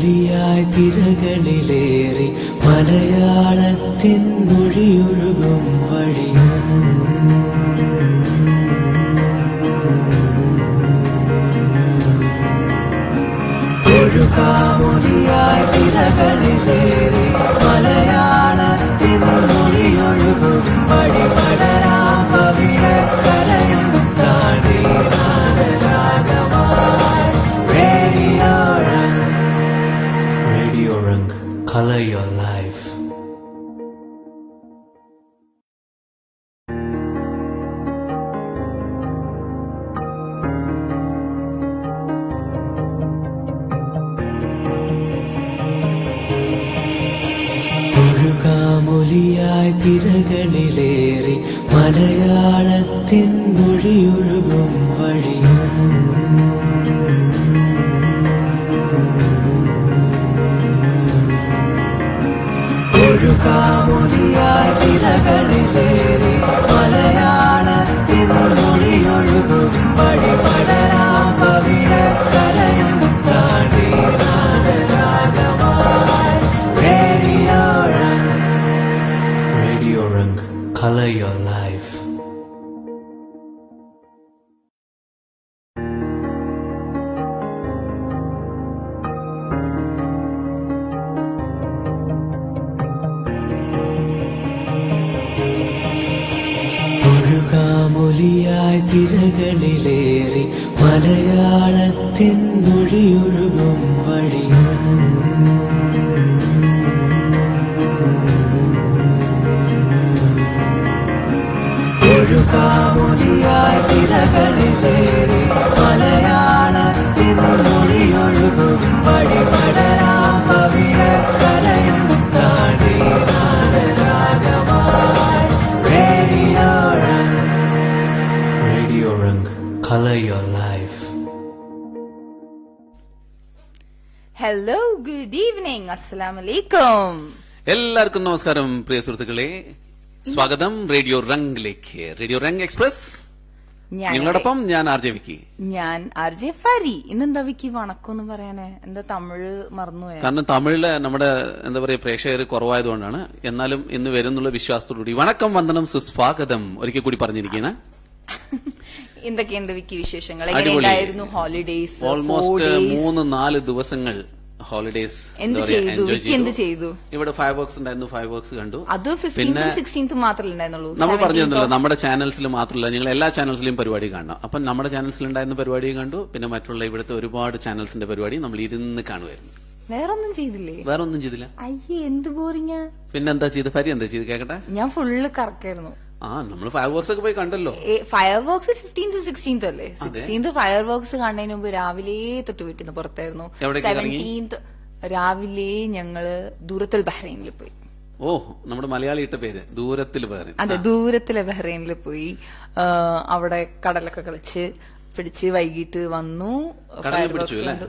ഒഴുകാമൊലിയായി തിരകളിലേറി മലയാളത്തിൻ മൊഴിയൊഴുകും വഴിയും ഒഴുകാമൊലിയായി തിരകളിലേറി മലയാളത്തിൻ മൊഴിയൊഴുകും വഴി പടരാം പവിഴക്കരയും താണ്ടി Radio Rang, color your life. ഒഴുകാമൊലിയായി തിരകളിലേറി മലയാളത്തിൻ മൊഴിയൊഴുകും വഴിയും ഒഴുകാമൊലിയായി തിരകളിലേറി മലയാളത്തിൻ മൊഴിയൊഴുകും വഴി പടരാം പവിഴക്കരയും താണ്ടി Radio Rang, color your life. ഒഴുകാമൊലിയായി തിരകളിലേറി മലയാളത്തിൻ മൊഴിയൊഴുകും വഴിയും ഒഴുകാമൊലിയായി തിരകളിലേറി മലയാളത്തിൻ മൊഴിയൊഴുകും വഴി പടരാം പവിഴക്കരയും താണ്ടി Radio Rang, color your life. Hello good evening അസ്സലാമലൈക്കും. എല്ലാവർക്കും നമസ്കാരം പ്രിയ സുഹൃത്തുക്കളെ, സ്വാഗതം റേഡിയോ റംഗിലേക്ക്. റേഡിയോ റംഗ് എക്സ്പ്രസ് നിങ്ങളോടൊപ്പം ഞാൻ ആർ ജെ വിക്കി. ഞാൻ ആർ ജെ ഫരി. ഇന്നെന്താ വിക്കി വണക്കം എന്ന് പറയാനേ? എന്താ തമിഴ് മറന്നുപോയ? കാരണം തമിഴില് നമ്മുടെ എന്താ പറയാ പ്രേക്ഷകർ കുറവായതുകൊണ്ടാണ്. എന്നാലും ഇന്ന് വരുന്നുള്ള വിശ്വാസത്തോടുകൂടി വണക്കം, വന്ദനം, സുസ്വാഗതം ഒരിക്കൽ കൂടി പറഞ്ഞിരിക്കുകയാണ്. എന്തൊക്കെയുണ്ട് വിക്കി വിശേഷങ്ങൾ? എങ്ങനെയായിരുന്നു ഹോളിഡേയ്സ്? ഓൾമോസ്റ്റ് 3-4 ദിവസങ്ങൾ ഹോളിഡേസ് എന്ത് ചെയ്തു? ഇവിടെ ഫയർ വർക്സ് ഉണ്ടായിരുന്നു, ഫയർ വർക്സ് കണ്ടു. അത് 15th 16th മാത്രമേ ഉണ്ടായിരുന്നുള്ളൂ. നമ്മൾ പറഞ്ഞിരുന്നല്ലോ നമ്മുടെ ചാനൽസിൽ മാത്രമല്ല, നിങ്ങൾ എല്ലാ ചാനൽസിലും പരിപാടി കാണണം. അപ്പം നമ്മുടെ ചാനൽസിൽ ഉണ്ടായിരുന്ന പരിപാടിയും കണ്ടു, പിന്നെ മറ്റുള്ള ഇവിടുത്തെ ഒരുപാട് ചാനൽസിന്റെ പരിപാടി നമ്മൾ ഇരുന്ന് കാണുമായിരുന്നു. വേറൊന്നും ചെയ്തില്ലേ? വേറെ ഒന്നും ചെയ്തില്ല. അയ്യേ, എന്ത് ബോറിങ്ങാ. പിന്നെന്താ ചെയ്ത്? ഫരി എന്താ ചെയ്ത് കേക്കട്ടെ? ഞാൻ ഫുള്ള് കറക്കായിരുന്നു. നമ്മള് ഫയർ വർക്സ് ഒക്കെ പോയി കണ്ടല്ലോ. ഫയർ വർക്സ് 15th 16th അല്ലേ? 16th ഫയർ വർക്സ് കാണുന്നതിന് മുമ്പ് രാവിലെ തൊട്ട് വീട്ടിൽ നിന്ന് പുറത്തായിരുന്നു. 17th രാവിലെ ഞങ്ങള് ദൂരത്തുൽ ബഹ്റൈനിൽ പോയി. ഓ, നമ്മുടെ മലയാളി ഇട്ട പേര് ദൂരത്തിൽ ബഹ്റൈൻ. അതെ, ദൂരത്തിലെ ബഹ്റൈനിൽ പോയി. അവിടെ കടലൊക്കെ കളിച്ച് പിടിച്ച് വൈകിട്ട് വന്നു.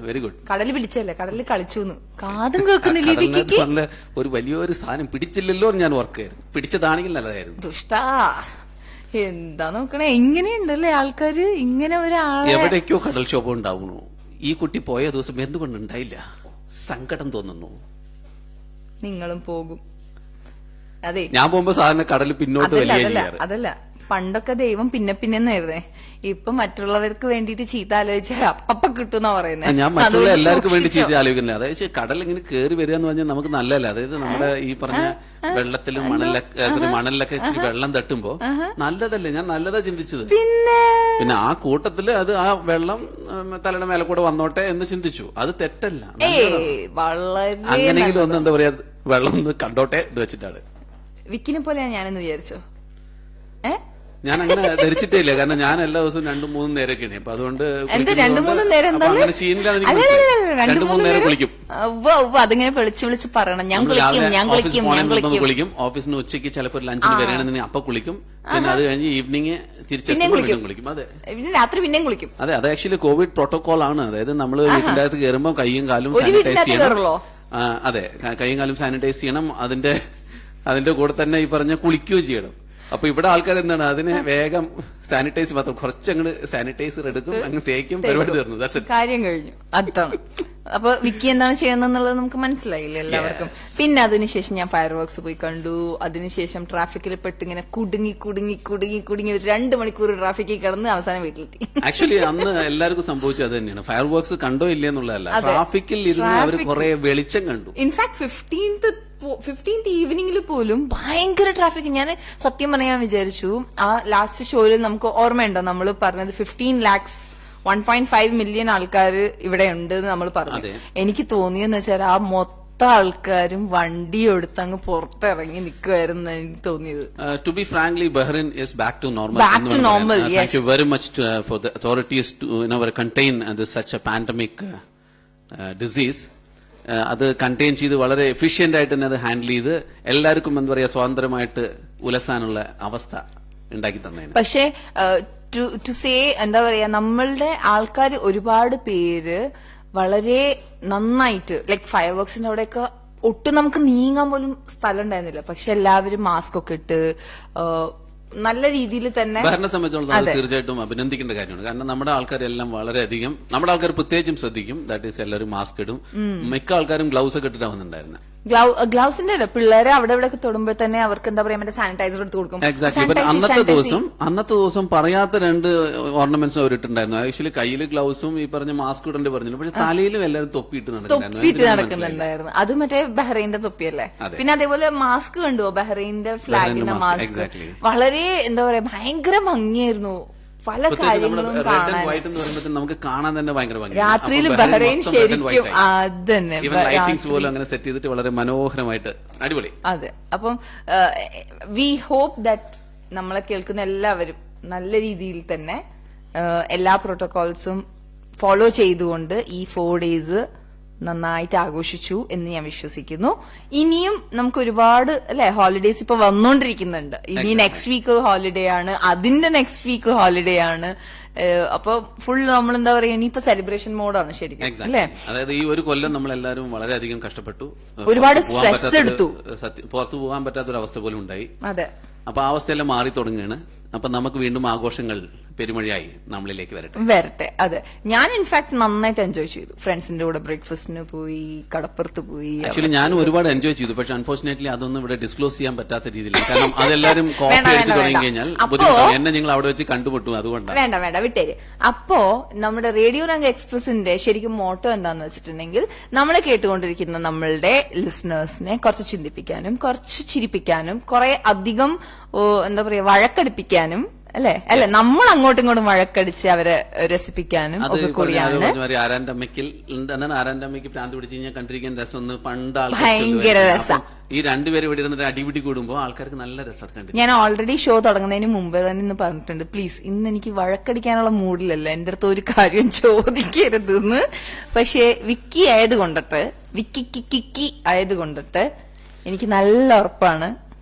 Very good. കടല് പിടിച്ചല്ലേ, കടലിൽ കളിച്ചു. കാതും കേൾക്കുന്നില്ല. ഒരു വലിയൊരു സാധനം പിടിച്ചില്ലല്ലോ ഞാൻ ഓർക്കായിരുന്നു. പിടിച്ചതാണെങ്കിൽ നല്ലതായിരുന്നു. ദുഷ്ടാ, എന്താ നോക്കണേ, ഇങ്ങനെയുണ്ടല്ലേ ആൾക്കാര്. ഇങ്ങനെ ഒരാളെ എവിടേക്കോ കടൽക്ഷോഭം ഉണ്ടാവുന്നു. ഈ കുട്ടി പോയ ദിവസം എന്തുകൊണ്ടുണ്ടായില്ല? സങ്കടം തോന്നുന്നു. നിങ്ങളും പോകും. അതെ, ഞാൻ പോകുമ്പോ സാധാരണ കടൽ പിന്നോട്ട് അതല്ല, പണ്ടൊക്കെ ദൈവം പിന്നെ പിന്നെന്നായിരുന്നേ. ഇപ്പൊ മറ്റുള്ളവർക്ക് വേണ്ടിട്ട് ചീത്ത ആലോചിച്ചാൽ അപ്പ കിട്ടുന്ന പറയുന്നത്. ഞാൻ മറ്റുള്ള എല്ലാവർക്കും വേണ്ടി ചീത്ത ആലോചിക്കുന്നില്ല. അതായത് കടൽ ഇങ്ങനെ കയറി വരിക എന്ന് പറഞ്ഞാൽ നമുക്ക് നല്ലതല്ല. അതായത് നമ്മുടെ ഈ പറഞ്ഞ വെള്ളത്തിലും മണലിലൊക്കെ ഇച്ചിരി വെള്ളം തട്ടുമ്പോ നല്ലതല്ലേ? ഞാൻ നല്ലതാ ചിന്തിച്ചത്. പിന്നെ ആ കൂട്ടത്തില് അത് ആ വെള്ളം തലയുടെ മേലെ കൂടെ വന്നോട്ടെ എന്ന് ചിന്തിച്ചു. അത് തെറ്റല്ല. അങ്ങനെയെങ്കിലും ഒന്ന് എന്താ പറയാ, വെള്ളം ഒന്ന് കണ്ടോട്ടെ എന്ന് വെച്ചിട്ടാണ്. വിക്കിനെ പോലെയാണ് ഞാനെന്ന് വിചാരിച്ചോ? ഞാൻ അങ്ങനെ ധരിച്ചിട്ടേ ഇല്ല. കാരണം ഞാൻ എല്ലാ ദിവസവും 2-3 നേരമൊക്കെയാണ്. അപ്പൊ അതുകൊണ്ട് 2-3 നേരം അങ്ങനെ ശീലില്ലാതെ 2-3 നേരം കുളിക്കും. അതിങ്ങനെ വിളിച്ച് പറയണം. ഞാൻ കുളിക്കും. ഓഫീസിന് ഉച്ചയ്ക്ക് ചിലപ്പോൾ ലഞ്ചിന് വരികയാണെന്നുണ്ടെങ്കിൽ അപ്പൊ കുളിക്കും. പിന്നെ അത് കഴിഞ്ഞ് ഈവനിങ് തിരിച്ചു കുളിക്കും. അതെ, രാത്രി പിന്നെയും കുളിക്കും. അതെ, അത് ആക്ച്വലി കോവിഡ് പ്രോട്ടോകോൾ ആണ്. അതായത് നമ്മൾ വീട്ടിന്റെ അകത്ത് കയറുമ്പോൾ കൈയും കാലും സാനിറ്റൈസ് ചെയ്യണം. അതെ, കൈയും കാലും സാനിറ്റൈസ് ചെയ്യണം. അതിന്റെ കൂടെ തന്നെ ഈ പറഞ്ഞ കുളിക്കുകയും ചെയ്യണം. അപ്പൊ ഇവിടെ ആൾക്കാർ എന്താണ് അതിനെ വേഗം സാനിറ്റൈസ് മാത്രം കുറച്ചങ്ങോട്ട് സാനിറ്റൈസർ എടുക്കും, അങ്ങ് തേക്കും, പരിപാടി തീർന്നു, കാര്യം കഴിഞ്ഞു. അതാണ് അപ്പൊ വിക്കി എന്താണ് ചെയ്യുന്നത് നമുക്ക് മനസ്സിലായില്ല എല്ലാവർക്കും. പിന്നെ അതിനുശേഷം ഞാൻ ഫയർ വർക്ക്സ് പോയി കണ്ടു. അതിനുശേഷം ട്രാഫിക്കിൽ പെട്ട് ഇങ്ങനെ കുടുങ്ങി ഒരു 2 മണിക്കൂർ ട്രാഫിക്കിൽ കിടന്ന് അവസാനം വീട്ടിലെത്തി. ആക്ച്വലി അന്ന് എല്ലാവർക്കും സംഭവിച്ചത് അത് തന്നെയാണ്. ഫയർ വർക്ക്സ് കണ്ടോ ഇല്ലേ എന്നുള്ളതല്ല, ട്രാഫിക്കിൽ ഇരുന്ന് അവർ കുറെ വെളിച്ചം കണ്ടു. ഇൻഫാക്ട് 15th ഈവനിങ്ങിൽ പോലും ഭയങ്കര ട്രാഫിക്. ഞാൻ സത്യം പറയാൻ വിചാരിച്ചു, ആ ലാസ്റ്റ് ഷോയിൽ നമുക്ക് ഓർമ്മയുണ്ടോ നമ്മൾ പറഞ്ഞത് 15 lakhs 1.5 million ആൾക്കാർ ഇവിടെ ഉണ്ട് എന്ന് നമ്മൾ പറഞ്ഞു. എനിക്ക് തോന്നിയെന്ന് വെച്ചാൽ ആ മൊത്തം ആൾക്കാരും വണ്ടി എടുത്ത് അങ്ങ് പുറത്തിറങ്ങി നിൽക്കുമായിരുന്നു എനിക്ക് തോന്നിയത്. To be frankly, Bahrain is back to normal. Back to normal, yes. Thank you very much for the authorities to contain such a pandemic disease. അത് കണ്ടെയ്ൻ ചെയ്ത് വളരെ എഫിഷ്യന്റ് ആയിട്ട് തന്നെ അത് ഹാൻഡിൽ ചെയ്ത് എല്ലാവർക്കും എന്താ പറയാ സ്വതന്ത്രമായിട്ട് ഉലസാനുള്ള അവസ്ഥ ഉണ്ടാക്കി തന്നേനെ. പക്ഷേ ടു സേ എന്താ പറയാ, നമ്മളുടെ ആൾക്കാർ ഒരുപാട് പേര് വളരെ നന്നായിട്ട് ലൈക് ഫയർ വർക്സിന്റെ അവിടെയൊക്കെ ഒട്ടും നമുക്ക് നീങ്ങാൻ പോലും സ്ഥലം ഉണ്ടായിരുന്നില്ല. പക്ഷെ എല്ലാവരും മാസ്ക് ഒക്കെ ഇട്ട് നല്ല രീതിയിൽ തന്നെ. ഭരണ സംബന്ധിച്ചിടത്തോളം തീർച്ചയായിട്ടും അഭിനന്ദിക്കേണ്ട കാര്യമാണ്. കാരണം നമ്മുടെ ആൾക്കാരെല്ലാം വളരെയധികം, നമ്മുടെ ആൾക്കാർ പ്രത്യേകിച്ചും ശ്രദ്ധിക്കും. ദാറ്റ് ഈസ് എല്ലാവരും മാസ്ക് ഇടും. മിക്ക ആൾക്കാരും ഗ്ലൗസ് ഒക്കെ ഇട്ടിട്ടാണ് വന്നിട്ടുണ്ടായിരുന്നത്. ഗ്ലൗസിന്റെ അല്ല, പിള്ളേരെ അവിടെ ഇവിടെ തൊടുമ്പോൾ തന്നെ അവർക്ക് എന്താ പറയാ മറ്റേ സാനിറ്റൈസർ എടുത്ത് കൊടുക്കും. എക്സാക്ട്ലി. അന്നത്തെ ദിവസം പറയാത്ത 2 ഓർണമെന്റ്സ് അവർ ഇട്ടുണ്ടായിരുന്നു. ആക്ച്വലി കയ്യിൽ ഗ്ലൗസും ഈ പറഞ്ഞ മാസ്ക് ഇടേണ്ടി പറഞ്ഞില്ല, പക്ഷെ തലയിലും എല്ലാവരും തൊപ്പിയിട്ട് നടക്കുന്നുണ്ടായിരുന്നു. അത് മറ്റേ ബഹ്റൈന്റെ തൊപ്പിയല്ലേ. പിന്നെ അതേപോലെ മാസ്ക് കണ്ടുവോ, ബഹ്റൈന്റെ ഫ്ലാഗിന്റെ മാസ്ക് വളരെ എന്താ പറയാ ഭയങ്കര ഭംഗിയായിരുന്നു. പല കാര്യങ്ങളും നമുക്ക് കാണാൻ തന്നെ ഭയങ്കര ഭംഗി. രാത്രിയിൽ ബഹ്റൈൻ ശരിക്കും അതന്നെ ലൈറ്റിംഗ്സ് പോലും അങ്ങനെ സെറ്റ് ചെയ്തിട്ട് വളരെ മനോഹരമായിട്ട് അടിപൊളി. അതെ. അപ്പം വി ഹോപ്പ് ദാറ്റ് നമ്മളെ കേൾക്കുന്ന എല്ലാവരും നല്ല രീതിയിൽ തന്നെ എല്ലാ പ്രോട്ടോകോൾസും ഫോളോ ചെയ്തുകൊണ്ട് ഈ 4 days നന്നായിട്ട് ആഘോഷിച്ചു എന്ന് ഞാൻ വിശ്വസിക്കുന്നു. ഇനിയും നമുക്ക് ഒരുപാട് അല്ലെ ഹോളിഡേസ് ഇപ്പൊ വന്നോണ്ടിരിക്കുന്നുണ്ട്. ഇനി നെക്സ്റ്റ് വീക്ക് ഹോളിഡേ ആണ്, അതിന്റെ നെക്സ്റ്റ് വീക്ക് ഹോളിഡേ ആണ്. അപ്പൊ ഫുൾ നമ്മൾ എന്താ പറയാ ഇനിയിപ്പോ സെലിബ്രേഷൻ മോഡാണ് ശരിക്കും അല്ലെ. അതായത് ഈ ഒരു കൊല്ലം നമ്മൾ എല്ലാവരും വളരെയധികം കഷ്ടപ്പെട്ടു, ഒരുപാട് സ്ട്രെസ് എടുത്തു, പുറത്തു പോകാൻ പറ്റാത്തൊരവസ്ഥ പോലും ഉണ്ടായി. അതെ. അപ്പൊ ആ അവസ്ഥയെല്ലാം മാറി തുടങ്ങുകയാണ്. അപ്പൊ നമുക്ക് വീണ്ടും ആഘോഷങ്ങൾ പെരുമഴയായി നമ്മളിലേക്ക് വരട്ടെ. അതെ, ഞാൻ ഇൻഫാക്ട് നന്നായിട്ട് എൻജോയ് ചെയ്തു. ഫ്രണ്ട്സിന്റെ കൂടെ ബ്രേക്ക്ഫാസ്റ്റിന് പോയി, കടപ്പുറത്ത് പോയി. ആക്ച്വലി ഞാനും ഒരുപാട് എൻജോയ് ചെയ്തു. പക്ഷെ അൺഫോർച്ചുനേറ്റ്ലി അതൊന്നും ഇവിടെ ഡിസ്ക്ലോസ് ചെയ്യാൻ പറ്റാത്ത രീതിയിൽ, കാരണം അതെല്ലാരും കോപ്പി അടിച്ച് തുടങ്ങി കഴിഞ്ഞാൽ എന്നെ നിങ്ങൾ അവിടെ വെച്ച് കണ്ടുമുട്ടും. അതുകൊണ്ടാണ് വേണ്ട വിട്ടേര്. അപ്പോ നമ്മുടെ റേഡിയോ രംഗ എക്സ്പ്രസിന്റെ ശരിക്കും മോട്ടോ എന്താന്ന് വെച്ചിട്ടുണ്ടെങ്കിൽ, നമ്മളെ കേട്ടുകൊണ്ടിരിക്കുന്ന നമ്മളുടെ ലിസണേഴ്സിനെ കുറച്ച് ചിന്തിപ്പിക്കാനും കുറച്ച് ചിരിപ്പിക്കാനും കുറെ അധികം എന്താ പറയാ വഴക്കടിപ്പിക്കാനും അല്ലെ നമ്മൾ അങ്ങോട്ടും ഇങ്ങോട്ടും വഴക്കടിച്ച് അവരെ രസിപ്പിക്കാനും ഒക്കെ കൂടിയാണ്. ആരാന്റെ പ്രാന്ത് പിടിച്ച് കഴിഞ്ഞാൽ കണ്ടിരിക്കാൻ രസം പണ്ട് ഭയങ്കര രസം. ഈ 2 പേര് ഇവിടെ ഇരുന്നിട്ട് അടിപിടി കൂടുമ്പോൾ ആൾക്കാർക്ക് നല്ല രസം. ഞാൻ ഓൾറെഡി ഷോ തുടങ്ങുന്നതിന് മുമ്പേ തന്നെ ഇന്ന് പറഞ്ഞിട്ടുണ്ട്, പ്ലീസ് ഇന്ന് എനിക്ക് വഴക്കടിക്കാനുള്ള മൂഡിലല്ല, എന്റെ അടുത്ത് ഒരു കാര്യം ചോദിക്കരുതെന്ന്. പക്ഷെ വിക്കി ആയതുകൊണ്ടിട്ട് എനിക്ക് നല്ല ഉറപ്പാണ്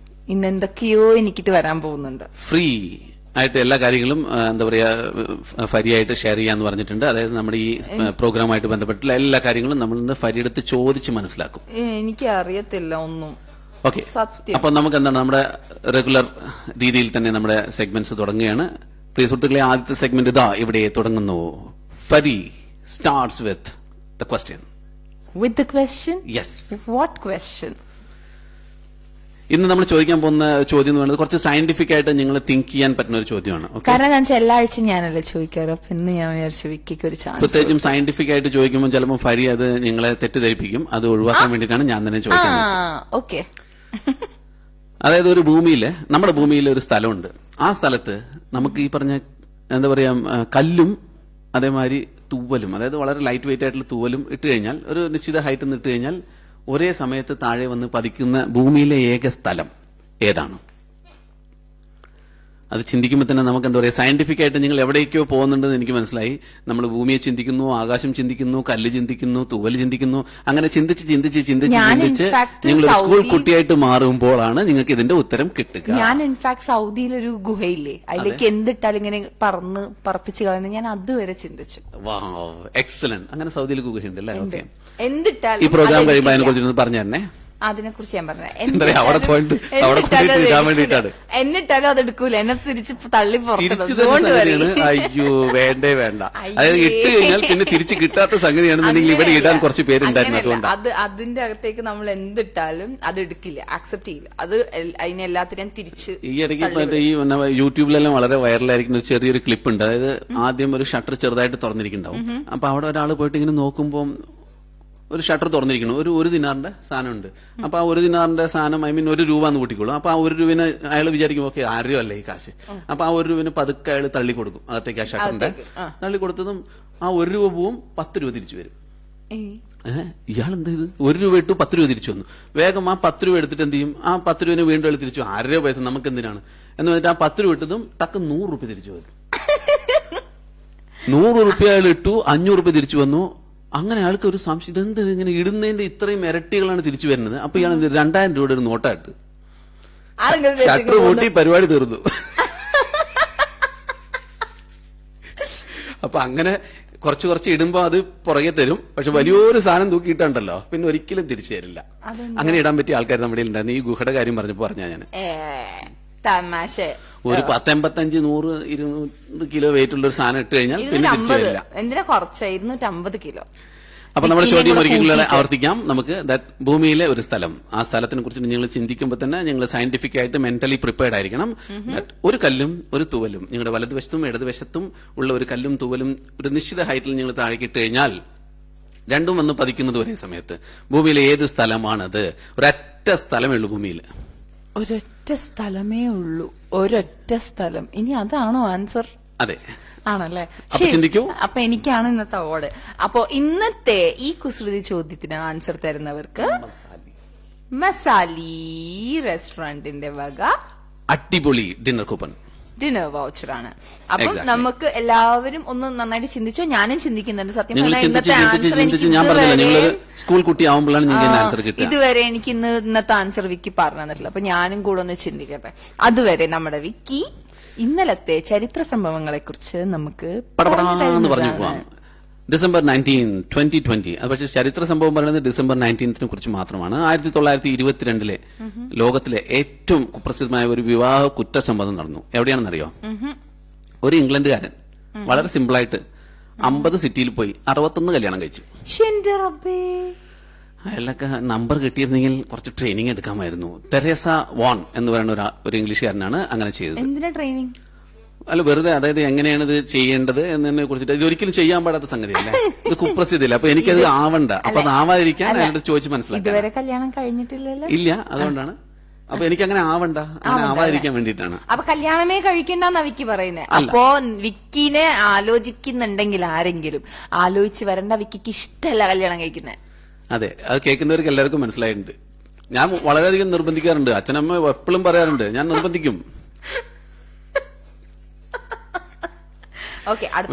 ഇന്ന് എന്തൊക്കെയോ എനിക്കിട്ട് വരാൻ പോകുന്നുണ്ട്. ഫ്രീ ആയിട്ട് എല്ലാ കാര്യങ്ങളും എന്താ പറയാ ഫരിയായിട്ട് ഷെയർ ചെയ്യാന്ന് പറഞ്ഞിട്ടുണ്ട്. അതായത് നമ്മുടെ ഈ പ്രോഗ്രാമായിട്ട് ബന്ധപ്പെട്ടുള്ള എല്ലാ കാര്യങ്ങളും നമ്മൾ ഇന്ന് ഫരിയെടുത്ത് ചോദിച്ച് മനസ്സിലാക്കും. എനിക്ക് അറിയത്തില്ല ഒന്നും. ഓക്കെ, അപ്പൊ നമുക്ക് എന്താണ് നമ്മുടെ റെഗുലർ രീതിയിൽ തന്നെ നമ്മുടെ സെഗ്മെന്റ്സ് തുടങ്ങുകയാണ്. പ്രിയ സുഹൃത്തുക്കളെ, ആദ്യത്തെ സെഗ്മെന്റ് ഇതാ ഇവിടെ തുടങ്ങുന്നു. Fari starts with the question. With the question? Yes. What question? ഇന്ന് നമ്മൾ ചോദിക്കാൻ പോകുന്ന ചോദ്യം എന്ന് പറയുന്നത് കുറച്ച് സയന്റിഫിക് ആയിട്ട് നിങ്ങൾ തിങ്ക് ചെയ്യാൻ പറ്റുന്ന ഒരു ചോദ്യമാണ്. കാരണം ഞാൻ എല്ലാ ആഴ്ചയും ഞാനല്ലേ ചോദിക്കാറ്, അപ്പൊ ഇന്ന് ഞാൻ വിചാരിച്ചു വിക്കിക്ക് ഒരു ചാൻസ്. പ്രത്യേകിച്ചും സയന്റിഫിക് ആയിട്ട് ചോദിക്കുമ്പോൾ ചിലപ്പോൾ ഫരി അത് നിങ്ങളെ തെറ്റിദ്ധരിപ്പിക്കും. അത് ഒഴിവാക്കാൻ വേണ്ടിയിട്ടാണ് ഞാൻ തന്നെ ചോദിക്കുന്നത്. ഓക്കെ. അതായത് ഒരു നമ്മുടെ ഭൂമിയിൽ ഒരു സ്ഥലമുണ്ട്. ആ സ്ഥലത്ത് നമുക്ക് ഈ പറഞ്ഞ എന്താ പറയാ കല്ലും അതേമാതിരി തൂവലും, അതായത് വളരെ ലൈറ്റ് വെയിറ്റ് ആയിട്ടുള്ള തൂവലും ഇട്ട് കഴിഞ്ഞാൽ, ഒരു നിശ്ചിത ഹൈറ്റ് നിന്ന് ഇട്ട് കഴിഞ്ഞാൽ ഒരേ സമയത്ത് താഴെ വന്ന് പതിക്കുന്ന ഭൂമിയിലെ ഏക സ്ഥലം ഏതാണ്? അത് ചിന്തിക്കുമ്പോൾ തന്നെ നമുക്ക് എന്താ പറയുക, സയന്റിഫിക് ആയിട്ട് നിങ്ങൾ എവിടേക്കോ പോകുന്നുണ്ടെന്ന് എനിക്ക് മനസ്സിലായി. നമ്മൾ ഭൂമിയെ ചിന്തിക്കുന്നു, ആകാശം ചിന്തിക്കുന്നു, കല്ല് ചിന്തിക്കുന്നു, തൂവൽ ചിന്തിക്കുന്നു. അങ്ങനെ ചിന്തിച്ച് നിങ്ങൾ ഒരു സ്കൂൾ കുട്ടിയായിട്ട് മാറുമ്പോഴാണ് നിങ്ങൾക്ക് ഇതിന്റെ ഉത്തരം കിട്ടുക. ഞാൻ ഇൻഫാക്ട് സൗദിയിലൊരു ഗുഹയില്ലേ, അതിലേക്ക് എന്തിട്ടാലും ഇങ്ങനെ പറപ്പിച്ച് കളയുന്നത് ഞാൻ അതുവരെ ചിന്തിച്ചു. എക്സലന്റ്. അങ്ങനെ സൗദിയിൽ ഗുഹയുണ്ട് അല്ലേ? ഓക്കെ. എന്തിട്ടാലും ഈ പ്രോഗ്രാം കഴിയുമ്പോൾ അതിനെ കുറിച്ച് പറഞ്ഞു തന്നെ. അതിനെ കുറിച്ച് ഞാൻ പറഞ്ഞത്. എന്താ പറയാ, അവിടെ പോയിട്ട് ഇടാൻ വേണ്ടിട്ടാണ്. എന്നിട്ടാലും അത് എടുക്കൂല, എന്നെ തിരിച്ച് തള്ളി തിരിച്ചു സംഗതിയാണ്. അയ്യോ വേണ്ടേ വേണ്ട. അതായത് ഇട്ട് കഴിഞ്ഞാൽ പിന്നെ തിരിച്ച് കിട്ടാത്ത സംഗതിയാണെന്നുണ്ടെങ്കിൽ ഇവിടെ ഇടാൻ കുറച്ച് പേരുണ്ടായിരുന്നു. അതുകൊണ്ട് അത് അതിന്റെ അകത്തേക്ക് നമ്മൾ എന്തിട്ടാലും അത് എടുക്കില്ല, അക്സെപ്റ്റ് ചെയ്യില്ല. അത് അതിനെല്ലാത്തിനെയും തിരിച്ച് ഈ ഇടയ്ക്ക് മറ്റേ ഈ യൂട്യൂബിലെല്ലാം വളരെ വൈറലായിരിക്കുന്ന ഒരു ചെറിയൊരു ക്ലിപ്പ് ഉണ്ട്. അതായത് ആദ്യം ഒരു ഷട്ടർ ചെറുതായിട്ട് തുറന്നിരിക്കുന്നുണ്ടാവും. അപ്പൊ അവിടെ ഒരാൾ പോയിട്ട് ഇങ്ങനെ നോക്കുമ്പോൾ ഒരു ഷട്ടർ തുറന്നിരിക്കണം, ഒരു ദിനാറിന്റെ സാധനം ഉണ്ട്. അപ്പൊ ആ 1 ദിനാറിന്റെ സാധനം ഒരു രൂപ എന്ന് കൂട്ടിക്കോളും. അപ്പൊ ആ 1 രൂപന് അയാൾ വിചാരിക്കും ഓക്കെ 6 രൂപ അല്ലേ ഈ കാശ്. അപ്പൊ ആ 1 രൂപന് പതുക്കെ അയാൾ തള്ളി കൊടുക്കും അകത്തേക്ക്. ആ ഷട്ടറിന്റെ തള്ളി കൊടുത്തതും ആ 1 രൂപ പോവും, 10 രൂപ തിരിച്ചു വരും. ഇയാൾ എന്താ ഇത് 1 രൂപ ഇട്ടു 10 രൂപ തിരിച്ചു വന്നു. വേഗം ആ 10 രൂപ എടുത്തിട്ട് എന്ത് ചെയ്യും, ആ 10 രൂപന് വീണ്ടും അയാൾ തിരിച്ചു 6 രൂപ പൈസ നമുക്ക് എന്തിനാണ് എന്ന് പറഞ്ഞിട്ട് ആ 10 രൂപ ഇട്ടതും ടക്ക് 100 രൂപ തിരിച്ചു വരും. 100 രൂപ അയാൾ ഇട്ടു, 500 രൂപ തിരിച്ചു വന്നു. അങ്ങനെ ആൾക്ക് ഒരു സംശയം, ഇതെന്ത് ഇങ്ങനെ ഇടുന്നതിന്റെ ഇത്രയും ഇരട്ടികളാണ് തിരിച്ചു വരുന്നത്. അപ്പൊ ഇയാൾ 2000 രൂപയുടെ ഒരു നോട്ടായിട്ട് ഷട്ടർ കൂട്ടി പരിപാടി തീർന്നു. അപ്പൊ അങ്ങനെ കുറച്ച് ഇടുമ്പോ അത് പുറകെ തരും. പക്ഷെ വലിയൊരു സാധനം തൂക്കിയിട്ടുണ്ടല്ലോ പിന്നെ ഒരിക്കലും തിരിച്ചു തരില്ല. അങ്ങനെ ഇടാൻ പറ്റിയ ആൾക്കാർ നമ്മുടെ ഉണ്ടായിരുന്നു. ഈ ഗുഹയുടെ കാര്യം പറഞ്ഞാ ഞാൻ തമാശ ഒരു 1085, 100, 200 കിലോ വെയിറ്റ് ഉള്ള ഒരു സാധനം ഇട്ട് കഴിഞ്ഞാൽ പിന്നെ തിരിച്ചു വരില്ല. എന്തിനാ കുറച്ച് 250 കിലോ. അപ്പൊ നമ്മുടെ ചോദ്യം ഒരിക്കലും ആവർത്തിക്കാം. നമുക്ക് ഭൂമിയിലെ ഒരു സ്ഥലം, ആ സ്ഥലത്തിനെ കുറിച്ച് നിങ്ങൾ ചിന്തിക്കുമ്പോൾ തന്നെ നിങ്ങൾ സയന്റിഫിക് ആയിട്ട് മെന്റലി പ്രിപ്പയർഡ് ആയിരിക്കണം. ഒരു കല്ലും ഒരു തൂവലും, നിങ്ങളുടെ വലതുവശത്തും ഇടതുവശത്തും ഉള്ള ഒരു കല്ലും തൂവലും ഒരു നിശ്ചിത ഹൈറ്റിൽ നിങ്ങൾ താഴേക്കിട്ട് കഴിഞ്ഞാൽ രണ്ടും വന്ന് പതിക്കുന്നത് ഒരേ സമയത്ത് ഭൂമിയിലെ ഏത് സ്ഥലമാണത്? ഒരൊറ്റ സ്ഥലമേ ഉള്ളൂ ഭൂമിയിൽ. ഒരൊറ്റ സ്ഥലമേ ഉള്ളൂ, ഒരൊറ്റ സ്ഥലം. ഇനി അതാണോ ആൻസർ? അതെ, ആണല്ലേ. ചിന്തിക്കൂ. അപ്പൊ എനിക്കാണ് ഇന്നത്തെ അവാർഡ്. അപ്പൊ ഇന്നത്തെ ഈ കുസൃതി ചോദ്യത്തിന് ആൻസർ തരുന്നവർക്ക് മസാലി റെസ്റ്റോറന്റിന്റെ വക അടിപൊളി ഡിന്നർ കൂപ്പൺ, ഡിന്നർ വൗച്ചറാണ്. അപ്പം നമുക്ക് എല്ലാവരും ഒന്ന് നന്നായിട്ട് ചിന്തിച്ചോ. ഞാനും ചിന്തിക്കുന്നുണ്ട് സത്യം പറഞ്ഞാൽ. ഇന്നത്തെ ആൻസർ സ്കൂൾ കുട്ടി ആവുമ്പോഴാണ് ആൻസർ കിട്ടുക. ഇതുവരെ എനിക്ക് ഇന്നത്തെ ആൻസർ വിക്കി പറഞ്ഞു തന്നിട്ടില്ല. അപ്പൊ ഞാനും കൂടെ ഒന്ന് ചിന്തിക്കട്ടെ. അതുവരെ നമ്മുടെ വിക്കി ഇന്നലത്തെ ചരിത്ര സംഭവങ്ങളെ കുറിച്ച് നമുക്ക് പറഞ്ഞു പോവാം. ഡിസംബർ 19, 2020. അത് പക്ഷേ ചരിത്ര സംഭവം പറയുന്നത് ഡിസംബർ 19 കുറിച്ച് മാത്രമാണ്. 1922 ലോകത്തിലെ ഏറ്റവും കുപ്രസിദ്ധമായ ഒരു വിവാഹ കുറ്റസമ്മതം നടന്നു. എവിടെയാണെന്നറിയോ? ഒരു ഇംഗ്ലണ്ടുകാരൻ വളരെ സിമ്പിളായിട്ട് 50 സിറ്റിയിൽ പോയി 61 കല്യാണം കഴിച്ചു. അയാളൊക്കെ നമ്പർ കിട്ടിയിരുന്നെങ്കിൽ കുറച്ച് ട്രെയിനിങ് എടുക്കാമായിരുന്നു. തെരേസ വോൺ എന്ന് പറയുന്ന ഒരു ഇംഗ്ലീഷുകാരനാണ് അങ്ങനെ ചെയ്തത്. എന്തിനാ ട്രെയിനിങ്? അല്ല, വെറുതെ, അതായത് എങ്ങനെയാണ് ഇത് ചെയ്യേണ്ടത് എന്നതിനെ കുറിച്ചിട്ട്. ഇത് ഒരിക്കലും ചെയ്യാൻ പാടാത്ത സംഗതിയല്ലേ, ഇത് കുപ്രസിദ്ധയില്ല. അപ്പൊ എനിക്കത് ആവണ്ട. അപ്പൊ അത് ആവാതിരിക്കാൻ അയാളുടെ ചോദിച്ച് മനസ്സിലാക്കി. ഇതുവരെ കല്യാണം കഴിഞ്ഞിട്ടില്ലല്ലോ. ഇല്ല, അതുകൊണ്ടാണ്. അപ്പൊ എനിക്ക് അങ്ങനെ ആവണ്ട, അങ്ങനെ ആവാതിരിക്കാൻ വേണ്ടിയിട്ടാണ്. അപ്പൊ കല്യാണമേ കഴിക്കണ്ടെന്നാ വിക്കി പറയുന്നത്. അപ്പോ വിക്കിനെ ആലോചിക്കുന്നുണ്ടെങ്കിൽ ആരെങ്കിലും ആലോചിച്ച് വരണ്ട. വിക്കിക്ക് ഇഷ്ടമല്ല കല്യാണം കഴിക്കുന്നത്. അതെ, അത് കേൾക്കുന്നവർക്ക് എല്ലാവർക്കും മനസ്സിലായിട്ടുണ്ട്. ഞാൻ വളരെയധികം നിർബന്ധിക്കാറുണ്ട്. അച്ഛനമ്മ എപ്പോഴും പറയാറുണ്ട്, ഞാൻ നിർബന്ധിക്കും.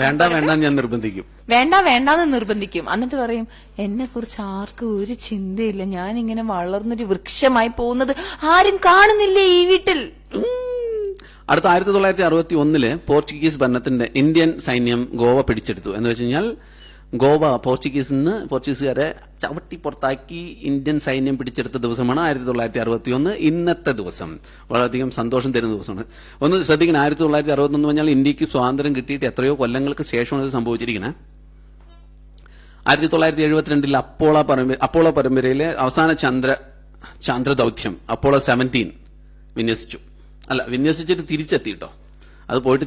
വേണ്ട വേണ്ട ഞാൻ നിർബന്ധിക്കും. വേണ്ടാന്ന് നിർബന്ധിക്കും. എന്നിട്ട് പറയും എന്നെ കുറിച്ച് ആർക്കും ഒരു ചിന്തയില്ല, ഞാൻ ഇങ്ങനെ വളർന്നൊരു വൃക്ഷമായി പോകുന്നത് ആരും കാണുന്നില്ലേ ഈ വീട്ടിൽ. അടുത്ത 1961 പോർച്ചുഗീസ് ഭരണത്തിന്റെ ഇന്ത്യൻ സൈന്യം ഗോവ പിടിച്ചെടുത്തു. എന്ന് വെച്ച് കഴിഞ്ഞാൽ ഗോവ പോർച്ചുഗീസുകാരെ ചവിട്ടി പുറത്താക്കി ഇന്ത്യൻ സൈന്യം പിടിച്ചെടുത്ത ദിവസമാണ് 1961. ഇന്നത്തെ ദിവസം വളരെയധികം സന്തോഷം തരുന്ന ദിവസമാണ്. ഒന്ന് ശ്രദ്ധിക്കണം, 1961 പറഞ്ഞാൽ ഇന്ത്യക്ക് സ്വാതന്ത്ര്യം കിട്ടിയിട്ട് എത്രയോ കൊല്ലങ്ങൾക്ക് ശേഷമാണ് ഇത് സംഭവിച്ചിരിക്കുന്നത്. 1972 അപ്പോളോ പരമ്പരയിലെ അവസാന ചന്ദ്ര ദൗത്യം അപ്പോളോ 17 വിന്യസിച്ചിട്ട് തിരിച്ചെത്തിട്ടോ. അത് പോയിട്ട്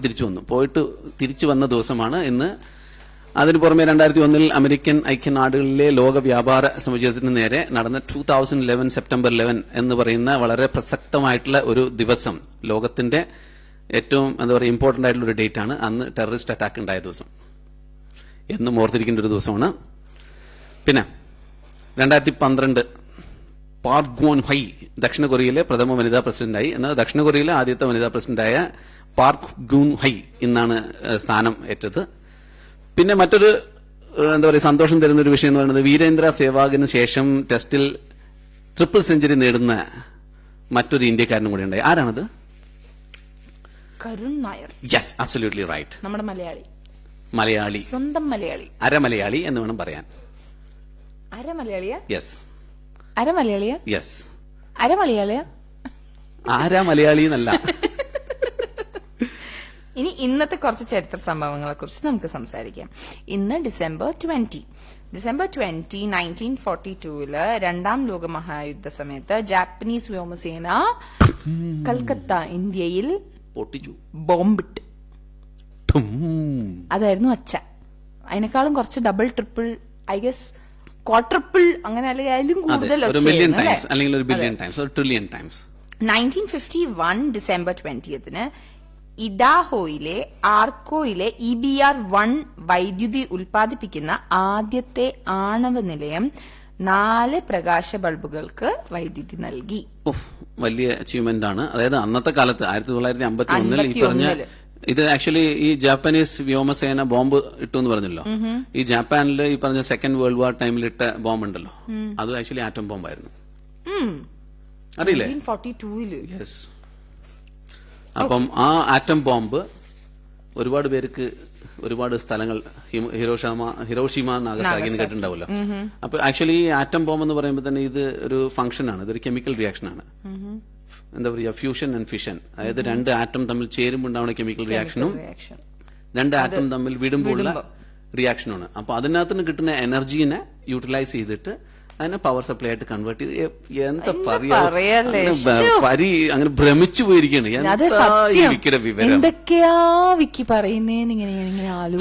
തിരിച്ചു വന്ന ദിവസമാണ് ഇന്ന്. അതിനു പുറമെ 2001 അമേരിക്കൻ ഐക്യനാടുകളിലെ ലോക വ്യാപാര സമുച്ചയത്തിന് നേരെ നടന്ന 2011 സെപ്റ്റംബർ 11 എന്ന് പറയുന്ന വളരെ പ്രസക്തമായിട്ടുള്ള ഒരു ദിവസം, ലോകത്തിന്റെ ഏറ്റവും ഇമ്പോർട്ടന്റ് ആയിട്ടുള്ള ഒരു ഡേറ്റ് ആണ്. അന്ന് ടെററിസ്റ്റ് അറ്റാക്ക് ഉണ്ടായ ദിവസം എന്നും ഓർത്തിരിക്കേണ്ട ഒരു ദിവസമാണ്. പിന്നെ 2012 പാർക്ക് ഗോൺ ഹൈ ദക്ഷിണ കൊറിയയിലെ പ്രഥമ വനിതാ പ്രസിഡന്റായി. എന്നാൽ ദക്ഷിണ കൊറിയയിലെ ആദ്യത്തെ വനിതാ പ്രസിഡന്റായ പാർക്ക് ഗൂൺ ഹൈ ഇന്നാണ് സ്ഥാനം ഏറ്റത്. പിന്നെ മറ്റൊരു സന്തോഷം തരുന്ന ഒരു വിഷയം എന്ന് പറയുന്നത് വീരേന്ദ്ര സേവാഗിന് ശേഷം ടെസ്റ്റിൽ 3 സെഞ്ചുറി നേടുന്ന മറ്റൊരു ഇന്ത്യക്കാരനും കൂടി ഉണ്ടായി. ആരാണത്? Karun Nair. Yes, absolutely right. നമ്മുടെ മലയാളി, സ്വന്തം മലയാളി, അരമലയാളി എന്ന് വേണം പറയാൻ. അരമലയാളിയാ? യെസ്. അര മലയാളിയാ? യെസ്. അര മലയാളിയാ? ആരാ മലയാളി എന്നല്ല. ഇനി ഇന്നത്തെ കുറച്ച് ചരിത്ര സംഭവങ്ങളെ കുറിച്ച് നമുക്ക് സംസാരിക്കാം. ഇന്ന് ഡിസംബർ 20. ഡിസംബർ 20, 1942 രണ്ടാം ലോക മഹായുദ്ധ സമയത്ത് ജാപ്പനീസ് വ്യോമസേന കൽക്കത്ത ഇന്ത്യയിൽ പൊട്ടിച്ചു, ബോംബിട്ട്. അതായിരുന്നു അച്ഛ. അതിനേക്കാളും കുറച്ച് ഡബിൾ ട്രിപ്പിൾ ഐ ഗസ് ക്വാഡ്രിപ്പിൾ അങ്ങനെ അല്ലെങ്കിൽ അതിലും കൂടുതൽ 1951 ഡിസംബർ 20 ഇഡാഹോയിലെ ആർക്കോയിലെ EBR-1 വൈദ്യുതി ഉൽപ്പാദിപ്പിക്കുന്ന ആദ്യത്തെ ആണവ നിലയം 4 പ്രകാശ ബൾബുകൾക്ക് വൈദ്യുതി നൽകി. വലിയ അച്ചീവ്മെന്റ് ആണ്. അതായത് അന്നത്തെ കാലത്ത് 1951 ഈ പറഞ്ഞ ഇത് ആക്ച്വലി ഈ ജാപ്പനീസ് വ്യോമസേന ബോംബ് ഇട്ടു എന്ന് പറഞ്ഞല്ലോ. ഈ ജാപ്പാനിൽ ഈ പറഞ്ഞ സെക്കൻഡ് വേൾഡ് വാർ ടൈമിൽ ഇട്ട ബോംബ് ഉണ്ടല്ലോ, അത് ആക്ച്വലി ആറ്റം ബോംബായിരുന്നു. അറിയില്ലേ? 1942 യെസ്. അപ്പം ആ ആറ്റം ബോംബ് ഒരുപാട് പേർക്ക് ഒരുപാട് സ്ഥലങ്ങൾ ഹിരോഷിമ നാഗസാക്കി എന്ന് കേട്ടിട്ടുണ്ടാവല്ലോ. അപ്പൊ ആക്ച്വലി ഈ ആറ്റം ബോംബ് എന്ന് പറയുമ്പോൾ തന്നെ ഇത് ഒരു ഫംഗ്ഷൻ ആണ്, ഇതൊരു കെമിക്കൽ റിയാക്ഷൻ ആണ്. എന്താ പറയുക, ഫ്യൂഷൻ ആൻഡ് ഫിഷൻ. അതായത് 2 ആറ്റം തമ്മിൽ ചേരുമ്പോൾ ഉണ്ടാവുന്ന കെമിക്കൽ റിയാക്ഷനും 2 ആറ്റം തമ്മിൽ വിടുമ്പോഴുള്ള റിയാക്ഷനാണ്. അപ്പൊ അതിനകത്ത് നിന്ന് കിട്ടുന്ന എനർജീനെ യൂട്ടിലൈസ് ചെയ്തിട്ട് അതിനെ പവർ സപ്ലൈ ആയിട്ട് കൺവേർട്ട് ചെയ്ത് എന്താ പറയാ, അങ്ങനെ ഭ്രമിച്ചു പോയിരിക്കുകയാണ്. എന്തൊക്കെയാ വിക്കി പറയുന്നേന്ന്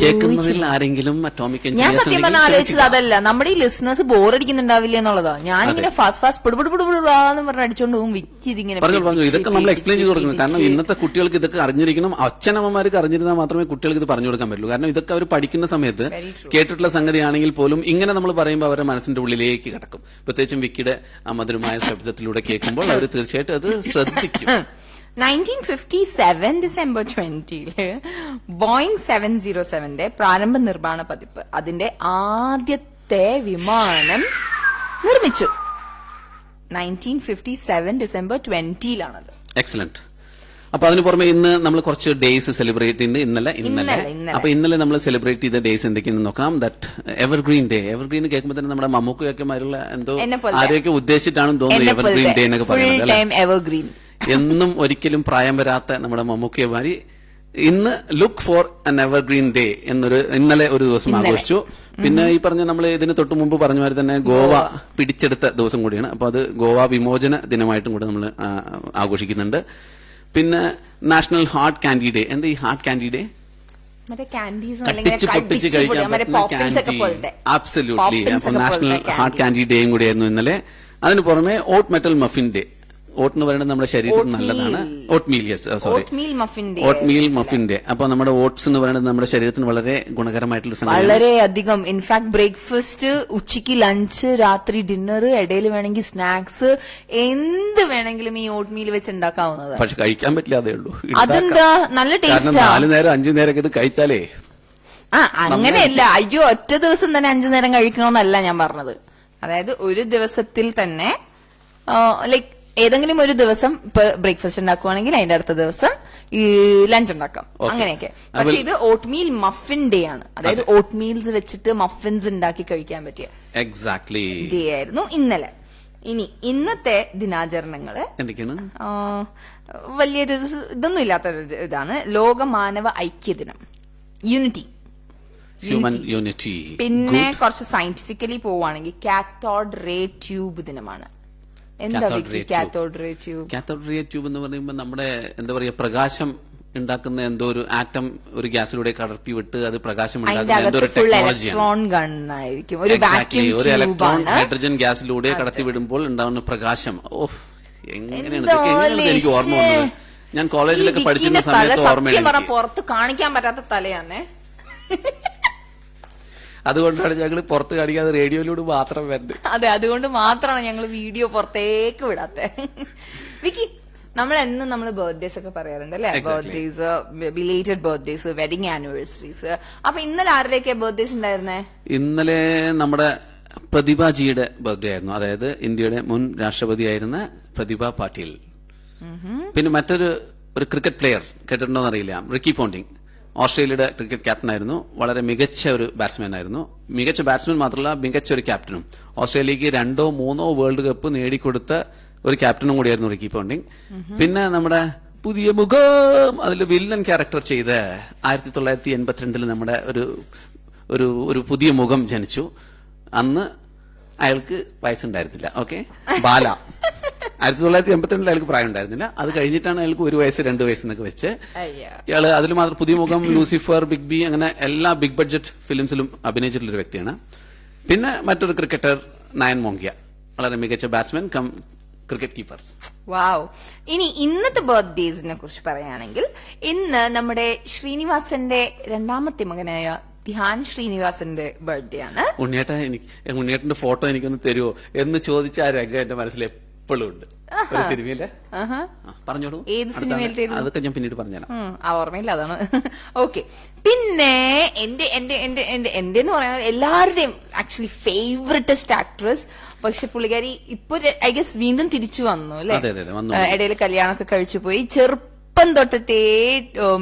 കേൾക്കുന്നതിൽ ആരെങ്കിലും അറ്റോമിക് ഞാൻ സത്യം പറഞ്ഞാൽ ആലോചിച്ചത് അതല്ല, നമ്മുടെ ഈ ലിസണേഴ്സ് ബോറടിക്കുന്നുണ്ടാവില്ല എന്നുള്ളതാ. ഞാനിങ്ങനെ ഫാസ്റ്റ് ഫാസ്റ്റ് പിടിപിടിപിടിപിടാന്ന് പറഞ്ഞ അടിച്ചോണ്ട് പോകും വിക്കി ഇതിങ്ങനെ പറഞ്ഞു. ഇതൊക്കെ നമ്മൾ എക്സ്പ്ലെയിൻ ചെയ്ത് കൊടുക്കണം. കാരണം ഇന്നത്തെ കുട്ടികൾക്ക് ഇതൊക്കെ അറിഞ്ഞിരിക്കണം. അച്ഛനമ്മമാർക്ക് അറിഞ്ഞിരുന്നാൽ മാത്രമേ കുട്ടികൾക്ക് ഇത് പറഞ്ഞു കൊടുക്കാൻ പറ്റുള്ളൂ. കാരണം ഇതൊക്കെ അവർ പഠിക്കുന്ന സമയത്ത് കേട്ടിട്ടുള്ള സംഗതിയാണെങ്കിൽ പോലും ഇങ്ങനെ നമ്മൾ പറയുമ്പോൾ അവരുടെ മനസ്സിന്റെ ഉള്ളിലേക്ക് കിടക്കും. പ്രത്യേകിച്ചും വിക്കിയുടെ മധുരമായ ശബ്ദത്തിലൂടെ കേൾക്കുമ്പോൾ അവർ തീർച്ചയായിട്ടും അത് ശ്രദ്ധിക്കും. 1957 ഡിസംബർ 20 ബോയിങ് 707 പ്രാരംഭ നിർമ്മാണ പതിപ്പ് അതിന്റെ ആദ്യത്തെ വിമാനം നിർമ്മിച്ചു. 1957 ഡിസംബർ 20 എക്സലന്റ്. അപ്പൊ അതിന് പുറമെ ഇന്ന് നമ്മൾ കുറച്ച് ഡേയ്സ് സെലിബ്രേറ്റ് ചെയ്യുന്നുണ്ട്. ഇന്നലെ അപ്പൊ ഇന്നലെ നമ്മൾ സെലിബ്രേറ്റ് ചെയ്ത ഡേയ്സ് എന്തൊക്കെയാണെന്ന് നോക്കാം. That evergreen day. എവർഗ്രീൻ കേൾക്കുമ്പോൾ തന്നെ നമ്മുടെ മമ്മൂക്കയൊക്കെമാരുള്ള എന്തോ ആരെയൊക്കെ ഉദ്ദേശിച്ചിട്ടാണെന്ന് തോന്നുന്നു എവർഗ്രീൻ ഡേ എന്നൊക്കെ പറയുന്നത്. എന്നും ഒരിക്കലും പ്രായം വരാത്ത നമ്മുടെ മമ്മൂക്കമാരി ഇന്ന് ലുക്ക് ഫോർ അൻ എവർഗ്രീൻ ഡേ ഇന്നലെ ഒരു ദിവസം ആഘോഷിച്ചു. പിന്നെ ഈ പറഞ്ഞ നമ്മൾ ഇതിന് തൊട്ട് മുമ്പ് പറഞ്ഞ മാതിരി തന്നെ ഗോവ പിടിച്ചെടുത്ത ദിവസം കൂടിയാണ്. അപ്പൊ അത് ഗോവ വിമോചന ദിനമായിട്ടും കൂടെ നമ്മൾ ആഘോഷിക്കുന്നുണ്ട്. പിന്നെ നാഷണൽ ഹാർട്ട് കാൻഡി ഡേ. എന്താ ഈ ഹാർട്ട് കാൻഡി ഡേ? പൊട്ടിച്ച് കഴിക്കാൻ ആബ്സല്യൂട്ട്ലി. അപ്പൊ നാഷണൽ ഹാർട്ട് കാൻഡി ഡേയും കൂടിയായിരുന്നു ഇന്നലെ. അതിന് പുറമെ ഓട്ട് മെറ്റൽ മഫിൻ ഡേ. ഓട്ട് എന്ന് പറയുന്നത് നമ്മുടെ ശരീരത്തിന് നല്ലതാണ്. Oatmeal, yes, sorry, oatmeal muffin day. അപ്പൊ നമ്മുടെ ഓട്സ് എന്ന് പറയുന്നത് നമ്മുടെ ശരീരത്തിന് വളരെ ഗുണകരമായിട്ടുള്ള സംഗതി, വളരെയധികം. ഇൻഫാക്ട് ബ്രേക്ക്ഫാസ്റ്റ്, ഉച്ചയ്ക്ക് ലഞ്ച്, രാത്രി ഡിന്നർ, ഇടയിൽ വേണമെങ്കിൽ സ്നാക്സ്, എന്ത് വേണമെങ്കിലും ഈ ഓട്ട്മീൽ വെച്ച് ഉണ്ടാക്കാവുന്നത്. പക്ഷെ കഴിക്കാൻ പറ്റില്ല, അതേ ഉള്ളൂ. അതെന്താ? നല്ല ടേസ്റ്റ്. 4 നേരം 5 നേരം ഇത് കഴിച്ചാലേ അങ്ങനെയല്ല. അയ്യോ, ഒറ്റ ദിവസം തന്നെ 5 നേരം കഴിക്കണമെന്നല്ല ഞാൻ പറഞ്ഞത്. അതായത് ഒരു ദിവസത്തിൽ തന്നെ ലൈക്ക് ഏതെങ്കിലും ഒരു ദിവസം ഇപ്പൊ ബ്രേക്ക്ഫാസ്റ്റ് ഉണ്ടാക്കുവാണെങ്കിൽ അതിന്റെ അടുത്ത ദിവസം ഈ ലഞ്ച് ഉണ്ടാക്കാം, അങ്ങനെയൊക്കെ. പക്ഷെ ഇത് ഓട്ട്മീൽ മഫിൻ ഡേ ആണ്. അതായത് ഓട്ട്മീൽസ് വെച്ചിട്ട് മഫിൻസ് ഉണ്ടാക്കി കഴിക്കാൻ പറ്റിയ എക്സാക്ട്ലി ഡേ ആയിരുന്നു ഇന്നലെ. ഇനി ഇന്നത്തെ ദിനാചരണങ്ങള് എന്തൊക്കെയാണ്? വലിയൊരു ഇതൊന്നും ഇല്ലാത്തൊരു ഇതാണ്. ലോക മാനവ ഐക്യദിനം, യൂണിറ്റി, ഹ്യൂമൻ യൂണിറ്റി. പിന്നെ കുറച്ച് സയന്റിഫിക്കലി പോവുകയാണെങ്കിൽ കാത്തോഡ് റേ ട്യൂബ് ദിനമാണ്. എന്താ cathode ray tube? Cathode ray tube എന്ന് പറയുമ്പോൾ നമ്മുടെ എന്താ പറയാ, പ്രകാശം ഉണ്ടാക്കുന്ന എന്തോ ഒരു ആറ്റം ഒരു ഗ്യാസിലൂടെ കടത്തി വിട്ട് അത് പ്രകാശം ഉണ്ടാക്കുന്ന എന്തോ ഒരു ടെക്നോളജിയാണ്. ഒരു ഇലക്ട്രോൺ ഹൈഡ്രജൻ ഗ്യാസിലൂടെ കടത്തി വിടുമ്പോൾ ഉണ്ടാവുന്ന പ്രകാശം. എങ്ങനെയാണ് എനിക്ക് ഓർമ്മ വന്നത്? ഞാൻ കോളേജിലൊക്കെ പഠിച്ചിരുന്ന സമയത്ത് ഓർമ്മയുണ്ട്. പുറത്ത് കാണിക്കാൻ പറ്റാത്ത തലയാന്നേ. അതുകൊണ്ടാണ് ഞങ്ങൾ പുറത്ത് കാണിക്കാതെ റേഡിയോയിലൂടെ മാത്രം വരുന്നത്. അതെ, അതുകൊണ്ട് മാത്രമാണ് ഞങ്ങൾ വീഡിയോ പുറത്തേക്ക് വിടാത്തെ. വിക്കി, നമ്മൾ എന്നും നമ്മൾ ബർത്ത്ഡേസ് ഒക്കെ പറയാറുണ്ട് അല്ലെ? Birthdays, belated birthdays, wedding anniversaries. അപ്പൊ ഇന്നലെ ആരുടെയൊക്കെ ബർത്ത്ഡേസ് ഉണ്ടായിരുന്നേ? ഇന്നലെ നമ്മുടെ പ്രതിഭാജിയുടെ ബർത്ത്ഡേ ആയിരുന്നു. അതായത് ഇന്ത്യയുടെ മുൻ രാഷ്ട്രപതിയായിരുന്ന പ്രതിഭ പാട്ടീൽ. പിന്നെ മറ്റൊരു ക്രിക്കറ്റ് പ്ലെയർ കേട്ടിട്ടുണ്ടോന്ന് അറിയില്ല, റിക്കി പോണ്ടിങ്. ഓസ്ട്രേലിയയുടെ ക്രിക്കറ്റ് ക്യാപ്റ്റനായിരുന്നു. വളരെ മികച്ച ഒരു ബാറ്റ്സ്മാൻ ആയിരുന്നു. മികച്ച ബാറ്റ്സ്മാൻ മാത്രമല്ല, മികച്ച ഒരു ക്യാപ്റ്റനും. ഓസ്ട്രേലിയക്ക് 2 or 3 വേൾഡ് കപ്പ് നേടിക്കൊടുത്ത ഒരു ക്യാപ്റ്റനും കൂടിയായിരുന്നു റിക്കി പോണ്ടിങ്. പിന്നെ നമ്മുടെ പുതിയ മുഖം, അതിൽ വില്ലൻ ക്യാരക്ടർ ചെയ്ത് 1982 നമ്മുടെ ഒരു പുതിയ മുഖം ജനിച്ചു. അന്ന് അയാൾക്ക് വയസ്സുണ്ടായിരുന്നില്ല. ഓക്കെ, ബാല. 1982 അയാൾക്ക് പ്രായം ഉണ്ടായിരുന്നില്ല. അത് കഴിഞ്ഞിട്ടാണ് അയാൾക്ക് 1 വയസ്സ് 2 വയസ്സ് എന്നൊക്കെ വെച്ച് ഇയാള് അതിൽ മാത്രം പുതിയ മുഖം, ലൂസിഫർ, ബിഗ് ബി, അങ്ങനെ എല്ലാ ബിഗ് ബഡ്ജറ്റ് ഫിലിംസിലും അഭിനയിച്ചിട്ടുള്ള ഒരു വ്യക്തിയാണ്. പിന്നെ മറ്റൊരു ക്രിക്കറ്റർ നയൻ മോംഗിയ, വളരെ മികച്ച ബാറ്റ്സ്മാൻ കം ക്രിക്കറ്റ് കീപ്പർ. വാവ്. ഇനി ഇന്നത്തെ ബർത്ത്ഡേസിനെ കുറിച്ച് പറയുകയാണെങ്കിൽ, ഇന്ന് നമ്മുടെ ശ്രീനിവാസന്റെ 2ാമത്തെ മകനായ ധ്യാൻ ശ്രീനിവാസന്റെ ബർത്ത്ഡേ ആണ്. ഉണ്ണിയേട്ടന്റെ ഫോട്ടോ എനിക്കൊന്ന് തരുമോ എന്ന് ചോദിച്ച ആ രംഗം എന്റെ മനസ്സിൽ എപ്പോഴും ഉണ്ട്. ഒരു സിനിമയിലെ പറഞ്ഞോളൂ, ഏത് സിനിമയിലെ? അതൊക്കെ ഞാൻ പിന്നീട് പറഞ്ഞുതരാം. ആ ഓർമ്മയില്ല, അതാണ്. ഓക്കെ. പിന്നെ എന്റെ എന്ന് പറയാൻ എല്ലാവരുടെയും ആക്ച്വലി ഫേവറേറ്റസ്റ്റ് ആക്ട്രസ്, പക്ഷെ പുള്ളിക്കാരി ഇപ്പൊ ഐ ഗസ് വീണ്ടും തിരിച്ചു വന്നു അല്ലെ. ഇടയിൽ കല്യാണമൊക്കെ കഴിച്ചു പോയി. ചെറുപ്പം തൊട്ടിട്ടേ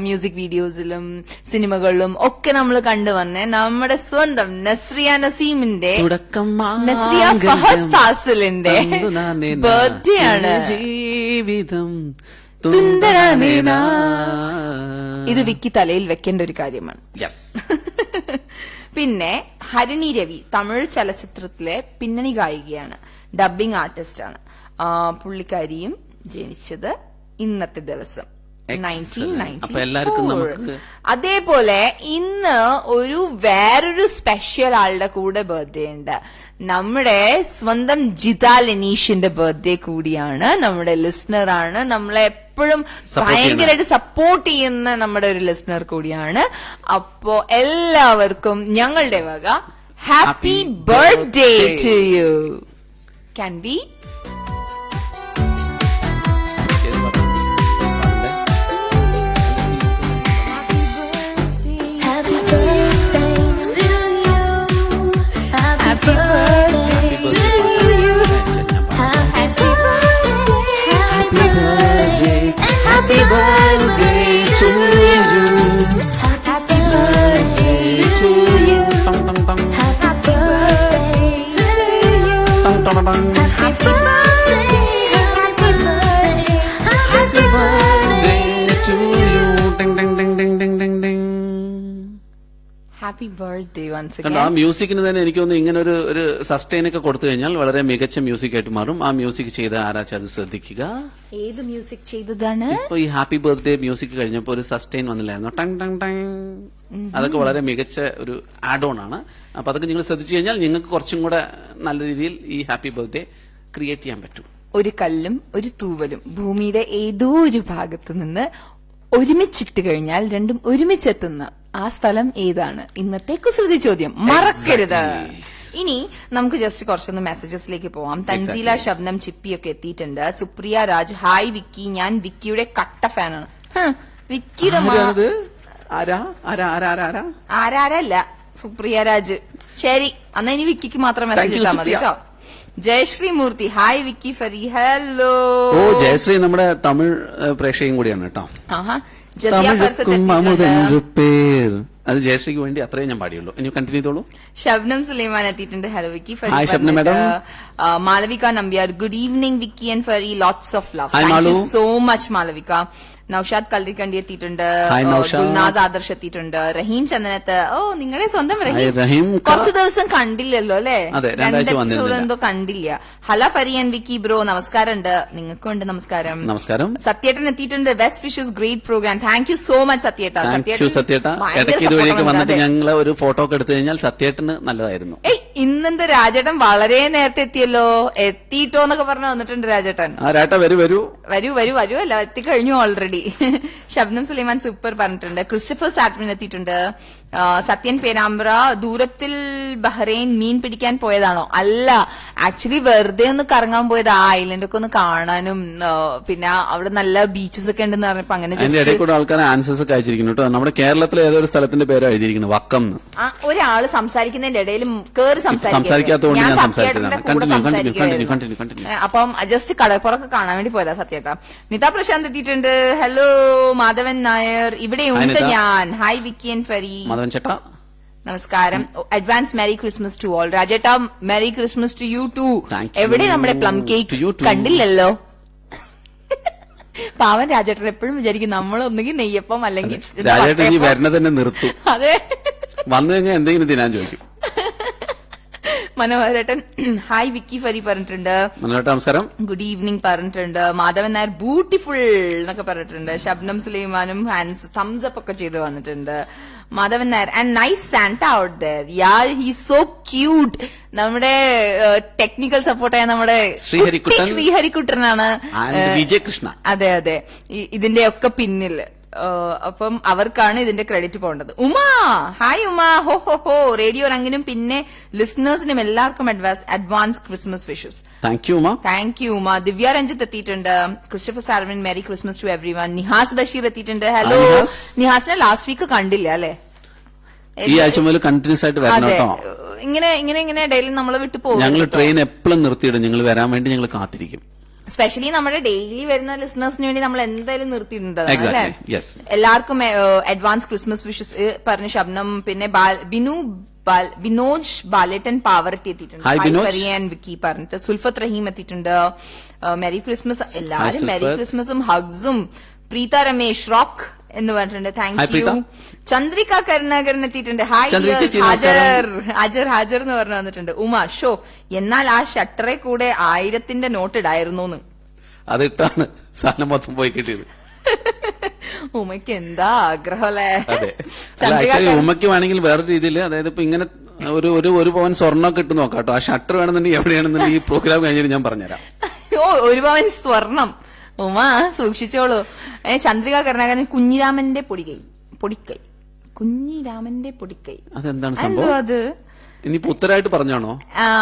മ്യൂസിക് വീഡിയോസിലും സിനിമകളിലും ഒക്കെ നമ്മൾ കണ്ടുവന്നേ നമ്മുടെ സ്വന്തം നസ്രിയ നസീമിന്റെ, നസ്രിയ ഫഹദ് ഫാസിലിന്റെ ബർത്ത്ഡേ ആണ്. ജീവിതം ഇത് വിക്കി തലയിൽ വെക്കേണ്ട ഒരു കാര്യമാണ്. പിന്നെ ഹരിണി രവി തമിഴ് ചലച്ചിത്രത്തിലെ പിന്നണി ഗായികയാണ്, ഡബ്ബിംഗ് ആർട്ടിസ്റ്റ് ആണ്. പുള്ളിക്കാരിയും ജനിച്ചത് ഇന്നത്തെ ദിവസം 1994. അതേപോലെ ഇന്ന് വേറൊരു സ്പെഷ്യൽ ആളുടെ കൂടെ ബർത്ത്ഡേ ഉണ്ട്. നമ്മുടെ സ്വന്തം ജിത ലെനീഷിന്റെ ബർത്ത്ഡേ കൂടിയാണ്. നമ്മുടെ ലിസണർ ആണ്, നമ്മളെ എപ്പോഴും ഭയങ്കരമായിട്ട് സപ്പോർട്ട് ചെയ്യുന്ന നമ്മുടെ ഒരു ലിസണർ കൂടിയാണ്. അപ്പോ എല്ലാവർക്കും ഞങ്ങളുടെ വക happy birthday to you. Can be Happy birthday to you. Happy birthday to you. Happy birthday to you. Happy birthday, happy birthday, happy birthday to you. Ding ding ding ding ding ding ding. Happy birthday once കണ്ടോ, again. ആ മ്യൂസിക്കിന് തന്നെ എനിക്ക് തോന്നുന്നു ഇങ്ങനെ ഒരു sustain ഒക്കെ കൊടുത്തു കഴിഞ്ഞാൽ വളരെ മികച്ച മ്യൂസിക് ആയിട്ട് മാറും. ആ മ്യൂസിക് ചെയ്ത ആരാച്ചാ അത് ശ്രദ്ധിക്കുക. ഏത് മ്യൂസിക് ചെയ്തതാണ്? ഇപ്പൊ ഈ ഹാപ്പി ബർത്ത്ഡേ മ്യൂസിക് കഴിഞ്ഞപ്പോ ഒരു സസ്റ്റൈൻ വന്നില്ലായിരുന്നു, ടങ് ടങ് ടങ്. അതൊക്കെ വളരെ മികച്ച ഒരു ആഡ് ഓൺ ആണ്. അപ്പൊ അതൊക്കെ നിങ്ങൾ ശ്രദ്ധിച്ചു കഴിഞ്ഞാൽ നിങ്ങൾക്ക് കുറച്ചും കൂടെ നല്ല രീതിയിൽ ഈ ഹാപ്പി ബർത്ത്ഡേ ക്രിയേറ്റ് ചെയ്യാൻ പറ്റും. ഒരു കല്ലും ഒരു തൂവലും ഭൂമിയുടെ ഏതോ ഒരു ഭാഗത്ത് നിന്ന് ഒരുമിച്ചിട്ട് കഴിഞ്ഞാൽ രണ്ടും ഒരുമിച്ചെത്തുന്ന ആ സ്ഥലം ഏതാണ്? ഇന്നത്തെ കുസൃതി ചോദ്യം മറക്കരുത്. ഇനി നമുക്ക് ജസ്റ്റ് കുറച്ചൊന്ന് മെസ്സേജസിലേക്ക് പോവാം. തൻസീല, ശബ്നം, ചിപ്പിയൊക്കെ എത്തിയിട്ടുണ്ട്. സുപ്രിയ രാജ്, ഹായ് വിക്കി, ഞാൻ വിക്കിയുടെ കട്ട ഫാനാണ്. വിക്കിയുടെ ആരാരല്ല, സുപ്രിയ രാജ്. ശരി, അന്ന് ഇനി വിക്കിക്ക് മാത്രം മെസ്സേജ് ഇട്ടാൽ മതി കേട്ടോ. ജയശ്രീ മൂർത്തി, ഹായ് വിക്കി ഫരി, ഹലോ. ഓ, ജയശ്രീ നമ്മുടെ തമിഴ് പ്രേക്ഷകയും കൂടിയാണ് കേട്ടോ. അത് ജയശ്രീക്ക് വേണ്ടി അത്രയും ഞാൻ പാടിയുള്ളൂ. ഇനി കണ്ടിന്യൂ ചെയ്തോളൂ. ഷബ്നം സുലൈമാൻ എത്തിയിട്ടുണ്ട്. Hello Vicky Fari. Hi Shabnam madam. Malavika Nambiar, good evening Vicky and Fari, lots of love. Thank you so much Malavika. Noushad Kalrikandi എത്തിയിട്ടുണ്ട്. ഗുൽനാസ് ആദർശ് എത്തിയിട്ടുണ്ട്. റഹീം ചന്ദനത്ത്, ഓ നിങ്ങളുടെ സ്വന്തം റഹീം, കുറച്ചു ദിവസം കണ്ടില്ലല്ലോ അല്ലെ, 2 എപ്പിസോഡ് എന്തോ കണ്ടില്ല. ഹല ഫരി ആൻഡ് വിക്കി ബ്രോ, നമസ്കാരം ഉണ്ട്. നിങ്ങൾക്കും ഉണ്ട് നമസ്കാരം. നമസ്കാരം. സത്യേട്ടൻ എത്തിയിട്ടുണ്ട്. Best wishes, great programme. Thank you so much സത്യേട്ട. വന്നിട്ട് ഞങ്ങൾ ഒരു ഫോട്ടോ ഒക്കെ എടുത്തു കഴിഞ്ഞാൽ സത്യേട്ടന് നല്ലതായിരുന്നു. ഇന്നെന്ത് രാജേട്ടൻ വളരെ നേരത്തെ എത്തിയല്ലോ. എത്തിയിട്ടോ എന്നൊക്കെ പറഞ്ഞു വന്നിട്ടുണ്ട് രാജേട്ടൻ. വരൂ അല്ല, എത്തിക്കഴിഞ്ഞു ഓൾറെഡി. ഷബ്നം സുലൈമാൻ സൂപ്പർ പറഞ്ഞിട്ടുണ്ട്. ക്രിസ്റ്റഫർ സാറ്റ്മിൻ എത്തിയിട്ടുണ്ട്. സത്യൻ പേരാമ്പ്ര, ദൂരത്തിൽ ബഹ്റൈൻ മീൻ പിടിക്കാൻ പോയതാണോ? അല്ല, ആക്ച്വലി വെറുതെ ഒന്ന് കറങ്ങാൻ പോയത്, ആ ഐലൻഡ് ഒക്കെ ഒന്ന് കാണാനും. പിന്നെ അവിടെ നല്ല ബീച്ചസ് ഒക്കെ ഉണ്ടെന്ന് പറഞ്ഞപ്പോ അങ്ങനെ ആൾക്കാർ ആൻസേഴ്സ് ഒക്കെ അയച്ചിരിക്കുന്നു കേട്ടോ. നമ്മുടെ കേരളത്തിലെ ഏതൊരു സ്ഥലത്തിന്റെ പേര് എഴുതിയിരിക്കുന്നു, വക്കം. ഒരാള് സംസാരിക്കുന്നതിന്റെ ഇടയിൽ കേറി സംസാരിക്കാത്തതുകൊണ്ട് ഞാൻ ഞാൻ സത്യേട്ടന്റെ കൂടെ സംസാരിച്ചതാണ്. സംസാരിക്കുകയായിരുന്നു. അപ്പം ജസ്റ്റ് കടപ്പുറമൊക്കെ കാണാൻ വേണ്ടി പോയതാ സത്യേട്ടാ. നിത പ്രശാന്ത് എത്തിയിട്ടുണ്ട്. ഹലോ മാധവൻ നായർ, ഇവിടെ ഉണ്ട് ഞാൻ. Hi Vicky and Fari. മാധവൻ ചേട്ടാ നമസ്കാരം. Advance merry Christmas to all. രാജേട്ടാ merry Christmas to you too. Thank you. എവിടെ നമ്മുടെ plum To you cake too. കണ്ടില്ലല്ലോ. പാവൻ രാജേട്ടൻ എപ്പോഴും വിചാരിക്കും നമ്മളൊന്നുകിൽ നെയ്യപ്പം അല്ലെങ്കിൽ രാജേട്ടൻ ഇനി വരുന്നത് തന്നെ നിർത്തും. അതെ, വന്നു കഴിഞ്ഞാൽ എന്തെങ്കിലും തിന്നാൻ ചോദിക്കും. മനോഹരേട്ടൻ ഹായ് വിക്കി ഫരി പറഞ്ഞിട്ടുണ്ട്. മനോഹരേട്ടൻ നമസ്കാരം. ഗുഡ് ഈവനിങ് പറഞ്ഞിട്ടുണ്ട്. മാധവൻ നായർ ബ്യൂട്ടിഫുൾ എന്നൊക്കെ പറഞ്ഞിട്ടുണ്ട്. ഷബ്നം സുലൈമാനും ഹാൻസ് തംസ് അപ്പ് ഒക്കെ ചെയ്ത് വന്നിട്ടുണ്ട്. Madhavan Nair and nice Santa out there. Yeah he so cute. നമ്മുടെ ടെക്നിക്കൽ സപ്പോർട്ടായ നമ്മുടെ ശ്രീഹരിക്കുട്ടനാണ്. വിജയകൃഷ്ണ. അതെ അതെ, ഇതിന്റെ ഒക്കെ പിന്നിൽ. അപ്പം അവർക്കാണ് ഇതിന്റെ ക്രെഡിറ്റ് പോകേണ്ടത്. Uma hi Uma. Ho ho ho. Radio റങ്ങിനും പിന്നെ ലിസണേഴ്സിനും എല്ലാവർക്കും advance Christmas wishes. Thank you Uma. Thank you Uma. Divya Ranjith എത്തിയിട്ടുണ്ട്. Christopher Sarvin merry Christmas to everyone. Nihas Basheer എത്തിയിട്ടുണ്ട്. ഹലോ. നിഹാസിനെ ലാസ്റ്റ് വീക്ക് കണ്ടില്ല അല്ലെ? ഈ ആഴ്ച മുതൽ കണ്ടിന്യൂസ് ആയിട്ട് വരണം കേട്ടോ. ഇങ്ങനെ ഡെയിലി നമ്മളെ വിട്ടു പോകും. ഞങ്ങൾ ട്രെയിൻ എപ്പോഴും നിർത്തിയിടും. നിങ്ങൾ വരാൻ വേണ്ടി ഞങ്ങൾ കാത്തിരിക്കും. സ്പെഷ്യലി നമ്മുടെ ഡെയിലി വരുന്ന ലിസണേഴ്സിന് വേണ്ടി നമ്മൾ എന്തായാലും നിർത്തിയിട്ടുണ്ട്. എല്ലാവർക്കും അഡ്വാൻസ് ക്രിസ്മസ് വിഷസ് പറഞ്ഞ ശബ്നം. പിന്നെ ബിനോജ് ബാലേട്ടൻ പാവറത്തി എത്തിയിട്ടുണ്ട്. വിക്കി പറഞ്ഞിട്ട് സുൽഫത്ത് റഹീം എത്തിയിട്ടുണ്ട്. Merry Christmas. എല്ലാരും മെരി ക്രിസ്മസും ഹഗ്സും. പ്രീത രമേശ് റോക്ക് എന്ന് പറഞ്ഞിട്ടുണ്ട്. Thank U. ചന്ദ്രിക കരുണാകരൻ എത്തിയിട്ടുണ്ട്. ഹായ് ഹാജർ എന്ന് പറഞ്ഞു വന്നിട്ടുണ്ട്. ഉമ ഷോ എന്നാൽ ആ ഷട്ടറെ കൂടെ 1000 നോട്ട് ഇടായിരുന്നു. അതിട്ടാണ് സാധനം മൊത്തം പോയി കിട്ടിയത്. ഉമയ്ക്ക് എന്താ ആഗ്രഹം അല്ലേ? ഉമ്മയ്ക്ക് വേണമെങ്കിൽ വേറെ രീതിയിൽ, അതായത് ഇപ്പൊ ഇങ്ങനെ ഒരു പവൻ സ്വർണ്ണം ഇട്ട് നോക്കാം കേട്ടോ. ആ ഷട്ടർ വേണമെന്നുണ്ടെങ്കിൽ എവിടെയാണെന്നുണ്ടെങ്കിൽ ഈ പ്രോഗ്രാം കഴിഞ്ഞിട്ട് ഞാൻ പറഞ്ഞുതരാം. ഒരു പവൻ സ്വർണം. ഉമ സൂക്ഷിച്ചോളൂ. ചന്ദ്രിക കരുണാകരൻ കുഞ്ഞിരാമന്റെ പൊടിക്കൈ. കുഞ്ഞിരാമന്റെ പൊടിക്കൈ അതെന്താണ് എന്തോ അത്? ഇനിയിപ്പോ ഉത്തരമായിട്ട് പറഞ്ഞാണോ?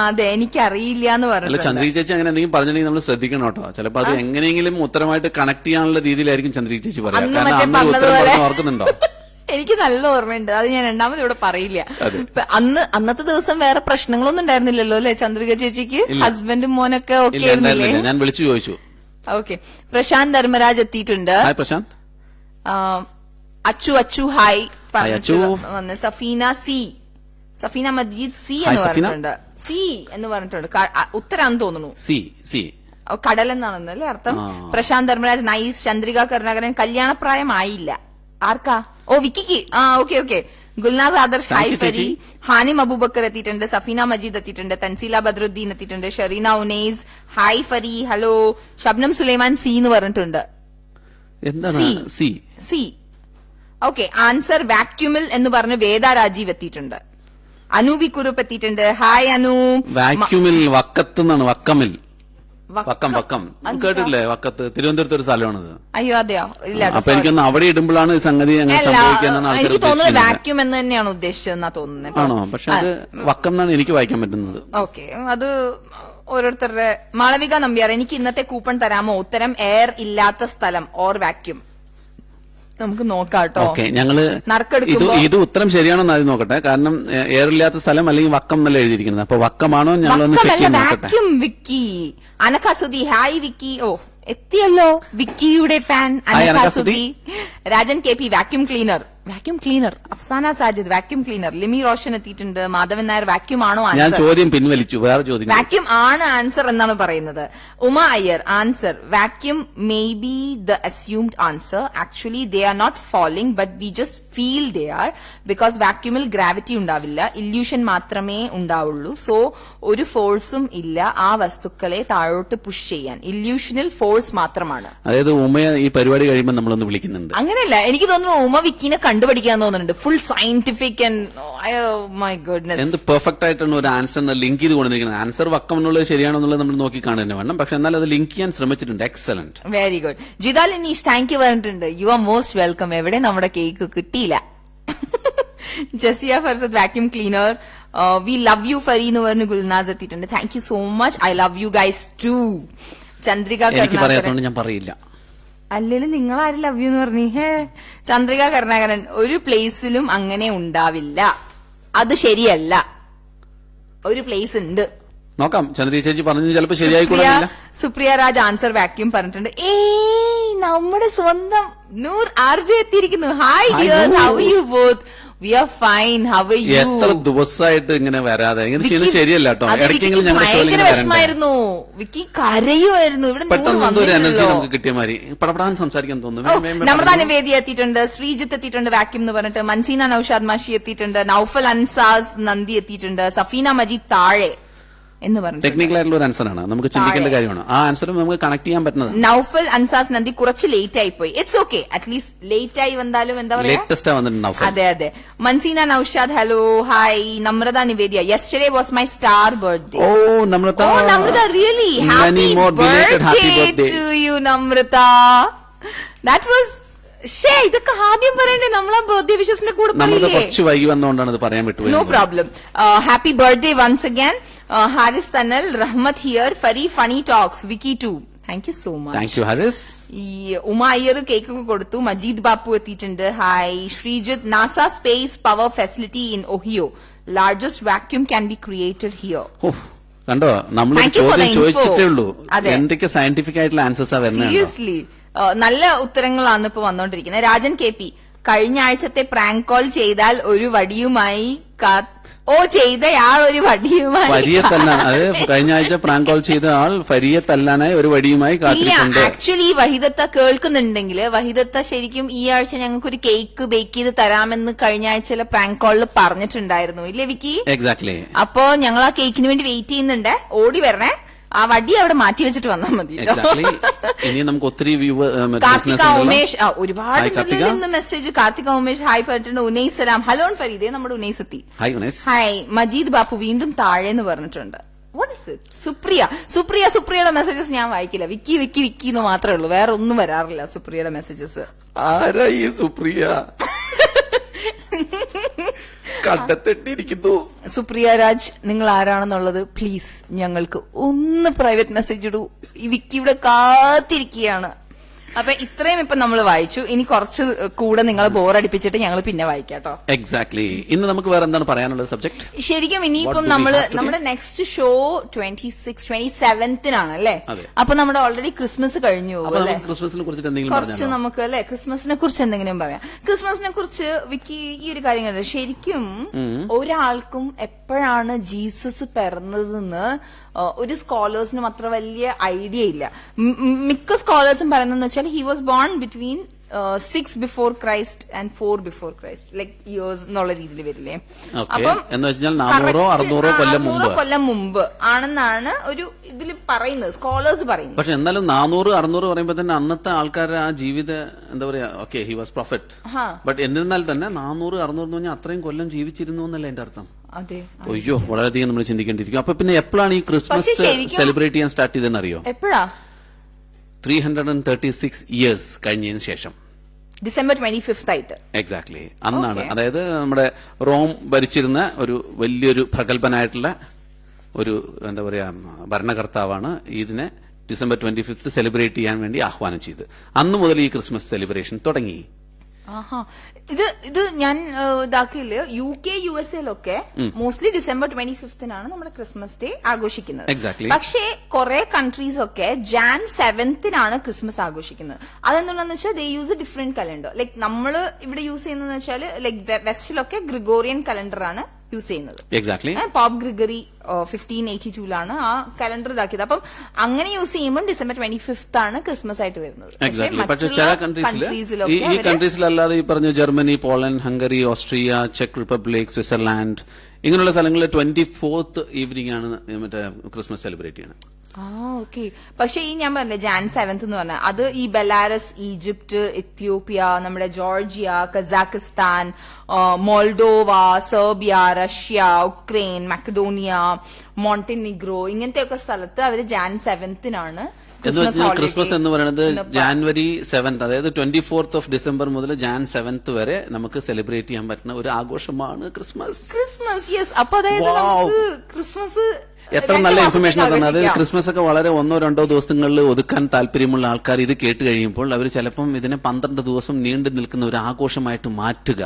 അതെ, എനിക്കറിയില്ല എന്ന് പറഞ്ഞു. ചന്ദ്രിക ചേച്ചി അങ്ങനെ എന്തെങ്കിലും പറഞ്ഞിട്ടുണ്ടെങ്കിൽ നമ്മൾ ശ്രദ്ധിക്കണം കേട്ടോ. ചിലപ്പോ അത് എങ്ങനെയെങ്കിലും ഉത്തരമായിട്ട് കണക്ട് ചെയ്യാനുള്ള രീതിയിലായിരിക്കും ചന്ദ്രിക ചേച്ചി പറയാം. ഓർക്കുന്നുണ്ടോ? എനിക്ക് നല്ല ഓർമ്മയുണ്ട്. അത് ഞാൻ രണ്ടാമത് ഇവിടെ പറയില്ല. അന്നത്തെ ദിവസം വേറെ പ്രശ്നങ്ങളൊന്നും ഉണ്ടായിരുന്നില്ലല്ലോ അല്ലെ ചന്ദ്രിക ചേച്ചിക്ക്? ഹസ്ബൻഡും മോനൊക്കെ ഓക്കെ ആയിരുന്നില്ലേ? ഞാൻ വിളിച്ചു ചോദിച്ചു. ഓക്കെ. പ്രശാന്ത് ധർമ്മരാജ് എത്തിയിട്ടുണ്ട്. ഹായ് പ്രശാന്ത്. അച്ചു ഹായ് പറഞ്ഞു. സഫീന മജീദ് സി എന്ന് പറഞ്ഞിട്ടുണ്ട്. ഉത്തരാന്ന് തോന്നുന്നു. സി കടൽ എന്നാണെന്നല്ലേ അർത്ഥം. പ്രശാന്ത് ധർമ്മരാജ് നൈസ്. ചന്ദ്രിക കരുണാകരൻ കല്യാണപ്രായമായില്ല. ആർക്കാ? ഓ വിക്കിക്ക്. ഓക്കെ. ഗുൽനാസ് ആദർശ് ഹായ് ഫരി. ഹാനിം അബൂബക്കർ എത്തിയിട്ടുണ്ട്. സഫീന മജീദ് എത്തിയിട്ടുണ്ട്. തൻസീല ബദ്രുദ്ദീൻ എത്തിയിട്ടുണ്ട്. Shereena Unais hi Fari. Hello. Shabnam Sulaiman sea എന്ന് പറഞ്ഞിട്ടുണ്ട്. C okay. ആൻസർ വാക്യൂമിൽ എന്ന് പറഞ്ഞ് വേദ രാജീവ് എത്തിയിട്ടുണ്ട്. അനൂബി കുറുപ്പ് എത്തിയിട്ടുണ്ട്. ഹായ് അനു. വാക്യൂമിൽ വക്കത്ത് നിന്നാണ്. വക്കമിൽ വക്കം കേട്ടില്ലേ? വക്കത്ത് തിരുവനന്തപുരത്ത് ഒരു സ്ഥലമാണത്. അയ്യോ അതെയോ? ഇല്ല. അപ്പൊ എനിക്കൊന്ന് അവിടെ ഇടുമ്പോഴാണ് സംഗതി എനിക്ക് തോന്നുന്നത് വാക്യൂം എന്ന് തന്നെയാണ് ഉദ്ദേശിച്ചതെന്നാ തോന്നുന്നത്. ആണോ? പക്ഷെ അത് വക്കം എന്നാണ് എനിക്ക് വായിക്കാൻ പറ്റുന്നത്. ഓക്കെ, അത് ഓരോരുത്തരുടെ. മാളവിക നമ്പ്യാർ എനിക്ക് ഇന്നത്തെ കൂപ്പൺ തരാമോ? ഉത്തരം എയർ ഇല്ലാത്ത സ്ഥലം ഓർ വാക്യൂം. നമുക്ക് നോക്കാട്ടോ. ഓക്കെ, ഞങ്ങള് ഇത് ഉത്തരം ശരിയാണോ ആദ്യം നോക്കട്ടെ. കാരണം എയർ ഇല്ലാത്ത സ്ഥലം അല്ലെങ്കിൽ വക്കം എന്നല്ല എഴുതിയിരിക്കുന്നത്. അപ്പൊ വക്കമാണോ ഞങ്ങളൊന്ന് ചെക്ക് ചെയ്യാൻ നോക്കട്ടെ. വാക്യൂം. വിക്കി അനഖാസുദി ഹായ് വിക്കി. ഓ എത്തിയല്ലോ വിക്കിയുടെ ഫാൻ അനഖാസുദി. Rajan K P vacuum cleaner. Afsana Sajid vacuum cleaner. Limi Roshan എത്തിയിട്ടുണ്ട്. മാധവൻ നായർ വാക്യൂം ആണോ ആൻസർ? ഞാൻ ചോദ്യം പിൻവലിച്ചു. വേറെ ചോദ്യം. വാക്യൂം ആണ് ആൻസർ എന്നാണ് പറയുന്നത്. Uma Iyer answer vacuum may be the assumed answer. Actually they are not falling but we just feel they are. Because വാക്യൂമിൽ ഗ്രാവിറ്റി ഉണ്ടാവില്ല, ഇല്യൂഷൻ മാത്രമേ ഉണ്ടാവുള്ളൂ. സോ ഒരു ഫോഴ്സും ഇല്ല ആ വസ്തുക്കളെ താഴോട്ട് പുഷ് ചെയ്യാൻ. ഇല്യൂഷനിൽ ഫോഴ്സ് മാത്രമാണ്. അതായത് ഉമയെ ഈ പരിപാടി കഴിയുമ്പോൾ നമ്മളൊന്ന് വിളിക്കുന്നുണ്ട്. അങ്ങനെയല്ല, എനിക്ക് തോന്നുന്നു ഉമ വിക്കിനെ കണ്ടുപിടിക്കാൻ തോന്നുന്നുണ്ട്. Full scientific and my goodness. എന്ത് പെർഫെക്റ്റ് ആയിട്ടാണ് ഒരു ആൻസറിനെ ലിങ്ക് ചെയ്ത് കൊണ്ടിരിക്കുന്നത്. ആൻസർ വക്കം എന്നുള്ളത് ശരിയാണോ എന്നുള്ളത് നമ്മൾ നോക്കി കാണുക തന്നെ വേണം. പക്ഷെ എന്നാൽ അത് ലിങ്ക് ചെയ്യാൻ ശ്രമിച്ചിട്ടുണ്ട്. Excellent, very good. ജിതാൽ ഇനീഷ് താങ്ക് യു പറഞ്ഞിട്ടുണ്ട്. You are most welcome. എവിടെ നമ്മുടെ കേക്ക് കിട്ടിയില്ല. Jasiya Farsath vacuum cleaner. We love you Fari എന്ന് പറഞ്ഞ് ഗുൽനാസ് എത്തിയിട്ടുണ്ട്. Thank you so much. I love you guys too. Chandrika Karunakaran. ഞാൻ പറയില്ല. അല്ലെങ്കിൽ നിങ്ങൾ ആരും ലവ് യു എന്ന് പറഞ്ഞേ. ചന്ദ്രിക കരുണാകരൻ ഒരു പ്ലേസിലും അങ്ങനെ ഉണ്ടാവില്ല. അത് ശരിയല്ല. ഒരു പ്ലേസ് ഉണ്ട്. നോക്കാം. ചന്ദ്രി ചേച്ചി പറഞ്ഞു ചിലപ്പോൾ ശരിയായിക്കൊള്ളില്ല. സുപ്രിയ രാജ് ആൻസർ വാക്യൂം പറഞ്ഞിട്ടുണ്ട്. നമ്മുടെ സ്വന്തം നൂർ ആർജെ എത്തിയിരിക്കുന്നു. Hi dears, how are you both? We are fine, how are you? എത്ര ദിവസമായിട്ട് ഇങ്ങനെ വരാതെ, ഇങ്ങനെ ചെയ്യുന്നത് ശരിയല്ല കേട്ടോ. ഇടയ്ക്കെങ്കിലും ഭയങ്കര വിഷമായിരുന്നു. വിക്കി കരയുമായിരുന്നു. ഇവിടെ പെട്ടെന്ന് ഒരു എനർജി നമുക്ക് കിട്ടിയ മാതിരി പടപടാന്ന് സംസാരിക്കാൻ തോന്നുന്നു. നമ്രത നിവേദി എത്തിയിട്ടുണ്ട്, ശ്രീജിത്ത് എത്തിയിട്ടുണ്ട് വാക്യൂം എന്ന് പറഞ്ഞിട്ട്, മൻസീന നൌഷാദ് മാഷി എത്തിയിട്ടുണ്ട്, നൌഫൽ അൻസാസ് നന്ദി എത്തിയിട്ടുണ്ട്, സഫീന മജീദ് താഴെ എന്ന് പറഞ്ഞു. ടെക്നിക്കൽ ആയിട്ടുള്ള ഒരു ആൻസർ ആണ്, നമുക്ക് ചിന്തിക്കേണ്ട കാര്യമാണ്. ആ ആൻസറും നമുക്ക് കണക്ട് ചെയ്യാൻ പറ്റുന്നത്. നൌഫൽ അൻസാസ് നന്ദി കുറച്ച് ലേറ്റ് ആയി പോയി. ഇറ്റ്സ് ഓക്കെ, അറ്റ്ലീസ്റ്റ് ലേറ്റ് ആയി വന്നാലും എന്താ പറയാ, ലേറ്റസ്റ്റ് വന്നിട്ടുണ്ട്. അതെ അതെ. Manseena Noushad hello hi. Namratha Nivedya yesterday was my star birthday. ഓ Namratha, really happy birthday to you Namratha. That was ഇതൊക്കെ ആദ്യം പറയണ്ടേ, നമ്മളാ ബർത്ത്ഡേ വിഷസിന്റെ കൂടെ കുറച്ച് വൈകി വന്നുകൊണ്ടാണ് ഇത് പറയാൻ പറ്റുന്നത്. No problem. Happy birthday once again. Haris Thannal, Rahmath here, Fari funny talks, Vicky too. Thank you so much. Thank you Haris. ഈ ഉമ അയ്യർ കേക്ക് ഒക്കെ കൊടുത്തു. മജീദ് ബാപ്പു എത്തിയിട്ടുണ്ട്. Hi. Sreejith, NASA space power facility in Ohio, largest vacuum can be created here. കണ്ടോ, നമ്മൾ ചോദിച്ചിട്ടേ ഉള്ളൂ എന്തൊക്കെ സയന്റിഫിക് ആയിട്ടുള്ള ആൻസേഴ്സാ വരുന്നത്. സീരിയസ്ലി നല്ല ഉത്തരങ്ങളാണ് ഇപ്പൊ വന്നോണ്ടിരിക്കുന്നത്. രാജൻ കെ പി, കഴിഞ്ഞ ആഴ്ചത്തെ പ്രാങ്ക് കോൾ ചെയ്താൽ ഒരു വടിയുമായി ചെയ്തയാൾ ഒരു വടിയുമായി ഫരിയെ തല്ലാൻ, അതായത് കഴിഞ്ഞ ആഴ്ച പ്രാങ്ക് കോൾ ചെയ്ത ആൾ ഫരിയെ തല്ലാനായി ഒരു വടിയുമായി കാത്തിരിക്കുന്നുണ്ട്. ആക്ച്വലി വഹിദത്ത കേൾക്കുന്നുണ്ടെങ്കിൽ വഹിദത്ത ശരിക്കും ഈ ആഴ്ച ഞങ്ങൾക്ക് ഒരു കേക്ക് ബേക്ക് ചെയ്ത് തരാമെന്ന് കഴിഞ്ഞ ആഴ്ചയിലെ പ്രാങ്ക് കോളിൽ പറഞ്ഞിട്ടുണ്ടായിരുന്നു, ഇല്ലേ വിക്കി? എക്സാക്ട്ലി. അപ്പോ ഞങ്ങൾ ആ കേക്കിന് വേണ്ടി വെയിറ്റ് ചെയ്യുന്നുണ്ട്. ഓടി വരണേ. ആ വടി അവിടെ മാറ്റി വെച്ചിട്ട് വന്നാൽ മതി. ഇനി നമുക്ക് ഒത്തിരി കാർത്തിക ഉമേഷ്, ഒരുപാട് മെസ്സേജ്. കാർത്തിക ഉമേഷ് ഹായ് പറഞ്ഞിട്ടുണ്ട്. ഉനൈസ് സലാം. ഹലോ ഫരീദേ, നമ്മുടെ ഉനൈസ് എത്തി. ഹായ്. മജീദ് ബാപ്പു വീണ്ടും താഴെ എന്ന് പറഞ്ഞിട്ടുണ്ട്. What is it? സുപ്രിയയുടെ മെസ്സേജസ് ഞാൻ വായിക്കില്ല. വിക്കി വിക്കി വിക്കി എന്ന് മാത്രമേ ഉള്ളൂ, വേറെ ഒന്നും വരാറില്ല സുപ്രിയയുടെ മെസ്സേജസ്. ആരാ ഈ സുപ്രിയ? കണ്ടെത്തിയിരിക്കുന്നു. സുപ്രിയ രാജ്, നിങ്ങൾ ആരാണെന്നുള്ളത് പ്ലീസ് ഞങ്ങൾക്ക് ഒന്ന് പ്രൈവറ്റ് മെസ്സേജ് ഇടൂ. ഈ വിക്കിയുടെ കാത്തിരിക്കുകയാണ്. അപ്പൊ ഇത്രയും ഇപ്പൊ നമ്മൾ വായിച്ചു. ഇനി കുറച്ച് കൂടെ നിങ്ങളെ ബോറടിപ്പിച്ചിട്ട് ഞങ്ങൾ പിന്നെ വായിക്കാട്ടോ. എക്സാക്ട്ലി. ഇന്ന് നമുക്ക് വേറെ എന്താണ് പറയാനുള്ളത് സബ്ജക്ട്? ശരിക്കും ഇനിയിപ്പം നമ്മുടെ നെക്സ്റ്റ് ഷോ 27th അല്ലേ? അപ്പൊ നമ്മുടെ ഓൾറെഡി ക്രിസ്മസ് കഴിഞ്ഞു അല്ലേ? ക്രിസ്മസിനെ കുറിച്ചിട്ട് എന്തെങ്കിലും കുറച്ച് നമുക്ക് അല്ലെ ക്രിസ്മസിനെ കുറിച്ച് എന്തെങ്കിലും പറയാം. ക്രിസ്മസിനെ കുറിച്ച് വിക്കി ഈ ഒരു കാര്യം കണ്ടു. ശരിക്കും ഒരാൾക്കും എപ്പോഴാണ് ജീസസ് പിറന്നതെന്ന് ഒരു സ്കോളേഴ്സിനും അത്ര വലിയ ഐഡിയ ഇല്ല. മിക്ക സ്കോളേഴ്സും പറയുന്നതെന്ന് വെച്ചാൽ he was born between 6 before Christ and 4 before Christ, like years എന്നുള്ള രീതിയിൽ വരില്ലേ? അപ്പം 400 കൊല്ലം മുമ്പ് ആണെന്നാണ് ഒരു ഇതിൽ പറയുന്നത്, സ്കോളേഴ്സ് പറയുന്നത്. പക്ഷെ എന്നാലും 400-600 പറയുമ്പോൾ തന്നെ അന്നത്തെ ആൾക്കാരുടെ ആ ജീവിത എന്താ പറയാ, okay he was prophet, but എന്നിരുന്നാൽ തന്നെ 400-600 എന്ന് പറഞ്ഞാൽ അത്രയും കൊല്ലം ജീവിച്ചിരുന്നു എന്നല്ല എന്റെ അർത്ഥം. അതെ. അയ്യോ, വളരെയധികം നമ്മൾ ചിന്തിക്കേണ്ടിയിരിക്കും. അപ്പൊ പിന്നെ എപ്പോഴാണ് ഈ ക്രിസ്മസ് സെലിബ്രേറ്റ് ചെയ്യാൻ സ്റ്റാർട്ട് ചെയ്തെന്ന് അറിയോ? എപ്പോഴാ? 336 years കഴിഞ്ഞതിന് ശേഷം, December 25th ആയിട്ട്. എക്സാക്ട്ലി അന്നാണ്. അതായത് നമ്മുടെ റോം ഭരിച്ചിരുന്ന ഒരു വലിയൊരു പ്രഗത്ഭനായിട്ടുള്ള ഒരു എന്താ പറയാ ഭരണകർത്താവാണ് ഇതിനെ December 25th സെലിബ്രേറ്റ് ചെയ്യാൻ വേണ്ടി ആഹ്വാനം ചെയ്ത്. അന്ന് മുതൽ ഈ ക്രിസ്മസ് സെലിബ്രേഷൻ തുടങ്ങി. ഇത് ഞാൻ ഇതാക്കിയില്ല. UK USA mostly December 25th നമ്മുടെ ക്രിസ്മസ് ഡേ ആഘോഷിക്കുന്നത്. പക്ഷേ കുറെ കൺട്രീസ് ഒക്കെ Jan 7th ക്രിസ്മസ് ആഘോഷിക്കുന്നത്. അതെന്താണെന്ന് വെച്ചാൽ ദേ use A different calendar. Like നമ്മള് ഇവിടെ യൂസ് ചെയ്യുന്നതെന്ന് വെച്ചാൽ ലൈക് വെസ്റ്റിലൊക്കെ ഗ്രിഗോറിയൻ കലണ്ടർ ആണ് യൂസ് ചെയ്യുന്നത്. പോപ്പ് ഗ്രിഗറി 1582 ആ കലണ്ടർ ഇതാക്കിയത്. അപ്പം അങ്ങനെ യൂസ് ചെയ്യുമ്പോൾ December 25th ക്രിസ്മസ് ആയിട്ട് വരുന്നത്. പക്ഷേ ചില കൺട്രീസിലല്ലാതെ ഈ പറഞ്ഞ Germany, Poland, Hungary, Austria, check republic, Switzerland ഇങ്ങനെയുള്ള സ്ഥലങ്ങളിൽ 24th ഈവനിങ് ആണ് മറ്റേ ക്രിസ്മസ് സെലിബ്രേറ്റ് ചെയ്യണം. ഓക്കെ. പക്ഷെ ഈ ഞാൻ പറഞ്ഞില്ലേ Jan 7th എന്ന് പറഞ്ഞാൽ അത് ഈ ബെലാറസ്, ഈജിപ്റ്റ്, എത്യോപ്യ, നമ്മുടെ Georgia, Kazakhstan, Moldova, Serbia, Russia, Ukraine, Macedonia, Montenegro ഇങ്ങനത്തെയൊക്കെ സ്ഥലത്ത് അവര് Jan 7th ക്രിസ്മസ് എന്ന് പറയുന്നത് January 7th, അതായത് 24th of December മുതൽ Jan 7th വരെ നമുക്ക് സെലിബ്രേറ്റ് ചെയ്യാൻ പറ്റുന്ന ഒരു ആഘോഷമാണ് ക്രിസ്മസ്. യെസ്. അപ്പൊ അതായത് ക്രിസ്മസ് എത്ര നല്ല ഇൻഫർമേഷൻ ആണ്. അതായത് ക്രിസ്മസ് ഒക്കെ വളരെ 1-2 ദിവസങ്ങളിൽ ഒതുക്കാൻ താല്പര്യമുള്ള ആൾക്കാർ ഇത് കേട്ട് കഴിയുമ്പോൾ അവർ ചിലപ്പം ഇതിനെ 12 ദിവസം നീണ്ടു നിൽക്കുന്ന ഒരു ആഘോഷമായിട്ട് മാറ്റുക.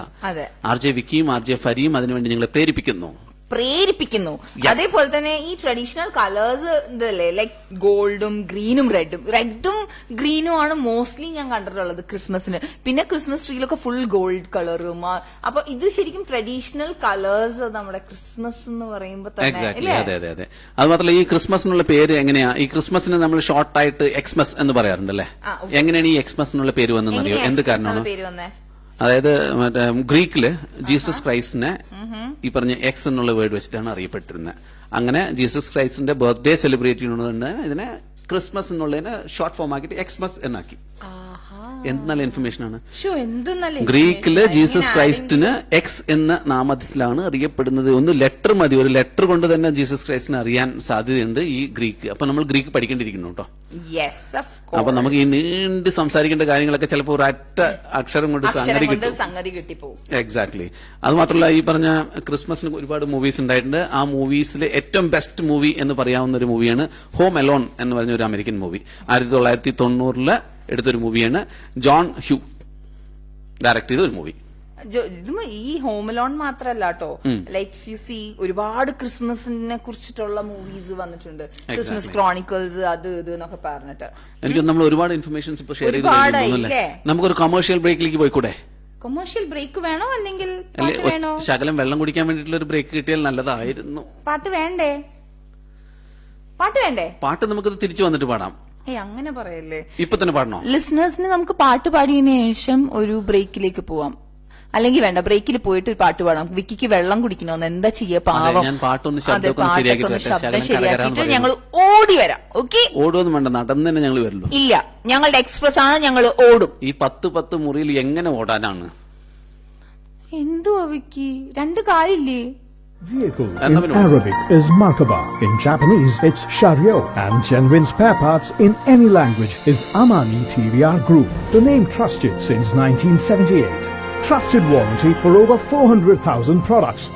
RJ വിക്കിയും RJ ഫരിയും അതിനുവേണ്ടി നിങ്ങളെ പ്രേരിപ്പിക്കുന്നു. പ്രേരിപ്പിക്കുന്നു. അതേപോലെ തന്നെ ഈ ട്രഡീഷണൽ കളേഴ്സ് ഇതല്ലേ, ലൈക് ഗോൾഡും ഗ്രീനും റെഡും ഗ്രീനും ആണ് മോസ്റ്റ്ലി ഞാൻ കണ്ടിട്ടുള്ളത് ക്രിസ്മസിന്. പിന്നെ ക്രിസ്മസ് ട്രീയിലൊക്കെ ഫുൾ ഗോൾഡ് കളറും. അപ്പൊ ഇത് ശരിക്കും ട്രഡീഷണൽ കളേഴ്സ് നമ്മുടെ ക്രിസ്മസ് എന്ന് പറയുമ്പോ തന്നെ. അതെ അതെ അതെ. അത് മാത്രമല്ല ഈ ക്രിസ്മസിനുള്ള പേര് എങ്ങനെയാ? ഈ ക്രിസ്മസിന് നമ്മൾ ഷോർട്ടായിട്ട് എക്സ്മസ് എന്ന് പറയാറുണ്ടല്ലേ? എങ്ങനെയാണ് ഈ എക്സ്മസിനുള്ള പേര് വന്നതെന്നറിയോ? എന്ത് കാരണമാണ്? പേര് വന്നേ? അതായത് മറ്റേ ഗ്രീക്കില് ജീസസ് ക്രൈസ്റ്റിനെ ഈ പറഞ്ഞ എക്സ് എന്നുള്ള വേർഡ് വെച്ചിട്ടാണ് അറിയപ്പെട്ടിരുന്നത്. അങ്ങനെ ജീസസ് ക്രൈസ്റ്റിന്റെ ബർത്ത്ഡേ സെലിബ്രേറ്റ് ചെയ്യുന്നതുകൊണ്ട് ഇതിനെ ക്രിസ്മസ് എന്നുള്ളതിനെ ഷോർട്ട് ഫോം ആക്കിയിട്ട് എക്സ്മസ് എന്നാക്കി. എന്ത് നല്ല ഇൻഫർമേഷൻ ആണ്. ഗ്രീക്കില് ജീസസ് ക്രൈസ്റ്റിന് എക്സ് എന്ന നാമത്തിലാണ് അറിയപ്പെടുന്നത്. ഒന്ന് ലെറ്റർ മതി, ഒരു ലെറ്റർ കൊണ്ട് തന്നെ ജീസസ് ക്രൈസ്റ്റിനെ അറിയാൻ സാധ്യതയുണ്ട് ഈ ഗ്രീക്ക്. അപ്പൊ നമ്മൾ ഗ്രീക്ക് പഠിക്കേണ്ടിയിരിക്കുന്നു കേട്ടോ. അപ്പൊ നമുക്ക് ഈ നീണ്ട് സംസാരിക്കേണ്ട കാര്യങ്ങളൊക്കെ ചിലപ്പോൾ ഒരൊറ്റ അക്ഷരം കൊണ്ട് സംഗതി കിട്ടിപ്പോകും. എക്സാക്ട്ലി. അത് മാത്രമല്ല ഈ പറഞ്ഞ ക്രിസ്മസിന് ഒരുപാട് മൂവീസ് ഉണ്ടായിട്ടുണ്ട്. ആ മൂവീസിലെ ഏറ്റവും ബെസ്റ്റ് മൂവി എന്ന് പറയാവുന്ന ഒരു മൂവിയാണ് ഹോം അലോൺ എന്ന് പറഞ്ഞ ഒരു അമേരിക്കൻ മൂവി. 1990 എടുത്തൊരു മൂവിയാണ്. ജോൺ ഹ്യൂ ഡയറക്ട് ചെയ്ത ഒരു മൂവി. ഈ ഹോം അലോൺ മാത്രല്ല കേട്ടോ, ലൈക്ക് യു സി ഒരുപാട് ക്രിസ്മസിനെ കുറിച്ചിട്ടുള്ള മൂവീസ് വന്നിട്ടുണ്ട്. ക്രിസ്മസ് ക്രോണിക്കിൾസ് അത് ഇത് എന്നൊക്കെ പറഞ്ഞിട്ട് എനിക്ക് നമ്മൾ ഒരുപാട് ഇൻഫർമേഷൻസ് ഇപ്പൊ ഷെയർ ചെയ്ത് നമുക്കൊരു കൊമേഴ്ഷ്യൽ ബ്രേക്കിലേക്ക് പോയിക്കൂടെ? കൊമേഴ്ഷ്യൽ ബ്രേക്ക് വേണോ അല്ലെങ്കിൽ ശകലം വെള്ളം കുടിക്കാൻ വേണ്ടിയിട്ടുള്ള ഒരു ബ്രേക്ക് കിട്ടിയാൽ നല്ലതായിരുന്നു. പാട്ട് വേണ്ടേ? പാട്ട് നമുക്ക് തിരിച്ചു വന്നിട്ട് പാടാം. അങ്ങനെ പറയല്ലേ, ഇപ്പൊ തന്നെ പാടണോ? ലിസണേഴ്സിന് നമുക്ക് പാട്ട് പാടിയതിനു ശേഷം ഒരു ബ്രേക്കിലേക്ക് പോവാം. അല്ലെങ്കിൽ വേണ്ട, ബ്രേക്കിൽ പോയിട്ട് ഒരു പാട്ട് പാടാം. വിക്കിക്ക് വെള്ളം കുടിക്കണോന്ന് എന്താ ചെയ്യാ? പാവം. ശബ്ദം ശരിയാക്കിയിട്ട് ഞങ്ങൾ ഓടി വരാം. ഓക്കെ, ഓടുവൊന്നും വേണ്ട, നടന്ന് തന്നെ ഞങ്ങൾ വരുള്ളൂ. ഇല്ല, ഞങ്ങളുടെ എക്സ്പ്രസ് ആണ്, ഞങ്ങൾ ഓടും. ഈ 10 മുറിയിൽ എങ്ങനെ ഓടാനാണ്? എന്തുവാ വിക്കി, 2 കാലില്ലേ? Vehicle in Arabic is Markaba. In Japanese, it's Shario. And genuine spare parts in any language is Amani TVR Group. The name trusted since 1978. Trusted warranty for over 400,000 products.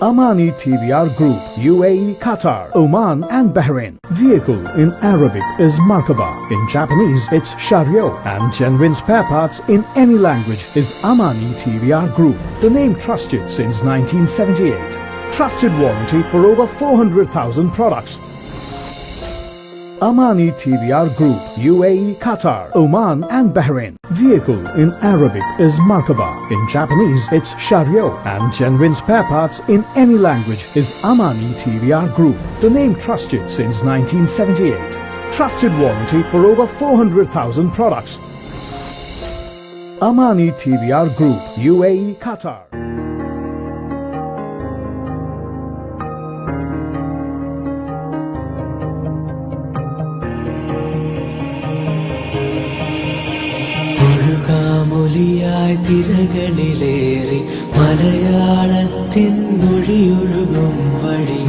Amani TVR Group, UAE, Qatar, Oman and Bahrain. Vehicle in Arabic is Markaba. In Japanese, it's Shario. And genuine spare parts in any language is Amani TVR Group. The name trusted since 1978. Trusted warranty for over 400,000 products. Amani TVR Group, UAE, Qatar, Oman and Bahrain. Vehicle in Arabic is Markaba. In Japanese, it's Shario. And genuine spare parts in any language is Amani TVR Group. The name trusted since 1978. Trusted warranty for over 400,000 products. Amani TVR Group, UAE, Qatar. മൊഴിയായി തിരകളിലേറി മലയാളത്തിൻ മൊഴിയൊഴുകും വഴി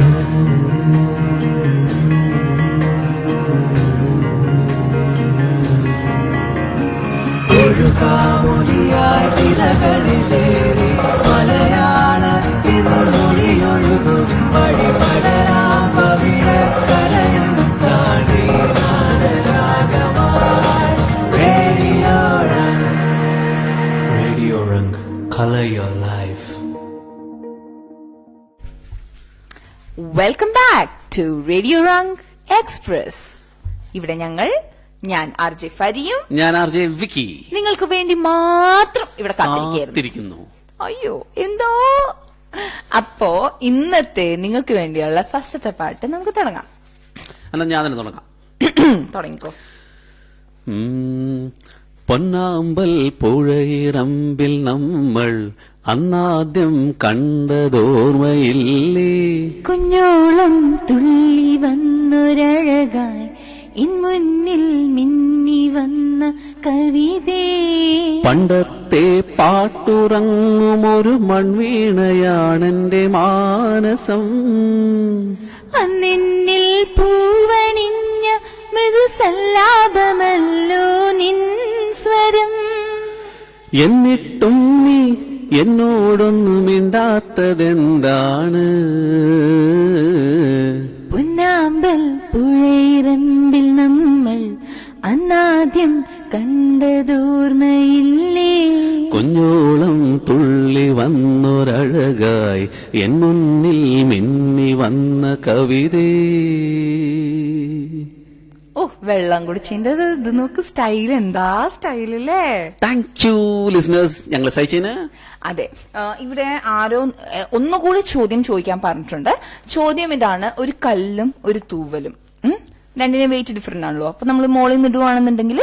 ഒഴുകാമൊഴിയായി തിരകളിലേറി മലയാളത്തിൻ മൊഴിയൊഴുകും വഴി പടരാം പവിഴക്കരയും താണ്ടി Color your life. Welcome back to radio Rang Express. ഇവിടെ ഞാൻ RJ ഫരിയും ഞാൻ RJ വിക്കി നിങ്ങൾക്ക് വേണ്ടി മാത്രം ഇവിടെ കാത്തിരിക്കുന്നു. അയ്യോ എന്തോ. അപ്പോ ഇന്നത്തെ നിങ്ങൾക്ക് വേണ്ടിയുള്ള ഫസ്റ്റത്തെ പാട്ട് നമുക്ക് തുടങ്ങാം. എന്നാ ഞാൻ തന്നെ തുടങ്ങാം. തുടങ്ങിക്കോ. പൊന്നാമ്പൽ പുഴയിറമ്പിൽ നമ്മൾ അന്നാദ്യം കണ്ടതോർമ്മയില്ലേ? കുഞ്ഞോളം തുള്ളി വന്നൊരഴകായി ഇൻമുന്നിൽ മിന്നി വന്ന കവിതേ. പണ്ടത്തെ പാട്ടുറങ്ങുമൊരു മൺവീണയാണെന്റെ മാനസം. അന്നെന്നിൽ പൂവണിഞ്ഞ മൃദുസല്ലാപമല്ലോ നിൻ സ്വരം. എന്നിട്ടും നീ എന്നോടൊന്നും മിണ്ടാത്തതെന്താണ്? പൊന്നാമ്പൽ പുഴയിറമ്പിൽ നമ്മൾ അന്നാദ്യം കണ്ടതോർമ്മയില്ലേ? കുഞ്ഞോളം തുള്ളി വന്നൊരഴകായി എൻ മുന്നിൽ മിന്നി വന്ന കവിതേ. ഓ, വെള്ളം കുടിച്ചിന്റെ ഇത് നോക്ക്, സ്റ്റൈൽ എന്താ സ്റ്റൈലല്ലേ. താങ്ക് യു ലിസണേഴ്സ്, ഞങ്ങൾ സഹിച്ചതിന്. അതെ, ഇവിടെ ആരോ ഒന്നുകൂടി ചോദ്യം ചോദിക്കാൻ പറഞ്ഞിട്ടുണ്ട്. ചോദ്യം ഇതാണ്: ഒരു കല്ലും ഒരു തൂവലും, രണ്ടിനും വെയിറ്റ് ഡിഫറെന്റ് ആണല്ലോ. അപ്പൊ നമ്മൾ മോളിൽ നിന്ന് ഇടുവാണെന്നുണ്ടെങ്കിൽ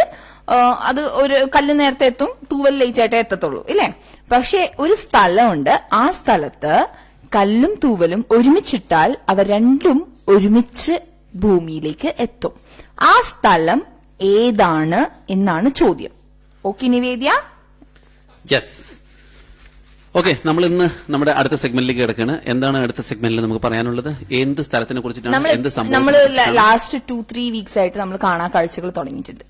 അത് ഒരു കല്ല് നേരത്തെ എത്തും, തൂവൽ ലേറ്റ് ആയിട്ടേ എത്തത്തുള്ളൂ, ഇല്ലേ? പക്ഷെ ഒരു സ്ഥലമുണ്ട്, ആ സ്ഥലത്ത് കല്ലും തൂവലും ഒരുമിച്ചിട്ടാൽ അവ രണ്ടും ഒരുമിച്ച് ഭൂമിയിലേക്ക് എത്തും. ആ സ്ഥലം ഏതാണ് എന്നാണ് ചോദ്യം. ഓക്കെ നിവേദ്യ? യെസ്. ഓക്കെ, നമ്മൾ ഇന്ന് നമ്മുടെ അടുത്ത സെഗ്മെന്റിലേക്ക് കിടക്കുകയാണ്. എന്താണ് അടുത്ത സെഗ്മെന്റിൽ നമുക്ക് പറയാനുള്ളത്? എന്ത് സ്ഥലത്തിനെ കുറിച്ചിട്ടാണ്, എന്ത് നമ്മൾ സംഭവം? ലാസ്റ്റ് 2-3 വീക്സ് ആയിട്ട് നമ്മൾ കാണാ കാഴ്ചകൾ തുടങ്ങിയിട്ടുണ്ട്.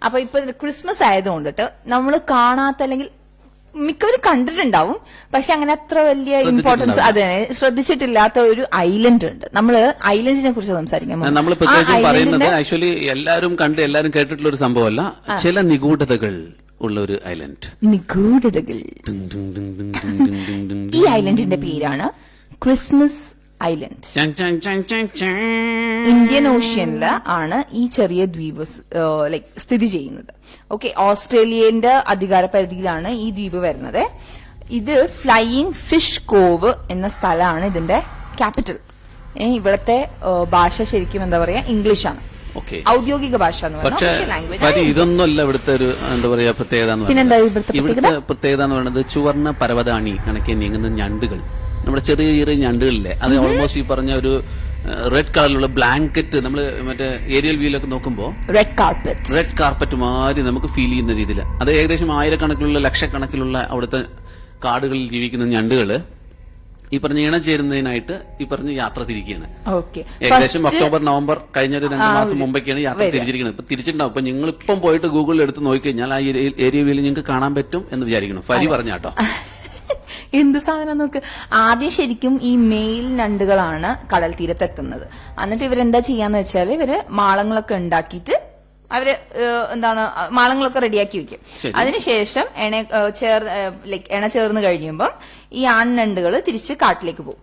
അപ്പൊ ഇപ്പൊ ക്രിസ്മസ് ആയതുകൊണ്ടിട്ട് നമ്മൾ കാണാത്ത, അല്ലെങ്കിൽ മിക്കവരും കണ്ടിട്ടുണ്ടാവും, പക്ഷെ അങ്ങനെ അത്ര വലിയ ഇമ്പോർട്ടൻസ് അതിനെ ശ്രദ്ധിച്ചിട്ടില്ലാത്ത ഒരു ഐലൻഡ് ഉണ്ട്. നമ്മള് ഐലൻഡിനെ കുറിച്ച് സംസാരിക്കാൻ നമ്മൾ പ്രത്യേകിച്ച് പറയുന്നത് ആക്ച്വലി എല്ലാവരും കണ്ട് എല്ലാവരും കേട്ടിട്ടുള്ള ഒരു സംഭവമല്ല, ചില നിഗൂഢതകൾ ഉള്ള ഒരു ഐലൻഡ്. നിഗൂഢതകൾ. ഈ ഐലൻഡിന്റെ പേരാണ് ക്രിസ്മസ് ഐലൻഡ്. ഇന്ത്യൻ ഓഷ്യനില് ആണ് ഈ ചെറിയ ദ്വീപ് സ്ഥിതി ചെയ്യുന്നത്. ഓക്കെ, ഓസ്ട്രേലിയന്റെ അധികാര പരിധിയിലാണ് ഈ ദ്വീപ് വരുന്നത്. ഇത് ഫ്ലൈയിങ് ഫിഷ് കോവ് എന്ന സ്ഥലമാണ് ഇതിന്റെ ക്യാപിറ്റൽ. ഇവിടത്തെ ഭാഷ ശരിക്കും എന്താ പറയാ, ഇംഗ്ലീഷാണ് ഔദ്യോഗിക ഭാഷ എന്ന് പറയുന്നത്. പക്ഷേ ഇതൊന്നുമല്ല ഇവിടുത്തെ ഒരു എന്താ പറയാ പ്രത്യേകത. ഇവിടുത്തെ പ്രത്യേകത എന്ന് പറയുന്നത് ചുവർണ്ണ പരവതാണി കണക്കെ നീങ്ങുന്ന ഞണ്ടുകൾ, നമ്മുടെ ചെറിയ ചെറിയ ഞണ്ടുകളില്ലേ, അത് ഓൾമോസ്റ്റ് ഈ പറഞ്ഞ ഒരു റെഡ് കളറിലുള്ള ബ്ലാങ്കറ്റ്, നമ്മൾ മറ്റേ ഏരിയൽ വ്യൂലൊക്കെ നോക്കുമ്പോൾ റെഡ് കാർപ്പറ്റ് മാതിരി നമുക്ക് ഫീൽ ചെയ്യുന്ന രീതിയിൽ. അത് ഏകദേശം ആയിരക്കണക്കിലുള്ള ലക്ഷക്കണക്കിലുള്ള അവിടുത്തെ കാടുകളിൽ ജീവിക്കുന്ന ഞണ്ടുകള് ഈ പറഞ്ഞ ഇണചേരുന്നതിനായിട്ട് ഈ പറഞ്ഞ യാത്ര തിരിക്കുകയാണ്. ഏകദേശം ഒക്ടോബർ നവംബർ കഴിഞ്ഞ ഒരു 2 മാസം മുമ്പൊക്കെയാണ് യാത്ര തിരിച്ചിരിക്കുന്നത്. ഇപ്പൊ തിരിച്ചിട്ടുണ്ടാവും. അപ്പൊ നിങ്ങൾ ഇപ്പം പോയിട്ട് ഗൂഗിളിൽ എടുത്ത് നോക്കിക്കഴിഞ്ഞാൽ ആ ഏരിയ വ്യൂവിൽ നിങ്ങൾക്ക് കാണാൻ പറ്റും എന്ന് വിചാരിക്കണം. ഫരി പറഞ്ഞാട്ടോ. എന്ത് സാധനം നോക്ക്. ആദ്യം ശരിക്കും ഈ മെയിൽ ഞണ്ടുകളാണ് കടൽ തീരത്തെത്തുന്നത്. എന്നിട്ട് ഇവരെന്താ ചെയ്യാന്ന് വെച്ചാല് ഇവര് മാളങ്ങളൊക്കെ ഉണ്ടാക്കിയിട്ട് അവര് മാളങ്ങളൊക്കെ റെഡിയാക്കി വെക്കും. അതിനുശേഷം എണ ചേർന്ന് കഴിയുമ്പം ഈ ആൺഞണ്ടുകൾ തിരിച്ച് കാട്ടിലേക്ക് പോകും.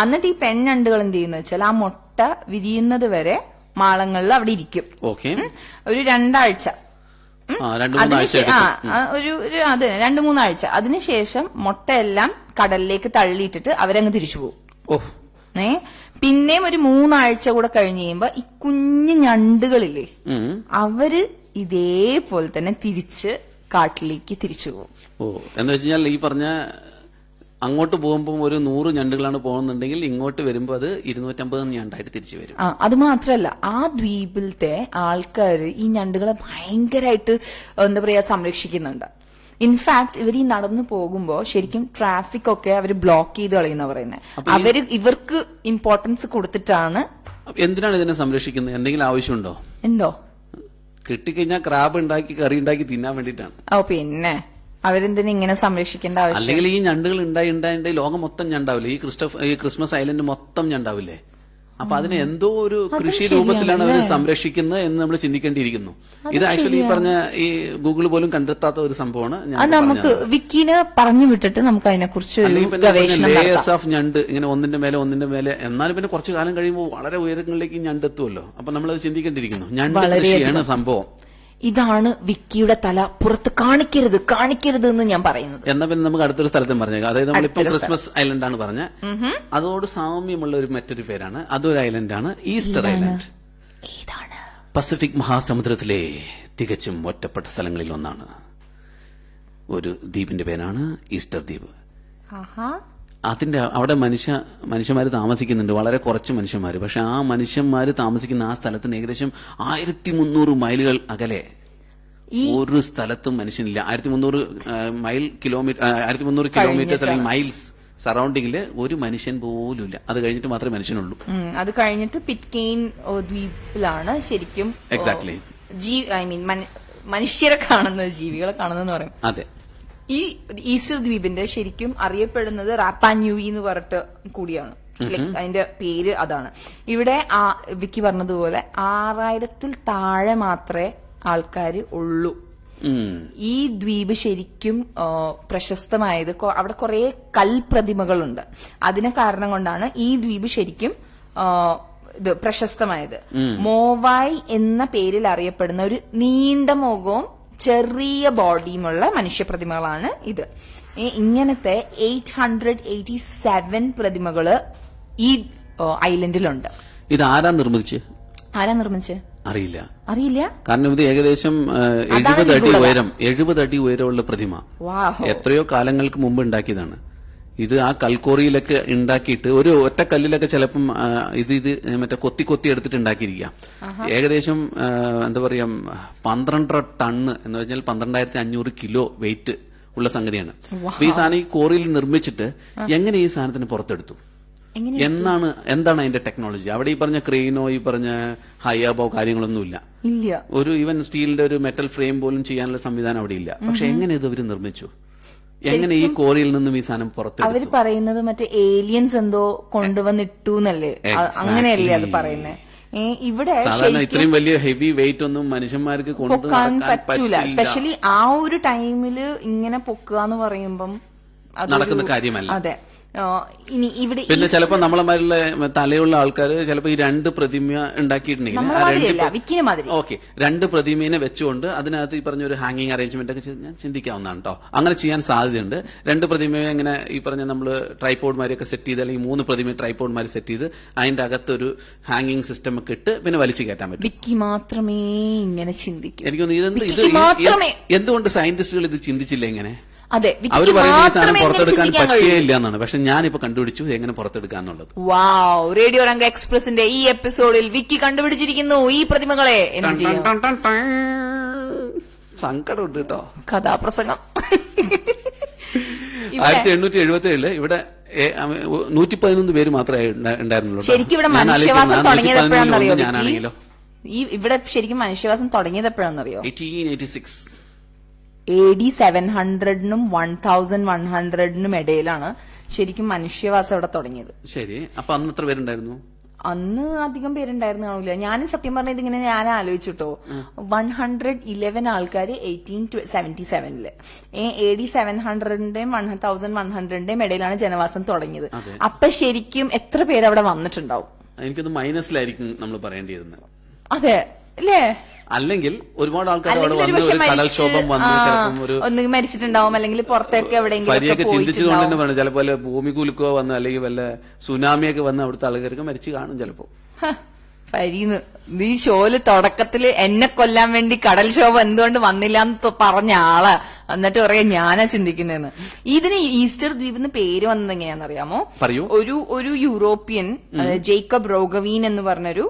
എന്നിട്ട് ഈ പെൺഞണ്ടുകൾ എന്ത് ചെയ്യുന്ന വെച്ചാൽ ആ മുട്ട വിരിയുന്നത് വരെ മാളങ്ങളിൽ അവിടെ ഇരിക്കും. ഒരു 2 ആഴ്ച, 2-3 ആഴ്ച. അതിനുശേഷം മുട്ടയെല്ലാം കടലിലേക്ക് തള്ളിയിട്ടിട്ട് അവരങ്ങ് തിരിച്ചു പോകും. പിന്നെയും ഒരു 3 ആഴ്ച കൂടെ കഴിഞ്ഞ് കഴിയുമ്പോ ഈ കുഞ്ഞു ഞണ്ടുകളില്ലേ, അവര് ഇതേപോലെ തന്നെ തിരിച്ച് കാട്ടിലേക്ക് തിരിച്ചു പോകും. എന്ന് വെച്ചാൽ ഈ പറഞ്ഞ അങ്ങോട്ട് പോകുമ്പോൾ ഒരു 100 ഞണ്ടുകളാണ് പോകുന്നുണ്ടെങ്കിൽ ഇങ്ങോട്ട് വരുമ്പോ അത് 250 ഞണ്ടായിട്ട് തിരിച്ചു വരും. അത് മാത്രല്ല, ആ ദ്വീപിലത്തെ ആൾക്കാര് ഈ ഞണ്ടുകളെ ഭയങ്കരമായിട്ട് എന്താ പറയാ സംരക്ഷിക്കുന്നുണ്ട്. ഇൻഫാക്ട് ഇവർ ഈ നടന്നു പോകുമ്പോ ശരിക്കും ട്രാഫിക് ഒക്കെ അവര് ബ്ലോക്ക് ചെയ്ത് കളയുന്ന പറയുന്നത്. ഇവർക്ക് ഇമ്പോർട്ടൻസ് കൊടുത്തിട്ടാണ്. എന്തിനാണ് ഇതിനെ സംരക്ഷിക്കുന്നത്? എന്തെങ്കിലും ആവശ്യമുണ്ടോ? ഉണ്ടോ? കിട്ടിക്കഴിഞ്ഞാൽ ക്രാബ് ഉണ്ടാക്കി കറി ഉണ്ടാക്കി തിന്നാൻ വേണ്ടിയിട്ടാണ്. പിന്നെ അവരെന്തിനാ ഇങ്ങനെ സംരക്ഷിക്കേണ്ട ആവശ്യം? അല്ലെങ്കിൽ ഈ ഞണ്ടുകൾ ഉണ്ടായി ലോകം മൊത്തം ഞണ്ടാവില്ലേ? ഈ ക്രിസ്മസ് ഐലൻഡ് മൊത്തം ഞണ്ടാവില്ലേ? അപ്പൊ അതിനെ എന്തോ ഒരു കൃഷി രൂപത്തിലാണ് അവർ സംരക്ഷിക്കുന്നത് എന്ന് നമ്മൾ ചിന്തിക്കേണ്ടിയിരിക്കുന്നു. ഇത് ആക്ച്വലി ഈ പറഞ്ഞ ഈ ഗൂഗിൾ പോലും കണ്ടെത്താത്ത ഒരു സംഭവമാണ്. നമുക്ക് വിക്കിനെ പറഞ്ഞു വിട്ടിട്ട് നമുക്ക് അതിനെക്കുറിച്ച് ലേയേഴ്സ് ഓഫ് ഞണ്ട് ഇങ്ങനെ ഒന്നിന്റെ മേലെ, എന്നാലും പിന്നെ കുറച്ചു കാലം കഴിയുമ്പോൾ വളരെ ഉയരങ്ങളിലേക്ക് ഞണ്ട് എത്തുമല്ലോ. അപ്പൊ നമ്മളത് ചിന്തിക്കേണ്ടിയിരിക്കുന്നു. ഞണ്ട് കൃഷിയാണ് സംഭവം. ഇതാണ് വിക്കിയുടെ തല പുറത്ത് കാണിക്കരുത് എന്ന് ഞാൻ പറയുന്നത്. എന്നാ പിന്നെ നമുക്ക് അടുത്തൊരു സ്ഥലത്തും പറഞ്ഞേക്കാം. അതായത് നമ്മളിപ്പോ ക്രിസ്മസ് ഐലൻഡ് ആണ് പറഞ്ഞ, അതോട് സാമ്യമുള്ള ഒരു മറ്റൊരു പേരാണ്, അതൊരു ഐലൻഡാണ് ഈസ്റ്റർ ഐലൻഡ്. പസഫിക് മഹാസമുദ്രത്തിലെ തികച്ചും ഒറ്റപ്പെട്ട സ്ഥലങ്ങളിൽ ഒന്നാണ്. ഒരു ദ്വീപിന്റെ പേരാണ് ഈസ്റ്റർ ദ്വീപ്. അവിടെ മനുഷ്യന്മാര് താമസിക്കുന്നുണ്ട്, വളരെ കുറച്ച് മനുഷ്യന്മാര്. പക്ഷെ ആ മനുഷ്യന്മാര് താമസിക്കുന്ന ആ സ്ഥലത്തിന് ഏകദേശം 1300 മൈലുകൾ അകലെ ഒരു സ്ഥലത്തും മനുഷ്യനില്ല. 1300 കിലോമീറ്റേഴ്സ് അല്ലെങ്കിൽ മൈൽസ് സറൗണ്ടിങ്ങില് ഒരു മനുഷ്യൻ പോലും ഇല്ല. അത് കഴിഞ്ഞിട്ട് മാത്രമേ മനുഷ്യനുള്ളൂ. അത് കഴിഞ്ഞിട്ട് പിറ്റ്കെയിൻ ദ്വീപിലാണ് ശരിക്കും എക്സാക്ട്ലി മനുഷ്യരെ കാണുന്നത്, ജീവികളെ കാണുന്നതെന്ന് പറയും. അതെ. ഈ ഈസ്റ്റർ ദ്വീപിന്റെ ശരിക്കും അറിയപ്പെടുന്നത് റാപ്പാന്യൂയി എന്ന് പറഞ്ഞിട്ട് കൂടിയാണ്. അതിന്റെ പേര് അതാണ്. ഇവിടെ വിക്കി പറഞ്ഞതുപോലെ 6000-ൽ താഴെ മാത്രമേ ആൾക്കാർ ഉള്ളൂ. ഈ ദ്വീപ് ശരിക്കും പ്രശസ്തമായത് അവിടെ കുറെ കൽപ്രതിമകളുണ്ട്. അതിന് കാരണം കൊണ്ടാണ് ഈ ദ്വീപ് ശരിക്കും ഇത് പ്രശസ്തമായത്. മോവായ് എന്ന പേരിൽ അറിയപ്പെടുന്ന ഒരു നീണ്ട മുഖവും ചെറിയ ബോഡിയുമുള്ള മനുഷ്യപ്രതിമകളാണ് ഇത്. ഇങ്ങനത്തെ 887 പ്രതിമകള് ഈ ഐലൻഡിലുണ്ട്. ഇത് ആരാ നിർമ്മിച്ച് അറിയില്ല. കാരണം ഇത് ഏകദേശം 70 അടി ഉയരം 70 അടി ഉയരമുള്ള പ്രതിമ എത്രയോ കാലങ്ങൾക്ക് മുമ്പ് ഉണ്ടാക്കിയതാണ്. ഇത് ആ കൽക്കോറിയിലൊക്കെ ഉണ്ടാക്കിയിട്ട് ഒരു ഒറ്റ കല്ലിലൊക്കെ ചിലപ്പം ഇത് മറ്റേ കൊത്തി എടുത്തിട്ട് ഉണ്ടാക്കിയിരിക്കാം. ഏകദേശം എന്താ പറയാ 12 ടണ്ണ് എന്ന് പറഞ്ഞാൽ 12,500 കിലോ വെയിറ്റ് ഉള്ള സംഗതിയാണ്. അപ്പൊ ഈ സാധനം ഈ കോറിയിൽ നിർമ്മിച്ചിട്ട് എങ്ങനെ ഈ സാധനത്തിന് പുറത്തെടുത്തു? എന്താണ് അതിന്റെ ടെക്നോളജി? അവിടെ ഈ പറഞ്ഞ ക്രെയിനോ ഈ പറഞ്ഞ ഹൈയാബോ കാര്യങ്ങളൊന്നുമില്ല. ഒരു ഈവൻ സ്റ്റീലിന്റെ ഒരു മെറ്റൽ ഫ്രെയിം പോലും ചെയ്യാനുള്ള സംവിധാനം അവിടെ ഇല്ല. പക്ഷെ എങ്ങനെ ഇത് അവര് നിർമ്മിച്ചു? എങ്ങനെ ഈ കോറിയിൽ നിന്നും ഈ സാധനം പുറത്തെടുത്തു? അവര് പറയുന്നത് മറ്റേ ഏലിയൻസ് എന്തോ കൊണ്ടുവന്നിട്ടു എന്നല്ലേ, അങ്ങനെയല്ലേ അത് പറയുന്നത്. ഇവിടെ സാധാരണ ഇത്രയും വലിയ ഹെവി വെയിറ്റ് ഒന്നും മനുഷ്യന്മാർക്ക് പൊക്കാൻ പറ്റൂല. സ്പെഷ്യലി ആ ഒരു ടൈമില് ഇങ്ങനെ പൊക്കുക എന്ന് പറയുമ്പം നടക്കുന്ന കാര്യമല്ല. അതെ. ഇനി ഇവിടെ പിന്നെ ചിലപ്പോ നമ്മളമാരിലെ തലയുള്ള ആൾക്കാർ ചിലപ്പോ ഈ 2 പ്രതിമ ഉണ്ടാക്കിയിട്ടുണ്ടെങ്കിൽ ഓക്കെ 2 പ്രതിമയെ വെച്ചുകൊണ്ട് അതിനകത്ത് ഈ പറഞ്ഞ ഒരു ഹാങ്ങിങ് അറേഞ്ച്മെന്റ് ഒക്കെ ഞാൻ ചിന്തിക്കാവുന്നതാണ് കേട്ടോ. അങ്ങനെ ചെയ്യാൻ സാധ്യതയുണ്ട്. 2 പ്രതിമയെ ഇങ്ങനെ ഈ പറഞ്ഞ നമ്മള് ട്രൈപോഡ്മാരെയൊക്കെ സെറ്റ് ചെയ്ത് അല്ലെങ്കിൽ 3 പ്രതിമ ട്രൈപോഡ്മാരെ സെറ്റ് ചെയ്ത് അതിന്റെ അകത്തൊരു ഹാങ്ങിങ് സിസ്റ്റം ഒക്കെ ഇട്ട് പിന്നെ വലിച്ചു കയറ്റാൻ പറ്റും. വിക്കി മാത്രമേ ഇങ്ങനെ ചിന്തിക്കൂ. എനിക്കൊന്ന് എന്തുകൊണ്ട് സയന്റിസ്റ്റുകൾ ഇത് ചിന്തിച്ചില്ല ഇങ്ങനെ? അതെ, അവര് പറയുന്ന ഈ സാധനം പുറത്തെടുക്കാൻ പറ്റുകയില്ല എന്നാണ്. പക്ഷെ ഞാനിപ്പോ കണ്ടുപിടിച്ചു എങ്ങനെ പുറത്തെടുക്കാന്നുള്ളത്. വാവ്! റേഡിയോ രംഗ എക്സ്പ്രസിന്റെ ഈ എപ്പിസോഡിൽ വിക്കി കണ്ടുപിടിച്ചിരിക്കുന്നു ഈ പ്രതിമകളെ. സങ്കടമുണ്ട് കേട്ടോ. കഥാപ്രസംഗം. 1877 ഇവിടെ 111 പേര് മാത്രമേ ഉണ്ടായിരുന്നുള്ളൂ. ശരിക്കും ഇവിടെ മനുഷ്യവാസം തുടങ്ങിയത് എപ്പോഴാണെന്നറിയോ? ഇവിടെ ശരിക്കും മനുഷ്യവാസം തുടങ്ങിയത് എപ്പോഴാണെന്നറിയോ? 1886. AD 700-നും 1100-നും ഇടയിലാണ് ശരിക്കും മനുഷ്യവാസം ഇവിടെ തുടങ്ങിയത്. ശരി. അപ്പൊ അന്ന് എത്ര പേരുണ്ടായിരുന്നു? അന്ന് അധികം പേരുണ്ടായിരുന്നു കാണില്ല. ഞാനും സത്യം പറഞ്ഞത് ഇങ്ങനെ ഞാൻ ആലോചിച്ചിട്ടോ, 111 ആൾക്കാര് 1877 AD 700-ന്റെയും 1100-ന്റെയും ഇടയിലാണ് ജനവാസം തുടങ്ങിയത്. അപ്പൊ ശരിക്കും എത്ര പേര് അവിടെ വന്നിട്ടുണ്ടാവും? എനിക്കൊന്ന് മൈനസിലായിരിക്കും നമ്മൾ പറയേണ്ടിയിരുന്നത്. അതെ അല്ലേ? അല്ലെങ്കിൽ ഒരുപാട് ആൾക്കാർ അവിടെ വന്ന് ഒരു കടൽക്ഷോഭം വന്ന് ഒന്ന് മരിച്ചിട്ടുണ്ടാവും, അല്ലെങ്കിൽ പുറത്തേക്ക് എവിടെയെങ്കിലും ചിന്തിച്ചുകൊണ്ട് തന്നെ പറഞ്ഞു. ചിലപ്പോ ഭൂമി കുലുക്കോ വന്ന് അല്ലെങ്കിൽ വല്ല സുനാമിയൊക്കെ വന്ന് അവിടുത്തെ ആൾക്കാർക്ക് മരിച്ചു കാണും ചിലപ്പോ. ഫരീന്ന്, നീ ഷോയില് തുടക്കത്തില് എന്നെ കൊല്ലാൻ വേണ്ടി കടൽക്ഷോഭം എന്തുകൊണ്ട് വന്നില്ല എന്ന് പറഞ്ഞ ആള്, എന്നിട്ട് പറയാ ഞാനാ ചിന്തിക്കുന്നതെന്ന്. ഇതിന് ഈസ്റ്റർ ദ്വീപ് എന്ന് പേര് വന്നത് എങ്ങനെയാണെന്നറിയാമോ? പറയൂ. ഒരു യൂറോപ്യൻ ജേക്കബ് റോഗവീൻ എന്ന് പറഞ്ഞൊരു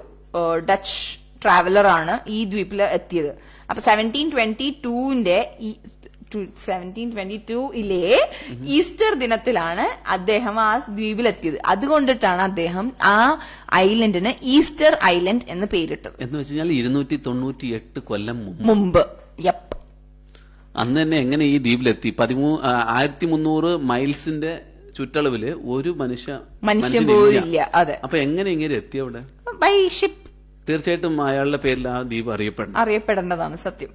ഡച്ച് ട്രാവലർ ആണ് ഈ ദ്വീപിൽ എത്തിയത്. അപ്പൊ 1722 ഈസ്റ്റർ ദിനത്തിലാണ് അദ്ദേഹം ആ ദ്വീപിലെത്തിയത്. അതുകൊണ്ടിട്ടാണ് അദ്ദേഹം ആ ഐലൻഡിന് ഈസ്റ്റർ ഐലൻഡ് എന്ന് പേരിട്ടത്. എന്ന് വെച്ചാൽ 298 കൊല്ലം മുമ്പ്. യപ്പ്. അന്ന് തന്നെ എങ്ങനെ ഈ ദ്വീപിലെത്തി? 1300 മൈൽസിന്റെ ചുറ്റളവില് ഒരു മനുഷ്യൻ പോലില്ല. അതെ. അപ്പൊ എങ്ങനെ ഇങ്ങനെ എത്തി അവിടെ? By ship. തീർച്ചയായിട്ടും അയാളുടെ പേരിൽ ആ ദ്വീപ് അറിയപ്പെടേണ്ടതാണ്. സത്യം.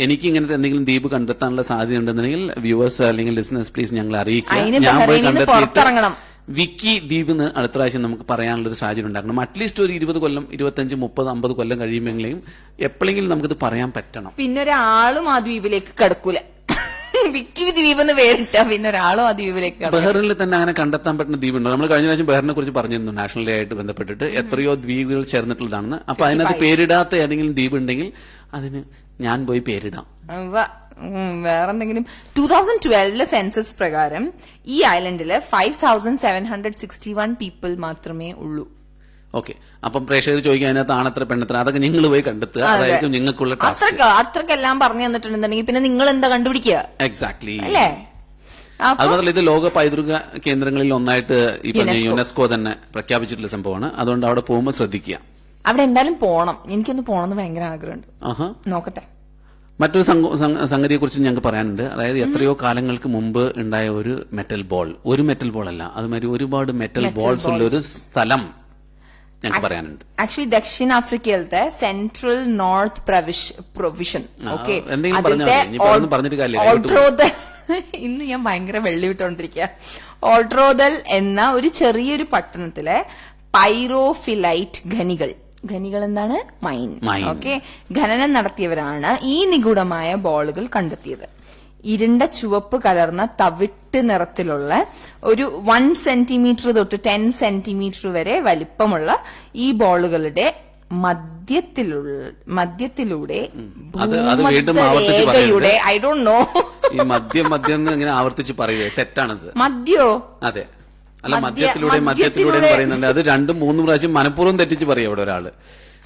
എനിക്ക് ഇങ്ങനത്തെ എന്തെങ്കിലും ദ്വീപ് കണ്ടെത്താനുള്ള സാധ്യത ഉണ്ടെന്നുണ്ടെങ്കിൽ വ്യൂവേഴ്സ് അല്ലെങ്കിൽ ലിസണേഴ്സ് പ്ലീസ് ഞങ്ങളെ അറിയിക്കുക. ഞാൻ പോയി കണ്ടെത്തിയിട്ട് വിക്കി ദ്വീപിന്ന് അടുത്ത പ്രാവശ്യം നമുക്ക് പറയാനുള്ള ഒരു സാഹചര്യം ഉണ്ടാക്കണം. അറ്റ്ലീസ്റ്റ് ഒരു 20 കൊല്ലം 25 30 50 കൊല്ലം കഴിയുമെങ്കിലും എപ്പോഴെങ്കിലും നമുക്കിത് പറയാൻ പറ്റണം. പിന്നെ ഒരാളും ആ ദ്വീപിലേക്ക് കടക്കൂല. വിക്കി ദ്വീപെന്ന് പേരിട്ട പിന്നെ ഒരാളും ആ ദ്വീപിലേക്ക്. ബഹറിനിൽ തന്നെ അങ്ങനെ കണ്ടെത്താൻ പറ്റുന്ന ദ്വീപുണ്ടോ? നമ്മൾ കഴിഞ്ഞ പ്രാവശ്യം ബഹറിനെ കുറിച്ച് പറഞ്ഞിരുന്നു, നാഷണൽ ഡേ ആയിട്ട് ബന്ധപ്പെട്ടിട്ട് എത്രയോ ദ്വീപുകൾ ചേർന്നിട്ടുള്ളതാണെന്ന്. അപ്പൊ അതിനകത്ത് പേരിടാത്ത ഏതെങ്കിലും ദ്വീപ് ഉണ്ടെങ്കിൽ അതിന് ഞാൻ പോയി പേരിടാം. വേറെന്തെങ്കിലും 2012 സെൻസസ് പ്രകാരം ഈ ഐലൻഡില് 5761 പീപ്പിൾ മാത്രമേ ഉള്ളൂ. ഓക്കെ. അപ്പം പ്രേക്ഷകർ ചോദിക്കുക അതിനകത്ത് ആണത്ര പെണ്ണത്ര, അതൊക്കെ നിങ്ങൾ പോയി കണ്ടെത്തുക. അതായത് നിങ്ങൾക്കുള്ള അത്രക്കെല്ലാം പറഞ്ഞു തന്നിട്ടുണ്ടെന്നുണ്ടെങ്കിൽ പിന്നെ നിങ്ങൾ എന്താ കണ്ടുപിടിക്കുക? എക്സാക്ട്ലി അല്ലേ? അതുപോലെ ഇത് ലോക പൈതൃക കേന്ദ്രങ്ങളിൽ ഒന്നായിട്ട് ഈ പറഞ്ഞ യുനെസ്കോ തന്നെ പ്രഖ്യാപിച്ചിട്ടുള്ള സംഭവമാണ്. അതുകൊണ്ട് അവിടെ പോകുമ്പോൾ ശ്രദ്ധിക്കുക. അവിടെ എന്തായാലും പോണം. എനിക്കൊന്ന് പോണെന്ന് ഭയങ്കര ആഗ്രഹമുണ്ട്. നോക്കട്ടെ. മറ്റൊരു സംഗതിയെ കുറിച്ച് ഞങ്ങൾക്ക് പറയാനുണ്ട്. അതായത് എത്രയോ കാലങ്ങൾക്ക് മുമ്പ് ഉണ്ടായ ഒരു മെറ്റൽ ബോൾ അല്ല, അതുമാതിരി ഒരുപാട് മെറ്റൽ ബോൾസ് ഉള്ള ഒരു സ്ഥലം ഞങ്ങൾക്ക് പറയാനുണ്ട്. ആക്ച്വലി ദക്ഷിണാഫ്രിക്കയിലത്തെ സെൻട്രൽ നോർത്ത് പ്രൊവിഷൻ ഓക്കെ എന്തെങ്കിലും പറഞ്ഞാൽ മതി. ഇനിയിപ്പോ അതൊന്നും പറഞ്ഞിട്ട് കാര്യമില്ല. ഓൾട്രോദൽ ഇന്ന് ഞാൻ ഭയങ്കര വെള്ളി വിട്ടോണ്ടിരിക്കുക. ഓൾട്രോദൽ എന്ന ഒരു ചെറിയൊരു പട്ടണത്തിലെ പൈറോഫിലൈറ്റ് ഖനികൾ എന്താണ്? മൈൻ. ഓക്കെ, ഖനനം നടത്തിയവരാണ് ഈ നിഗൂഢമായ ബോളുകൾ കണ്ടെത്തിയത്. ഇരുണ്ട ചുവപ്പ് കലർന്ന തവിട്ട് നിറത്തിലുള്ള ഒരു 1 സെന്റിമീറ്റർ തൊട്ട് 10 സെന്റിമീറ്റർ വരെ വലിപ്പമുള്ള ഈ ബോളുകളുടെ മധ്യത്തിലൂടെ രേഖയുടെ ഐ ഡോണ്ട് നോ ഈ മദ്യം ഇങ്ങനെ ആവർത്തിച്ച് പറയുക തെറ്റാണത്. മദ്യോ? അതെ, അല്ല മദ്യത്തിലൂടെ പറയുന്നുണ്ട്. അത് 2-3 പ്രാവശ്യം മനഃപൂർവ്വം തെറ്റിച്ച് പറയും ഇവിടെ ഒരാള്.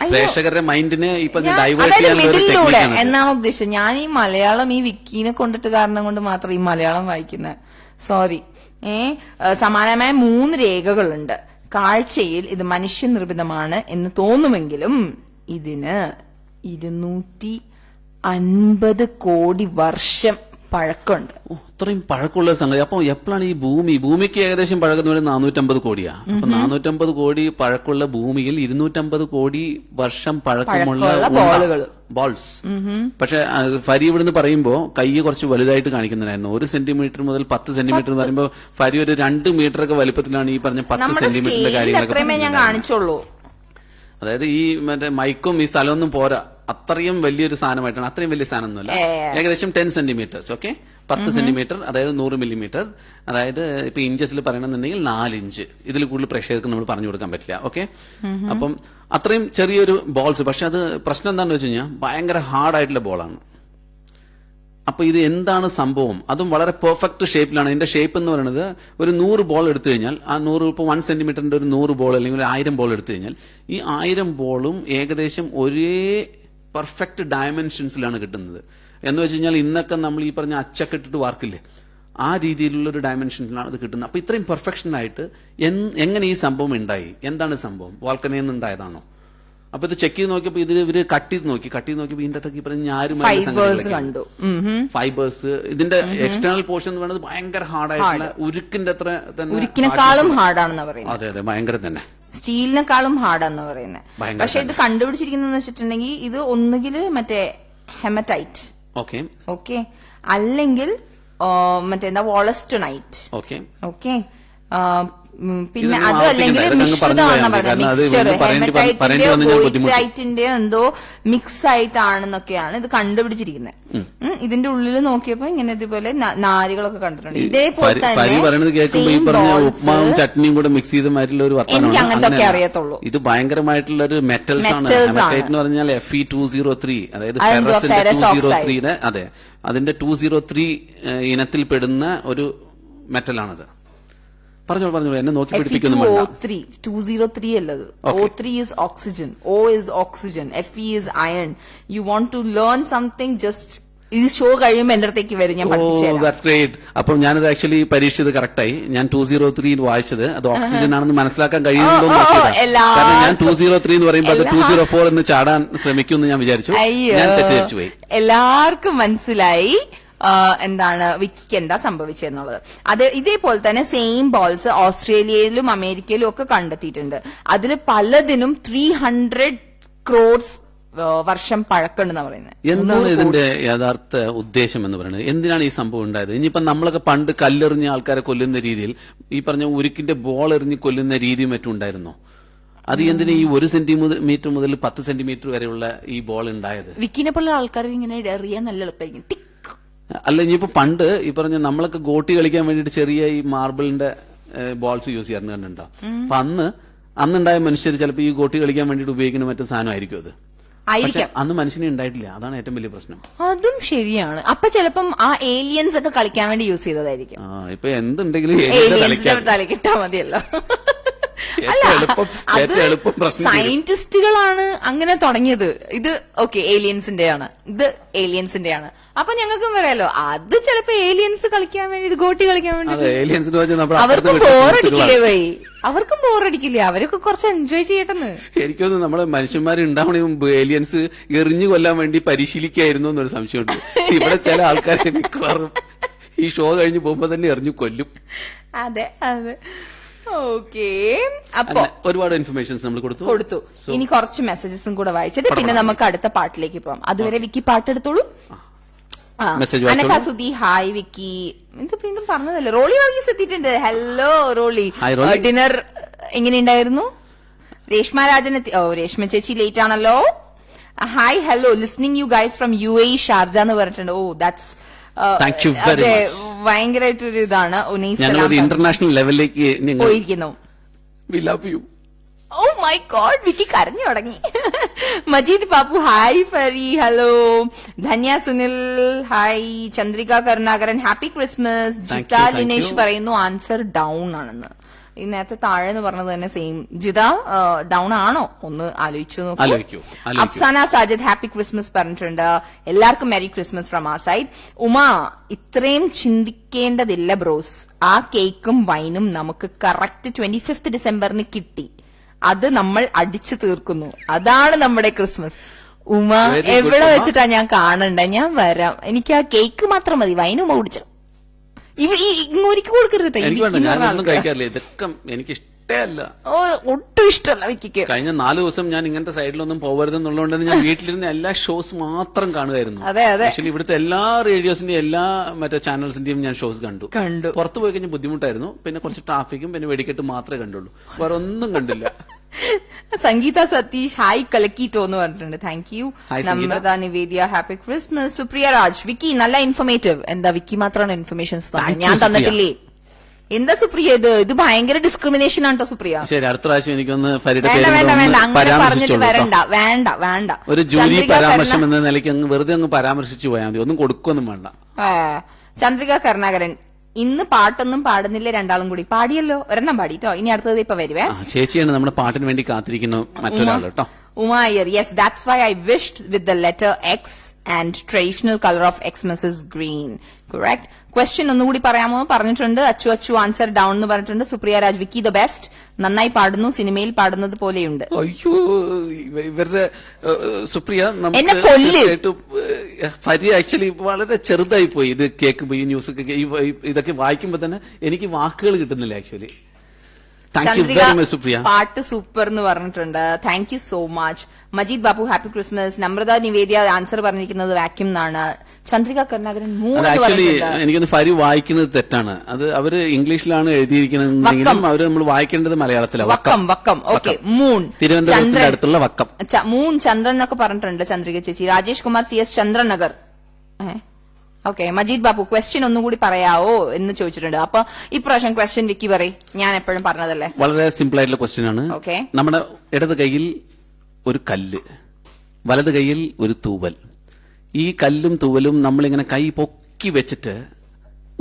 പ്രേക്ഷകരുടെ മൈൻഡിനെ ഇപ്പൊ ഡൈവേർട്ട് ചെയ്യാനുള്ള ഒരു ടെക്നിക്കാണ് എന്നാണ് ഉദ്ദേശിച്ചത്. ഞാൻ ഈ മലയാളം ഈ വിക്കീനെ കൊണ്ടിട്ട് കാരണം കൊണ്ട് മാത്രം ഈ മലയാളം വായിക്കുന്നത്. സോറി. സമാനമായ 3 രേഖകളുണ്ട്. കാഴ്ചയിൽ ഇത് മനുഷ്യനിർമ്മിതമാണ് എന്ന് തോന്നുമെങ്കിലും ഇതിന് 250 കോടി വർഷം പഴക്കമുണ്ട്. അത്രയും പഴക്കമുള്ള സംഗതി. അപ്പൊ എപ്പോഴാണ് ഈ ഭൂമിക്ക് ഏകദേശം പഴക്കുന്നത് 450 കോടിയാ. അപ്പൊ 450 കോടി പഴക്കമുള്ള ഭൂമിയിൽ 250 കോടി വർഷം പഴക്കമുള്ള ബോൾസ്. പക്ഷെ ഫരി ഇവിടുന്ന് പറയുമ്പോ കൈ കുറച്ച് വലുതായിട്ട് കാണിക്കുന്നുണ്ടായിരുന്നു. 1 സെന്റിമീറ്റർ മുതൽ 10 സെന്റിമീറ്റർ എന്ന് പറയുമ്പോൾ ഫരി ഒരു 2 മീറ്റർ ഒക്കെ വലിപ്പത്തിലാണ് ഈ പറഞ്ഞ 10 സെന്റിമീറ്ററിന്റെ കാര്യങ്ങളൊക്കെ. അതായത് ഈ മറ്റേ മൈക്കും ഈ സ്ഥലമൊന്നും പോരാ, അത്രയും വലിയൊരു സാധനമായിട്ടാണ്. അത്രയും വലിയ സാധനം ഒന്നുമല്ല, ഏകദേശം 10 സെന്റിമീറ്റേഴ്സ്. ഓക്കെ, 10 സെന്റിമീറ്റർ, അതായത് 100 മില്ലിമീറ്റർ. അതായത് ഇപ്പൊ ഇഞ്ചസിൽ പറയണമെന്നുണ്ടെങ്കിൽ 4 ഇഞ്ച്. ഇതിൽ കൂടുതൽ പ്രേക്ഷകർക്ക് നമ്മൾ പറഞ്ഞു കൊടുക്കാൻ പറ്റില്ല. ഓക്കെ, അപ്പം അത്രയും ചെറിയൊരു ബോൾസ്. പക്ഷെ അത് പ്രശ്നം എന്താണെന്ന് വെച്ച് കഴിഞ്ഞാൽ ഭയങ്കര ഹാർഡായിട്ടുള്ള ബോളാണ്. അപ്പൊ ഇത് എന്താണ് സംഭവം? അതും വളരെ പെർഫെക്റ്റ് ഷേപ്പിലാണ്. ഇതിന്റെ ഷേപ്പ് എന്ന് പറയുന്നത് ഒരു 100 ബോൾ എടുത്തു കഴിഞ്ഞാൽ ആ 100 ഇപ്പോൾ 1 സെന്റിമീറ്ററിന്റെ ഒരു 100 ബോൾ അല്ലെങ്കിൽ 1000 ബോൾ എടുത്തു കഴിഞ്ഞാൽ ഈ 1000 ബോളും ഏകദേശം ഒരേ പെർഫെക്റ്റ് ഡയമെൻഷൻസിലാണ് കിട്ടുന്നത്. എന്ന് വെച്ച് കഴിഞ്ഞാൽ ഇന്നൊക്കെ നമ്മൾ ഈ പറഞ്ഞ അച്ചൊക്കെ ഇട്ടിട്ട് വാർക്കില്ലേ, ആ രീതിയിലുള്ള ഒരു ഡയമെൻഷനിലാണ് ഇത് കിട്ടുന്നത്. അപ്പൊ ഇത്രയും പെർഫെക്ഷനായിട്ട് എങ്ങനെ ഈ സംഭവം ഉണ്ടായി? എന്താണ് സംഭവം? വോൾക്കനയിൽ നിന്ന് ഉണ്ടായതാണോ? അപ്പൊ ഇത് ചെക്ക് ചെയ്ത് നോക്കിയപ്പോ ഇത് കട്ട് ചെയ്ത് നോക്കിയപ്പോ ഇതിന്റെ അകത്തൊക്കെ പറഞ്ഞ ഫൈബേഴ്സ്. ഇതിന്റെ എക്സ്റ്റേണൽ പോർഷൻ എന്ന് പറയുന്നത് ഭയങ്കര ഹാർഡായിട്ടുള്ള ഉരുക്കിന്റെ അത്ര തന്നെ, ഉരുക്കിനെക്കാളും ഹാർഡാണെന്ന് പറയുന്നത്. അതെ അതെ, ഭയങ്കര തന്നെ, സ്റ്റീലിനെക്കാളും ഹാർഡാന്ന് പറയുന്നത്. പക്ഷെ ഇത് കണ്ടുപിടിച്ചിരിക്കുന്ന വെച്ചിട്ടുണ്ടെങ്കിൽ ഇത് ഒന്നുകിൽ മറ്റേ ഹെമറ്റൈറ്റ്, ഓക്കെ, അല്ലെങ്കിൽ മറ്റേ വോളസ്റ്റണൈറ്റ്, ഓക്കെ, പിന്നെ അത് അല്ലെങ്കിൽ മിശ്രിതമാണെന്ന് പറയുന്നത്. മിക്സ്ചർ ഹെമറ്റൈറ്റിന്റെ എന്തോ മിക്സ് ആയിട്ടാണെന്നൊക്കെയാണ് ഇത് കണ്ടുപിടിച്ചിരിക്കുന്നത്. ഇതിന്റെ ഉള്ളിൽ നോക്കിയപ്പോ ഇങ്ങനെ ഇതുപോലെ നാരുകളൊക്കെ കണ്ടിട്ടുണ്ട്. ഇതേപോലെ തന്നെ ഉപ്മാവും ചട്നിയും കൂടെ മിക്സ് ചെയ്ത മാതിരിയുള്ള ഒരു എനിക്ക് അങ്ങനത്തെ അറിയത്തുള്ളൂ. ഇത് ഭയങ്കരമായിട്ടുള്ള ഒരു മെറ്റൽസ് ആണ്. ഹെമറ്റൈറ്റ് എന്ന് പറഞ്ഞാൽ Fe203, അതായത് ഫെറസിന്റെ 203, അതെ, അതിന്റെ 203 ഇനത്തിൽ പെടുന്ന ഒരു മെറ്റലാണത്. പറഞ്ഞോളൂ, എന്നെ നോക്കി പിടിപ്പിക്കുന്നു. 203 അല്ലത്. O3 is oxygen, O is oxygen, Fe is iron. You want to learn something, just ഈ ഷോ കഴിയുമ്പോൾ എന്റെ അടുത്തേക്ക് വരും, ഞാൻ പഠിപ്പിച്ചു. അപ്പൊ ഞാനത് ആക്ച്വലി പരീക്ഷിച്ചത് കറക്റ്റായി. ഞാൻ 203 വായിച്ചത് അത് ഓക്സിജൻ ആണെന്ന് മനസ്സിലാക്കാൻ കഴിയുന്നുണ്ടോ കാരണം ഞാൻ 203 എന്ന് പറയുമ്പോൾ അത് 204 എന്ന് ചാടാൻ ശ്രമിക്കുമെന്ന് ഞാൻ വിചാരിച്ചു. ഞാൻ തെറ്റിദ്ധരിച്ചു പോയി. എല്ലാവർക്കും മനസ്സിലായി എന്താണ് വിക്കിക്ക് എന്താ സംഭവിച്ചെന്നുള്ളത്. അത് ഇതേപോലെ തന്നെ സെയിം ബോൾസ് ഓസ്ട്രേലിയയിലും അമേരിക്കയിലും ഒക്കെ കണ്ടെത്തിയിട്ടുണ്ട്. അതിൽ പലതിനും 300 crores വർഷം പഴക്കമുണ്ടെന്ന് പറയുന്നത്. എന്താണ് ഇതിന്റെ യഥാർത്ഥ ഉദ്ദേശം എന്ന് പറയുന്നത്? എന്തിനാണ് ഈ സംഭവം ഉണ്ടായത്? ഇനിയിപ്പോ നമ്മളൊക്കെ പണ്ട് കല്ലെറിഞ്ഞ ആൾക്കാരെ കൊല്ലുന്ന രീതിയിൽ ഈ പറഞ്ഞ ഉരുക്കിന്റെ ബോൾ എറിഞ്ഞ് കൊല്ലുന്ന രീതിയും മറ്റും ഉണ്ടായിരുന്നോ? അത് എന്തിനാ ഈ 1 സെന്റിമീറ്റർ മുതൽ 10 സെന്റിമീറ്റർ വരെയുള്ള ഈ ബോൾ ഉണ്ടായത്? വിക്കിനെ പോലുള്ള ആൾക്കാർ ഇങ്ങനെ എറിയാൻ നല്ല എളുപ്പമായിരിക്കും. അല്ല, ഇനിയിപ്പോ പണ്ട് ഈ പറഞ്ഞ നമ്മളൊക്കെ ഗോട്ടി കളിക്കാൻ വേണ്ടിട്ട് ചെറിയ ഈ മാർബിളിന്റെ ബോൾസ് യൂസ് ചെയ്യാറുണ്ട്, കണ്ടുണ്ടോ? അപ്പൊ അന്നുണ്ടായ മനുഷ്യർ ചിലപ്പോ ഈ ഗോട്ടി കളിക്കാൻ വേണ്ടിട്ട് ഉപയോഗിക്കുന്ന മറ്റു സാധനമായിരിക്കും അത്. അന്ന് മനുഷ്യനെ ഉണ്ടായിട്ടില്ല, അതാണ് ഏറ്റവും വലിയ പ്രശ്നം. അതും ശരിയാണ്. അപ്പൊ ചിലപ്പം ആ ഏലിയൻസ് ഒക്കെ കളിക്കാൻ വേണ്ടി യൂസ് ചെയ്തതായിരിക്കും. ഇപ്പൊ എന്തുണ്ടെങ്കിലും തലക്കിട്ടാ മതിയല്ലോ. സയന്റിസ്റ്റുകളാണ് അങ്ങനെ തുടങ്ങിയത്. ഇത് ഓക്കെ ഏലിയൻസിന്റെയാണ്, ഇത് ഏലിയൻസിന്റെയാണ്. അപ്പൊ ഞങ്ങൾക്കും പറയാലോ, അത് ചിലപ്പോ ഏലിയൻസ് കളിക്കാൻ വേണ്ടി, ഗോട്ടി കളിക്കാൻ വേണ്ടി. അവർക്കും ബോറടിക്കില്ലേ വൈ? അവർക്കും ബോറടിക്കില്ലേ? അവരൊക്കെ കുറച്ച് എൻജോയ് ചെയ്യട്ടെന്ന്. എനിക്കൊന്നും നമ്മളെ മനുഷ്യന്മാരുണ്ടാവണ മുമ്പ് ഏലിയൻസ് എറിഞ്ഞു കൊല്ലാൻ വേണ്ടി പരിശീലിക്കായിരുന്നു എന്നൊരു സംശയമുണ്ട്. ഇവിടെ ചില ആൾക്കാരെ മിക്കവാറും ഈ ഷോ കഴിഞ്ഞ് പോകുമ്പോ തന്നെ എറിഞ്ഞു കൊല്ലും. അതെ അതെ. ഓക്കെ, അപ്പൊ ഒരുപാട് ഇൻഫർമേഷൻസ് നമ്മൾ കൊടുത്തു. ഇനി കുറച്ച് മെസ്സേജസും കൂടെ വായിച്ചിട്ട് പിന്നെ നമുക്ക് അടുത്ത പാട്ടിലേക്ക് പോകാം. അതുവരെ വിക്കി പാട്ടെടുത്തോളൂ. അനഖസുദി ഹായ് വിക്കി, ഇത് വീണ്ടും പറഞ്ഞതല്ലേ. റോളി വർഗീസ് എത്തിയിട്ടുണ്ട്. ഹലോ റോളി, ഡിന്നർ എങ്ങനെയുണ്ടായിരുന്നു? രേഷ്മ രാജൻ എത്തി. ഓ, രേഷ്മ ചേച്ചി ലേറ്റ് ആണല്ലോ. Hi hello, listening you guys from UAE Sharjah എന്ന് പറഞ്ഞിട്ടുണ്ട്. ഓ, ദാറ്റ്സ് അതെ, ഭയങ്കരമായിട്ടൊരു ഇതാണ്. ഇന്റർനാഷണൽ ലെവലിലേക്ക് പോയിരിക്കുന്നു. We love you. Oh my god, Vicky കരഞ്ഞു തുടങ്ങി. Majeed Pappu hi Fari, hello. Dhanya Sunil hi. Chandrika Karunakaran happy Christmas. Jitha Linesh പറയുന്നു ആൻസർ ഡൗൺ ആണെന്ന്. ഈ നേരത്തെ താഴെ എന്ന് പറഞ്ഞത് തന്നെ സെയിം. ജിത ഡൗൺ ആണോ ഒന്ന് ആലോചിച്ചു നോക്കൂ. അഫ്സാന സാജിദ് ഹാപ്പി ക്രിസ്മസ് പറഞ്ഞിട്ടുണ്ട്. എല്ലാവർക്കും മെരി ക്രിസ്മസ് ഫ്രം ആ സൈഡ്. ഉമ, ഇത്രയും ചിന്തിക്കേണ്ടതില്ല ബ്രോസ്. ആ കേക്കും വൈനും നമുക്ക് കറക്റ്റ് 25 ഡിസംബറിന് കിട്ടി. അത് നമ്മൾ അടിച്ചു തീർക്കുന്നു. അതാണ് നമ്മുടെ ക്രിസ്മസ്. ഉമ എവിടെ വെച്ചിട്ടാ ഞാൻ കാണണ്ട? ഞാൻ വരാം. എനിക്ക് ആ കേക്ക് മാത്രം മതി. വൈനും ഉമ കുടിച്ചു. ഇങ്ങോരിക്ക് കൊടുക്കരുത്. ഞാനൊന്നും കഴിക്കാറില്ല. ഇതൊക്കെ എനിക്ക് ഇഷ്ടമല്ല, ഒട്ടും ഇഷ്ടമല്ല വിക്കിക്ക്. കഴിഞ്ഞ 4 ദിവസം ഞാൻ ഇങ്ങനത്തെ സൈഡിലൊന്നും പോകരുതെന്നുള്ളതുകൊണ്ട് ഞാൻ വീട്ടിലിരുന്ന് എല്ലാ ഷോസ് മാത്രം കാണുമായിരുന്നു. ആക്ച്വലി ഇവിടുത്തെ എല്ലാ റേഡിയോസിന്റെയും എല്ലാ മറ്റേ ചാനൽസിന്റെയും ഞാൻ ഷോസ് കണ്ടു. പുറത്തു പോയി കഴിഞ്ഞാൽ ബുദ്ധിമുട്ടായിരുന്നു. പിന്നെ കുറച്ച് ട്രാഫിക്കും പിന്നെ വെടിക്കെട്ട് മാത്രമേ കണ്ടുള്ളൂ. വേറെ ഒന്നും കണ്ടില്ല. സംഗീത സതീഷ് ഹായ് കലക്കീറ്റോ എന്ന് പറഞ്ഞിട്ടുണ്ട്. Thank you. Namratha Nivedya happy Christmas. Supriya Raj Vicky നല്ല ഇൻഫോർമേറ്റീവ്. എന്താ വിക്കി മാത്രമാണ് ഇൻഫർമേഷൻസ് ഞാൻ തന്നിട്ടില്ലേ? എന്താ സുപ്രിയ ഇത് ഭയങ്കര ഡിസ്ക്രിമിനേഷൻ ആണോ സുപ്രിയ? ശരി, അടുത്ത പ്രാവശ്യം എനിക്കൊന്ന് വേണ്ട അങ്ങനെ പറഞ്ഞിട്ട് വേണ്ട. ഒരു ജൂലി പരാമർശം എന്ന നിലയ്ക്ക് അങ്ങ് വെറുതെ അങ്ങ് പരാമർശിച്ചു പോയാൽ മതി. ഒന്നും കൊടുക്കൊന്നും വേണ്ട. ചന്ദ്രിക കരുണാകരൻ ഇന്ന് പാട്ടൊന്നും പാടുന്നില്ല. രണ്ടാളും കൂടി പാടിയല്ലോ. ഒരെണ്ണം പാടിട്ടോ. ഇനി അടുത്തത് ഇപ്പൊ വരുവേ. ചേച്ചിയാണ് നമ്മുടെ പാട്ടിന് വേണ്ടി കാത്തിരിക്കുന്ന മറ്റൊരാൾ കേട്ടോ. Uma Iyer, yes, that's why I wished with the letter X and traditional colour of Xmas is green. Correct. Question ഒന്നുകൂടി പറയാമോ? പറഞ്ഞിട്ടുണ്ട്. അച്ചു ആൻസർ ഡൗൺ എന്ന് പറഞ്ഞിട്ടുണ്ട്. Supriya Raj Vicky the best. നന്നായി പാടുന്നു. സിനിമയിൽ പാടുന്നത് പോലെയുണ്ട്. അയ്യോ, ഇവരുടെ സുപ്രിയ എന്നെ കൊല്ല്. ഫരി ആക്ച്വലി വളരെ ചെറുതായി പോയി. ഇത് കേൾക്കുമ്പോ ഈ ന്യൂസ് ഇതൊക്കെ വായിക്കുമ്പോ തന്നെ എനിക്ക് വാക്കുകൾ കിട്ടുന്നില്ല ആക്ച്വലി. പാട്ട് സൂപ്പർ എന്ന് പറഞ്ഞിട്ടുണ്ട്. Thank you so much. Majeed Babu happy Christmas. Namrata Nivedya answer പറഞ്ഞിരിക്കുന്നത് വാക്യൂം എന്നാണ്. ചന്ദ്രിക കരുണാകരൻ ആക്ച്വലി എനിക്കൊന്ന് ഫരി വായിക്കുന്നത് തെറ്റാണ്. അത് അവര് ഇംഗ്ലീഷിലാണ് എഴുതിയിരിക്കുന്നതെങ്കിലും അവര് നമ്മൾ വായിക്കേണ്ടത് മലയാളത്തിലാണ്. വക്കം. ഓക്കെ. മൂൺ, തിരുവനന്തപുരത്തിന്റെ അടുത്തുള്ള വക്കം. മൂൺ ചന്ദ്രൻ എന്നൊക്കെ പറഞ്ഞിട്ടുണ്ട് ചന്ദ്രിക ചേച്ചി. രാജേഷ് കുമാർ CS ചന്ദ്രൻ നഗർ. ഓക്കെ. മജീദ് ബാബു ക്വസ്റ്റ്യൻ ഒന്നും കൂടി പറയാവോ എന്ന് ചോദിച്ചിട്ടുണ്ട്. അപ്പൊ ഇപ്രാവശ്യം ക്വസ്റ്റ്യൻ വിക്കി പറയും. ഞാൻ എപ്പോഴും പറഞ്ഞതല്ലേ. വളരെ സിമ്പിൾ ആയിട്ടുള്ള ക്വസ്റ്റ്യൻ ആണ്. ഓക്കെ. നമ്മുടെ ഇടത് കൈയിൽ ഒരു കല്ല്, വലത് കൈയിൽ ഒരു തൂവൽ. ഈ കല്ലും തൂവലും നമ്മളിങ്ങനെ കൈ പൊക്കി വെച്ചിട്ട്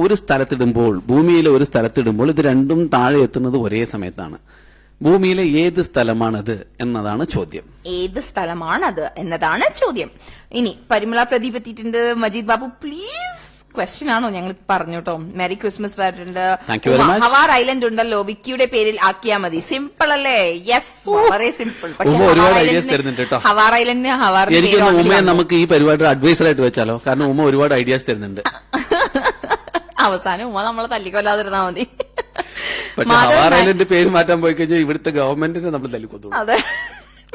ഒരു സ്ഥലത്തിടുമ്പോൾ, ഭൂമിയിലെ ഒരു സ്ഥലത്തിടുമ്പോൾ ഇത് രണ്ടും താഴെ എത്തുന്നത് ഒരേ സമയത്താണ്. ഭൂമിയിലെ ഏത് സ്ഥലമാണത് എന്നതാണ് ചോദ്യം. ഏത് സ്ഥലമാണത് എന്നതാണ് ചോദ്യം. ഇനി പരിമള പ്രദീപ് എത്തിയിട്ടുണ്ട്. മജീദ് ബാബു പ്ലീസ് ക്വസ്റ്റ്യൻ ആണോ? ഞങ്ങൾ പറഞ്ഞു കേട്ടോ. മെരി ക്രിസ്മസ് പറഞ്ഞിട്ടുണ്ട്. ഹവാർ ഐലൻഡ് ഉണ്ടല്ലോ, വിക്കിയുടെ പേരിൽ ആക്കിയാ മതി. സിമ്പിൾ അല്ലേ? യെസ്, വളരെ സിമ്പിൾ. ഒരുപാട് ഐഡിയാസ് തരുന്നുണ്ട് കേട്ടോ. ഹവാർ ഐലൻഡിന് ഹവാർ ഉമ്മയെ നമുക്ക് ഈ പരിപാടി അഡ്വൈസർ ആയിട്ട് വെച്ചാലോ? കാരണം ഉമ്മ ഒരുപാട് ഐഡിയാസ് തരുന്നുണ്ട്. അവസാനം ഉമ്മ നമ്മളെ തല്ലിക്കൊല്ലാതിരുന്നാ മതി. പക്ഷെ ഹവാർ ഐലൻഡ് പേര് മാറ്റാൻ പോയി കഴിഞ്ഞാൽ ഇവിടുത്തെ ഗവൺമെന്റിനെ നമ്മൾ തല്ലിക്കൊന്നു. അതെ,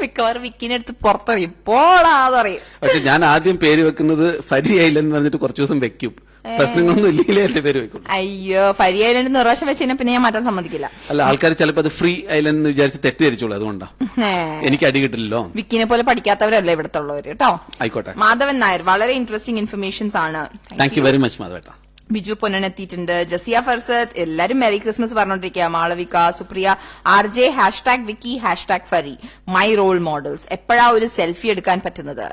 മിക്കവാറും വിക്കിനെടുത്ത് പുറത്തറിയും പോളാതറിയും. പക്ഷെ ഞാൻ ആദ്യം പേര് വെക്കുന്നത് ഫരി ഐലൻഡ് എന്ന് പറഞ്ഞിട്ട് കുറച്ചു ദിവസം വെക്കും. പ്രശ്നങ്ങളൊന്നും ഇല്ലേ എന്റെ പേര് വെക്കും. അയ്യോ, ഫരി ഐലൻഡ് ഒരു പ്രാവശ്യം വെച്ച് പിന്നെ ഞാൻ മാറ്റാൻ സമ്മതിക്കില്ല. അല്ല, ആൾക്കാർ ചിലപ്പോൾ അത് ഫ്രീ ഐലൻഡ് എന്ന് വിചാരിച്ച് തെറ്റിദ്ധരിച്ചോളൂ. അതുകൊണ്ടാ എനിക്ക് അടി കിട്ടില്ലല്ലോ. വിക്കിനെ പോലെ പഠിക്കാത്തവരല്ലേ ഇവിടുത്തെ ഉള്ളവര് കേട്ടോ. ആയിക്കോട്ടെ. മാധവൻ നായർ വളരെ ഇൻട്രസ്റ്റിംഗ് ഇൻഫർമേഷൻസ് ആണ്. താങ്ക് യു വെരി മച്ച് മാധവേട്ട. ബിജു പൊന്നൻ എത്തിയിട്ടുണ്ട്. ജസിയ ഫർസത്ത്, എല്ലാരും മെരി ക്രിസ്മസ് പറഞ്ഞോണ്ടിരിക്കുക. Malavika, Supriya, RJ #Vicky #Fari my role models. എപ്പോഴാ ഒരു സെൽഫി എടുക്കാൻ പറ്റുന്നത്?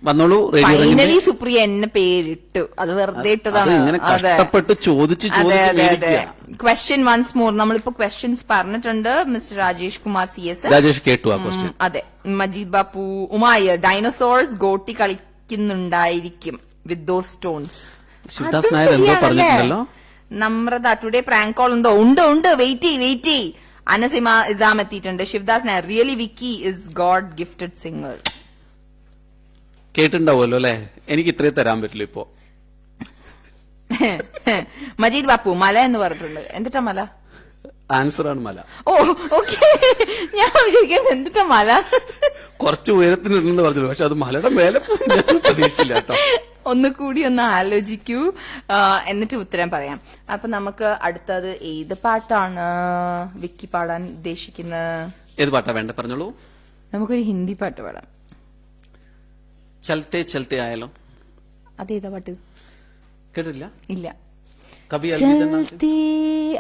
വന്നോളൂ. ഫൈനലി സുപ്രിയ എന്നെ പേരിട്ടു. അത് വെറുതെ ഇട്ടതാണ്. അതെ. Question once more. നമ്മളിപ്പോ ക്വസ്റ്റ്യൻസ് പറഞ്ഞിട്ടുണ്ട്. Mister Rajesh Kumar CS. രാജേഷ് കേട്ടു ആ ക്വസ്റ്റ്യൻ. അതെ. മജീദ് ബാപ്പു ഉമായർ, ഡൈനോസോഴ്സ് ഗോട്ടി കളിക്കുന്നുണ്ടായിരിക്കും with those stones. Sivadas Nair എന്തോ പറഞ്ഞിട്ടുണ്ടല്ലോ. നമ്രത ടുഡേ പ്രാങ്ക് കോൾ ഉണ്ടോ? ഉണ്ട്. വെയിറ്റ്. അനസിമ ഇസാം എത്തിയിട്ടുണ്ട്. Sivadas Nair really Vicky is god gifted singer. കേട്ടിണ്ടാവുമല്ലോ അല്ലെ? എനിക്ക് ഇത്രയും തരാൻ പറ്റില്ല ഇപ്പോ. മജീദ് ബാപ്പു മല എന്ന് പറഞ്ഞിട്ടുണ്ട്. എന്തിട്ടാ മല? ആൻസറാണ് മല. ഓ ഓക്കെ, ഞാൻ വിചാരിക്കുന്നത് എന്തിട്ടാ മല. കുറച്ച് ഉയരത്തിനുണ്ടെന്ന് പറഞ്ഞല്ലോ, പക്ഷെ അത് മലയുടെ മേലെ ഞാൻ പ്രതീക്ഷിച്ചില്ല കേട്ടോ. ഒന്നുകൂടി ഒന്ന് ആലോചിക്കൂ, എന്നിട്ട് ഉത്തരം പറയാം. അപ്പൊ നമുക്ക് അടുത്തത് ഏത് പാട്ടാണ് വിക്കി പാടാൻ ഉദ്ദേശിക്കുന്നത്? ഏത് പാട്ടാ വേണ്ട പറഞ്ഞോളൂ. നമുക്കൊരു ഹിന്ദി പാട്ട് പാടാം. ചലത്തെ ചലത്തെ ആയാലോ? അതേതാ പാട്ട്? കേട്ടില്ല? ഇല്ല. കവി അൽവിദ. ചൽത്തി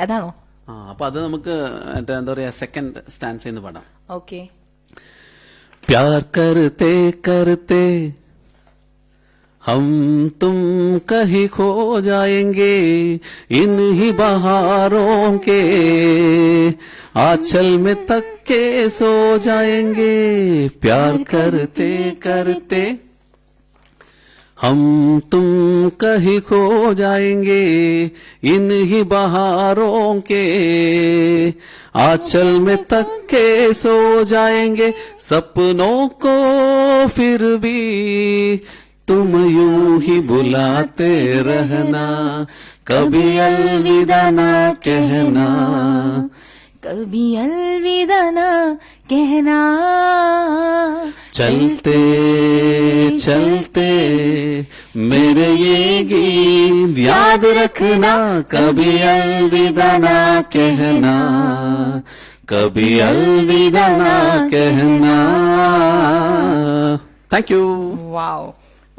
അതാണോ? ആ, അപ്പൊ അത് നമുക്ക് എന്താ പറയാ സെക്കൻഡ് സ്റ്റാൻസ് എന്ന് പാടാം. ഓക്കെ. प्यार करते करते हम तुम कहीं खो जाएंगे इन ही बहारों के आंचल में तक के सो जाएंगे. प्यार करते करते हम तुम कहीं खो जाएंगे इन ही बहारों के आंचल में तक के सो जाएंगे. सपनों को फिर भी तुम यूं ही बुलाते रहना, कभी अलविदा ना कहना, कभी अलविदा ना कहना. चलते चलते मेरे ये गीत याद रखना, कभी अलविदा ना कहना, कभी अलविदा ना कहना. Thank you. വാവ്.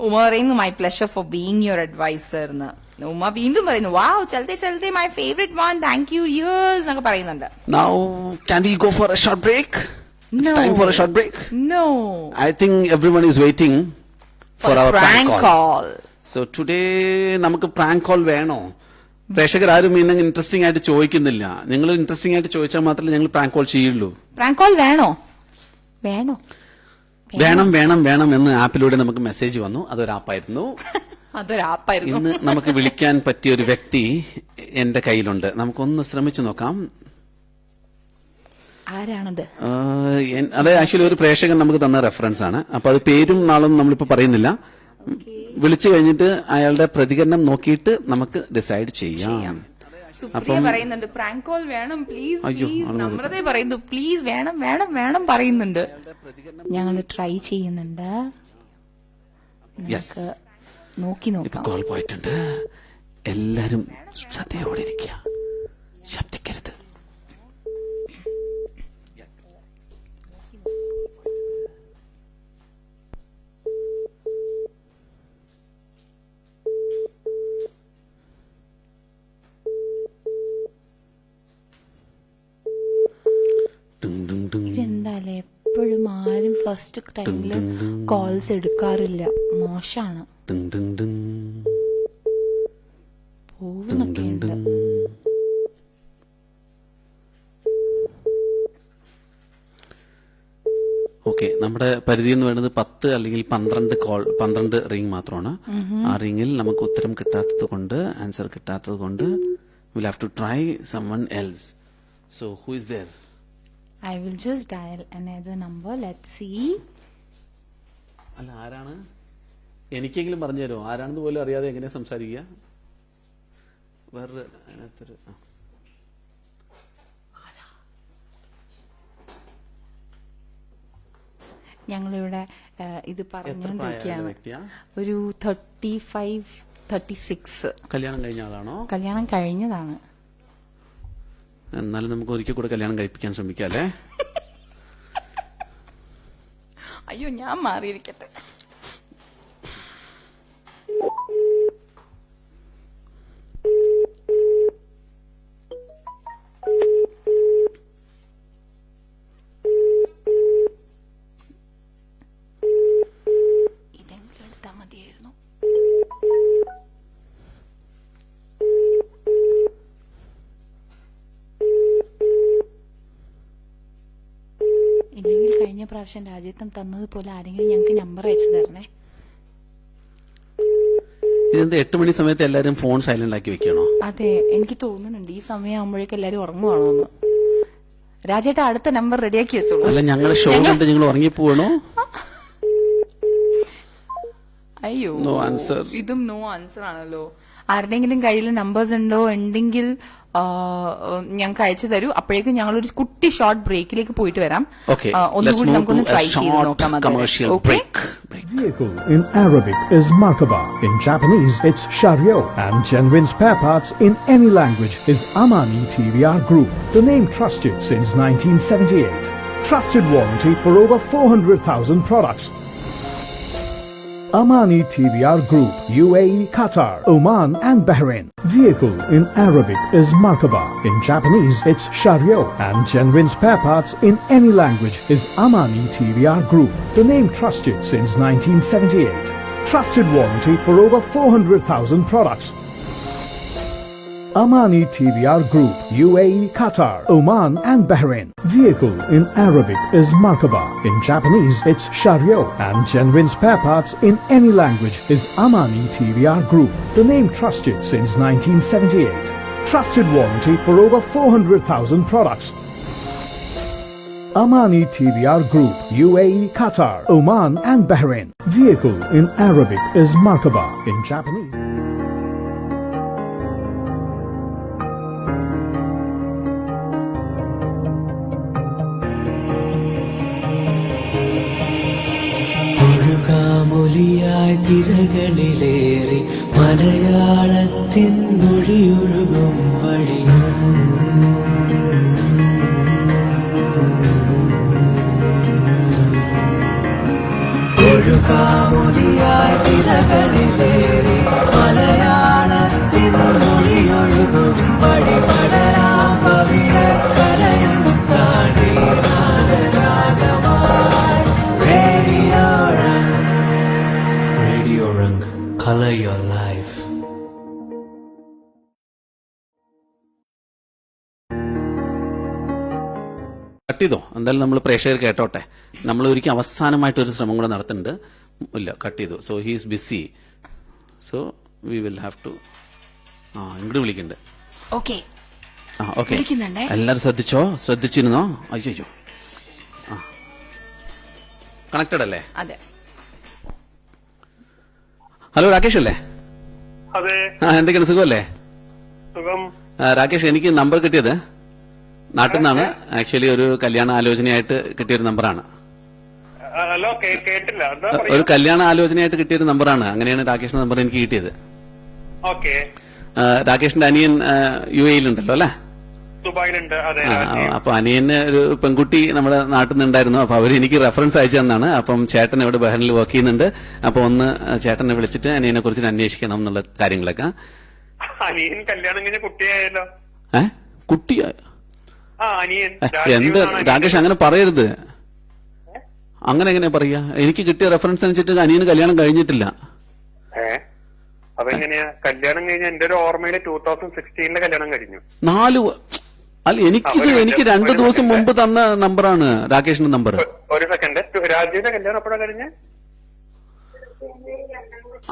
ഉമ പറയുന്നു my pleasure for being your adviser എന്ന്. ഉമ വീണ്ടും പറയുന്നു വാവ് ചലത്തെ ചലത്തെ my favourite one, thank you years എന്നൊക്കെ പറയുന്നുണ്ട്. Now can we go for a short break? It's No. time for a short break. No. I think everyone is waiting for our prank call. So today നമുക്ക് prank call വേണോ? പ്രേക്ഷകരാരും ഇന്ന് interesting ആയിട്ട് ചോദിക്കുന്നില്ല. നിങ്ങൾ interesting ആയിട്ട് ചോദിച്ചാൽ മാത്രമേ ഞങ്ങൾ പ്രാങ്ക് കോൾ ചെയ്യുള്ളൂ. പ്രാങ്ക് കോൾ വേണോ? വേണോ? വേണം വേണം വേണം എന്ന് ആപ്പിലൂടെ നമുക്ക് മെസ്സേജ് വന്നു. അതൊരു ആപ്പായിരുന്നു. അതൊരാപ്പായിരുന്നു. ഇന്ന് നമുക്ക് വിളിക്കാൻ പറ്റിയ ഒരു വ്യക്തി എന്റെ കയ്യിലുണ്ട്. നമുക്കൊന്ന് ശ്രമിച്ചു നോക്കാം. ആരാണത്? അത് ആക്ച്വലി ഒരു പ്രേക്ഷകൻ നമുക്ക് തന്ന റെഫറൻസ് ആണ്. അപ്പൊ അത് പേരും നാളും നമ്മളിപ്പോ പറയുന്നില്ല. വിളിച്ചു കഴിഞ്ഞിട്ട് അയാളുടെ പ്രതികരണം നോക്കിയിട്ട് നമുക്ക് ഡിസൈഡ് ചെയ്യാം. സുപ്രിയ പറയുന്നുണ്ട് പ്രാങ്ക് കോൾ വേണം പ്ലീസ് അയ്യോ, പ്ലീസ്. ആണോ? നമ്രത പറയുന്നു പ്ലീസ് വേണം വേണം വേണം പറയുന്നുണ്ട്. ഞങ്ങൾ ട്രൈ ചെയ്യുന്നുണ്ട്. നമുക്ക് നോക്കി ഇപ്പൊ നോക്കാം. കോൾ പോയിട്ടുണ്ട്. എല്ലാരും ശ്രദ്ധയോടെ ഇരിക്കുക, ശബ്ദിക്കരുത്. ഇതെന്താല്ലേ എപ്പോഴും ആരും ഫസ്റ്റ് ടൈമില് കോൾസ് എടുക്കാറില്ല. മോശാണ്. പോകുന്നൊക്കെ ഉണ്ട്. ഓക്കെ, നമ്മുടെ പരിധി എന്ന് പറയുന്നത് 10 അല്ലെങ്കിൽ 12 റിംഗ് മാത്രമാണ്. ആ റിംഗിൽ നമുക്ക് ഉത്തരം കിട്ടാത്തത് കൊണ്ട്, ആൻസർ കിട്ടാത്തത് കൊണ്ട് we'll have to try someone else. So who is there? I will just dial another number. Let's see. അല്ല, ആരാണ്? എനിക്കെങ്കിലും പറഞ്ഞു തരുമോ? ആരാണെന്ന് പോലും അറിയാതെ എങ്ങനെ സംസാരിക്കുക? വേറെ അതിനകത്തൊരു ഞങ്ങളിവിടെ ഇത് പറഞ്ഞുകൊണ്ടിരിക്കുകയാണ്. വ്യക്തിയാ? ഒരു 35-36. കല്യാണം കഴിഞ്ഞ ആളാണോ? കല്യാണം കഴിഞ്ഞതാണ്. എന്നാലും നമുക്ക് ഒരിക്കൽ കൂടെ കല്യാണം കഴിപ്പിക്കാൻ ശ്രമിക്കാം അല്ലേ? അയ്യോ, ഞാൻ മാറിയിരിക്കട്ടെ. ഇതെങ്കിലും എടുത്താൽ മതിയായിരുന്നു. ഇല്ലെങ്കിൽ കഴിഞ്ഞ പ്രാവശ്യം രാജ്യത്തും തന്നതുപോലെ ആരെങ്കിലും ഞങ്ങൾക്ക് നമ്പർ അയച്ചു തരണേ. ഇതെന്താ 8 മണി സമയത്ത് എല്ലാരും ഫോൺ സൈലന്റ് ആക്കി വെക്കണോ? അതെ, എനിക്ക് തോന്നുന്നുണ്ട് ഈ സമയമാകുമ്പോഴേക്കും എല്ലാരും ഉറങ്ങുവാണോ എന്ന്. രാജേട്ട അടുത്ത നമ്പർ റെഡിയാക്കി വെച്ചോളൂ. അല്ല, ഞങ്ങളെ ഷോ കണ്ട് നിങ്ങൾ ഉറങ്ങിപ്പോവണോ? അയ്യോ, നോ ആൻസർ. ഇതും നോ ആൻസർ ആണല്ലോ. ആരുടെങ്കിലും കയ്യിൽ നമ്പേഴ്സ് ഉണ്ടോ? ഉണ്ടെങ്കിൽ ഞങ്ങൾക്ക് അയച്ചു തരൂ. അപ്പോഴേക്കും ഞങ്ങൾ ഒരു കുട്ടി ഷോർട്ട് ബ്രേക്കിലേക്ക് പോയിട്ട് വരാം. Okay, ഒന്നുകൂടി let's move നമുക്കൊന്ന് to a ട്രൈ ചെയ്ത് short നോക്കാം. commercial break. Vehicle in Arabic is Markaba. In Japanese, it's Shario. And genuine spare parts in any language is Amani TVR Group. The name trusted since 1978. Trusted warranty for over 400,000 products. Amani TVR Group, UAE, Qatar, Oman and Bahrain. Vehicle in Arabic is Markaba. In Japanese, it's Shario. And genuine spare parts in any language is Amani TVR Group. The name trusted since 1978. Trusted warranty for over 400,000 products. Amani TVR Group, UAE, Qatar, Oman and Bahrain. Vehicle in Arabic is Markaba. In Japanese, it's Shario. And genuine spare parts in any language is Amani TVR Group. The name trusted since 1978. Trusted warranty for over 400,000 products. Amani TVR Group, UAE, Qatar, Oman and Bahrain. Vehicle in Arabic is Markaba. In Japanese. ഒഴുകാമൊലിയായി തിരകളിലേറി മലയാളത്തിൻ മൊഴിയൊഴുകും വഴിയും ഒഴുകാമൊലിയായി തിരകളിലേറി മലയാളത്തിൻ മൊഴിയൊഴുകും വഴി പടരാം പവിഴക്കരയും താണ്ടി നാദരാഗമായി Radio Rang, color your life. Cut ചെയ്തോ, എന്തായാലും നമ്മൾ പ്രേക്ഷകർ കേട്ടോട്ടെ. നമ്മൾ ഒരിക്കലും അവസാനമായിട്ട് ഒരു ശ്രമം കൂടെ നടത്തുന്നുണ്ട്. ഇല്ല, കട്ട് ചെയ്തു. So he is busy. So we will have to ഇങ്ങോട്ട് വിളിക്കണ്ട്. ഓക്കെ, ഓക്കെ, എല്ലാരും ശ്രദ്ധിച്ചിരുന്നോ? അയ്യോ, കണക്റ്റഡ് അല്ലേ? അതെ. ഹലോ, രാകേഷ് അല്ലേ? അതെ, എന്തൊക്കെയാണ്, സുഖമല്ലേ? സുഖം. രാകേഷ്, എനിക്ക് നമ്പർ കിട്ടിയത് നാട്ടിൽ നിന്നാണ്. ആക്ച്വലി ഒരു കല്യാണ ആലോചനയായിട്ട് കിട്ടിയൊരു നമ്പറാണ്. ഹലോ, കേട്ടില്ല. ഒരു കല്യാണ ആലോചനയായിട്ട് കിട്ടിയൊരു നമ്പറാണ്. അങ്ങനെയാണ് രാകേഷിന്റെ നമ്പർ എനിക്ക് കിട്ടിയത്. ഓക്കെ. രാകേഷിന്റെ അനിയൻ UAE-ലുണ്ടല്ലോ അല്ലെ? ദുബായിലുണ്ട്. അതെ. അപ്പൊ അനിയന് ഒരു പെൺകുട്ടി നമ്മുടെ നാട്ടിൽ നിന്നുണ്ടായിരുന്നു. അപ്പൊ അവര് എനിക്ക് റെഫറൻസ് അയച്ചു തന്നാണ്. അപ്പം ചേട്ടൻ ഇവിടെ ബഹ്റിനിൽ വർക്ക് ചെയ്യുന്നുണ്ട്. അപ്പൊ ഒന്ന് ചേട്ടനെ വിളിച്ചിട്ട് അനിയനെ കുറിച്ച് അന്വേഷിക്കണം എന്നുള്ള കാര്യങ്ങളൊക്കെ. അനിയൻ കല്യാണം കഴിഞ്ഞ കുട്ടിയായല്ലോ. കുട്ടിയായ? അനിയൻ എന്ത് രാകേഷ്, അങ്ങനെ പറയരുത്. അങ്ങനെ എങ്ങനെ പറയാ? എനിക്ക് കിട്ടിയ റെഫറൻസ് അനുസരിച്ചിട്ട് അനിയന് കല്യാണം കഴിഞ്ഞിട്ടില്ല. അതെങ്ങനെയാ? കല്യാണം കഴിഞ്ഞ എന്റെ ഒരു ഓർമ്മയില് 2016 കല്യാണം കഴിഞ്ഞു. അല്ല, എനിക്ക് 2 ദിവസം മുമ്പ് തന്ന നമ്പറാണ് രാകേഷിന്റെ നമ്പർ. ഒരു സെക്കൻഡ്, രാജീവിന്റെ കല്യാണം എപ്പോഴാണ് കഴിഞ്ഞത്?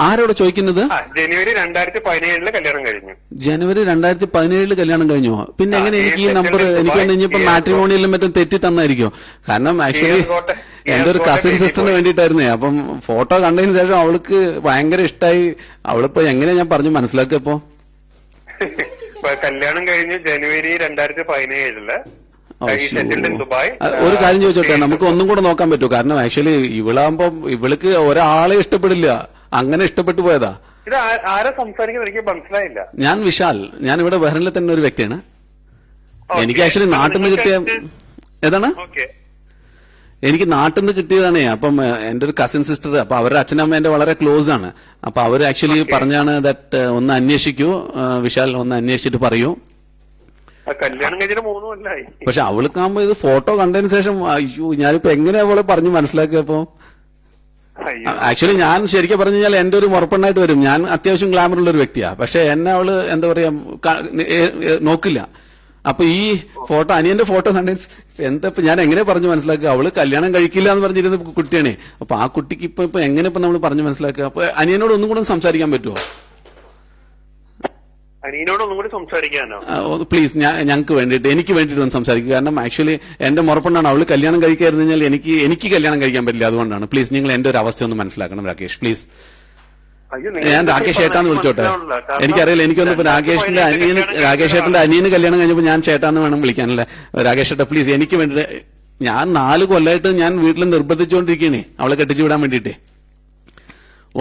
ആരോട് ചോദിക്കുന്നത്? ജനുവരി 2017 കല്യാണം കഴിഞ്ഞു. ജനുവരി 2017 കല്യാണം കഴിഞ്ഞു. പിന്നെ എങ്ങനെ എനിക്ക് ഈ നമ്പർ? എനിക്ക് ഇനിയിപ്പോ മാട്രിമോണിയിലും മറ്റും തെറ്റി തന്നായിരിക്കും. കാരണം ആക്ച്വലി എന്റെ ഒരു കസിൻ സിസ്റ്ററിന് വേണ്ടിയിട്ടായിരുന്നേ. അപ്പം ഫോട്ടോ കണ്ടതിന് ശേഷം അവൾക്ക് ഭയങ്കര ഇഷ്ടമായി. അവളിപ്പോ എങ്ങനെയാ ഞാൻ പറഞ്ഞു മനസ്സിലാക്കിയപ്പോ? കല്യാണം കഴിഞ്ഞ് ജനുവരി 2017 ദുബായ്. ഒരു കാര്യം ചോദിച്ചോട്ടെ, നമുക്ക് ഒന്നും കൂടെ നോക്കാൻ പറ്റുമോ? കാരണം ആക്ച്വലി ഇവളാകുമ്പോ ഇവൾക്ക് ഒരാളെ ഇഷ്ടപ്പെടില്ല, അങ്ങനെ ഇഷ്ടപ്പെട്ടു പോയതാ. ഇത് ആരാ സംസാരിക്കുന്നത്? എനിക്ക് മനസ്സിലായില്ല. ഞാൻ വിശാൽ, ഞാൻ ഇവിടെ ബഹ്റിനിലെ തന്നെ ഒരു വ്യക്തിയാണ്. എനിക്ക് ആക്ച്വലി നാട്ടിൽ നിന്ന് കിട്ടിയ ഏതാണ്? എനിക്ക് നാട്ടിൽ നിന്ന് കിട്ടിയതാണേ. അപ്പം എന്റെ ഒരു കസിൻ സിസ്റ്റർ, അപ്പൊ അവരുടെ അച്ഛനമ്മ എന്റെ വളരെ ക്ലോസ് ആണ്. അപ്പൊ അവര് ആക്ച്വലി പറഞ്ഞാണ് ദാറ്റ് ഒന്ന് അന്വേഷിക്കൂ വിശാൽ, ഒന്ന് അന്വേഷിച്ചിട്ട് പറയൂ. കല്യാണം കഴിഞ്ഞിട്ട് 3 കൊല്ലമായി. പക്ഷെ അവൾക്കാകുമ്പോ ഇത് ഫോട്ടോ കണ്ടതിന് ശേഷം അയ്യോ, ഞാനിപ്പോ എങ്ങനെയാ അവളെ പറഞ്ഞു മനസ്സിലാക്കിയപ്പോ? ആക്ച്വലി ഞാൻ ശരിക്കും പറഞ്ഞു കഴിഞ്ഞാൽ എന്റെ ഒരു മുറപ്പെണ്ണായിട്ട് വരും. ഞാൻ അത്യാവശ്യം ഗ്ലാമർ ഉള്ള ഒരു വ്യക്തിയാ. പക്ഷെ എന്നെ അവള് എന്താ പറയാ നോക്കില്ല. അപ്പൊ ഈ ഫോട്ടോ, അനിയന്റെ ഫോട്ടോ കണ്ടതിന് എന്താ ഇപ്പൊ ഞാൻ എങ്ങനെ പറഞ്ഞു മനസ്സിലാക്കുക? അവള് കല്യാണം കഴിക്കില്ല എന്ന് പറഞ്ഞിരുന്ന കുട്ടിയാണേ. അപ്പൊ ആ കുട്ടിക്ക് ഇപ്പൊ എങ്ങനെ ഇപ്പൊ നമ്മൾ പറഞ്ഞു മനസ്സിലാക്കുക? അപ്പൊ അനിയനോട് ഒന്നും കൂടെ സംസാരിക്കാൻ പറ്റുമോ? അനിയനോട് ഒന്നും കൂടി സംസാരിക്കാനോ? പ്ലീസ്, ഞങ്ങൾക്ക് വേണ്ടിയിട്ട്, എനിക്ക് വേണ്ടിയിട്ട് ഒന്ന് സംസാരിക്കുക. കാരണം ആക്ച്വലി എന്റെ മുറപ്പെണ്ണാണ്. അവള് കല്യാണം കഴിക്കായിരുന്നു കഴിഞ്ഞാൽ എനിക്ക് കല്യാണം കഴിക്കാൻ പറ്റില്ല. അതുകൊണ്ടാണ്. പ്ലീസ്, നിങ്ങൾ എന്റെ ഒരു അവസ്ഥ ഒന്ന് മനസ്സിലാക്കണം രാകേഷ്, പ്ലീസ്. അയ്യോ, ഞാൻ രാകേഷ് ചേട്ടാന്ന് വിളിച്ചോട്ടെ? എനിക്കറിയില്ല, എനിക്കൊന്നും ഇപ്പൊ രാകേഷ് ചേട്ടന്റെ അനിയന് കല്യാണം കഴിഞ്ഞപ്പോ ഞാൻ ചേട്ടാന്ന് വേണം വിളിക്കാനല്ലേ. രാകേഷ് ചേട്ടാ പ്ലീസ്, എനിക്ക് വേണ്ടി ഞാൻ 4 കൊല്ലമായിട്ട് ഞാൻ വീട്ടിൽ നിർബന്ധിച്ചുകൊണ്ടിരിക്കണേ അവളെ കെട്ടിച്ചു വിടാൻ വേണ്ടിട്ട്.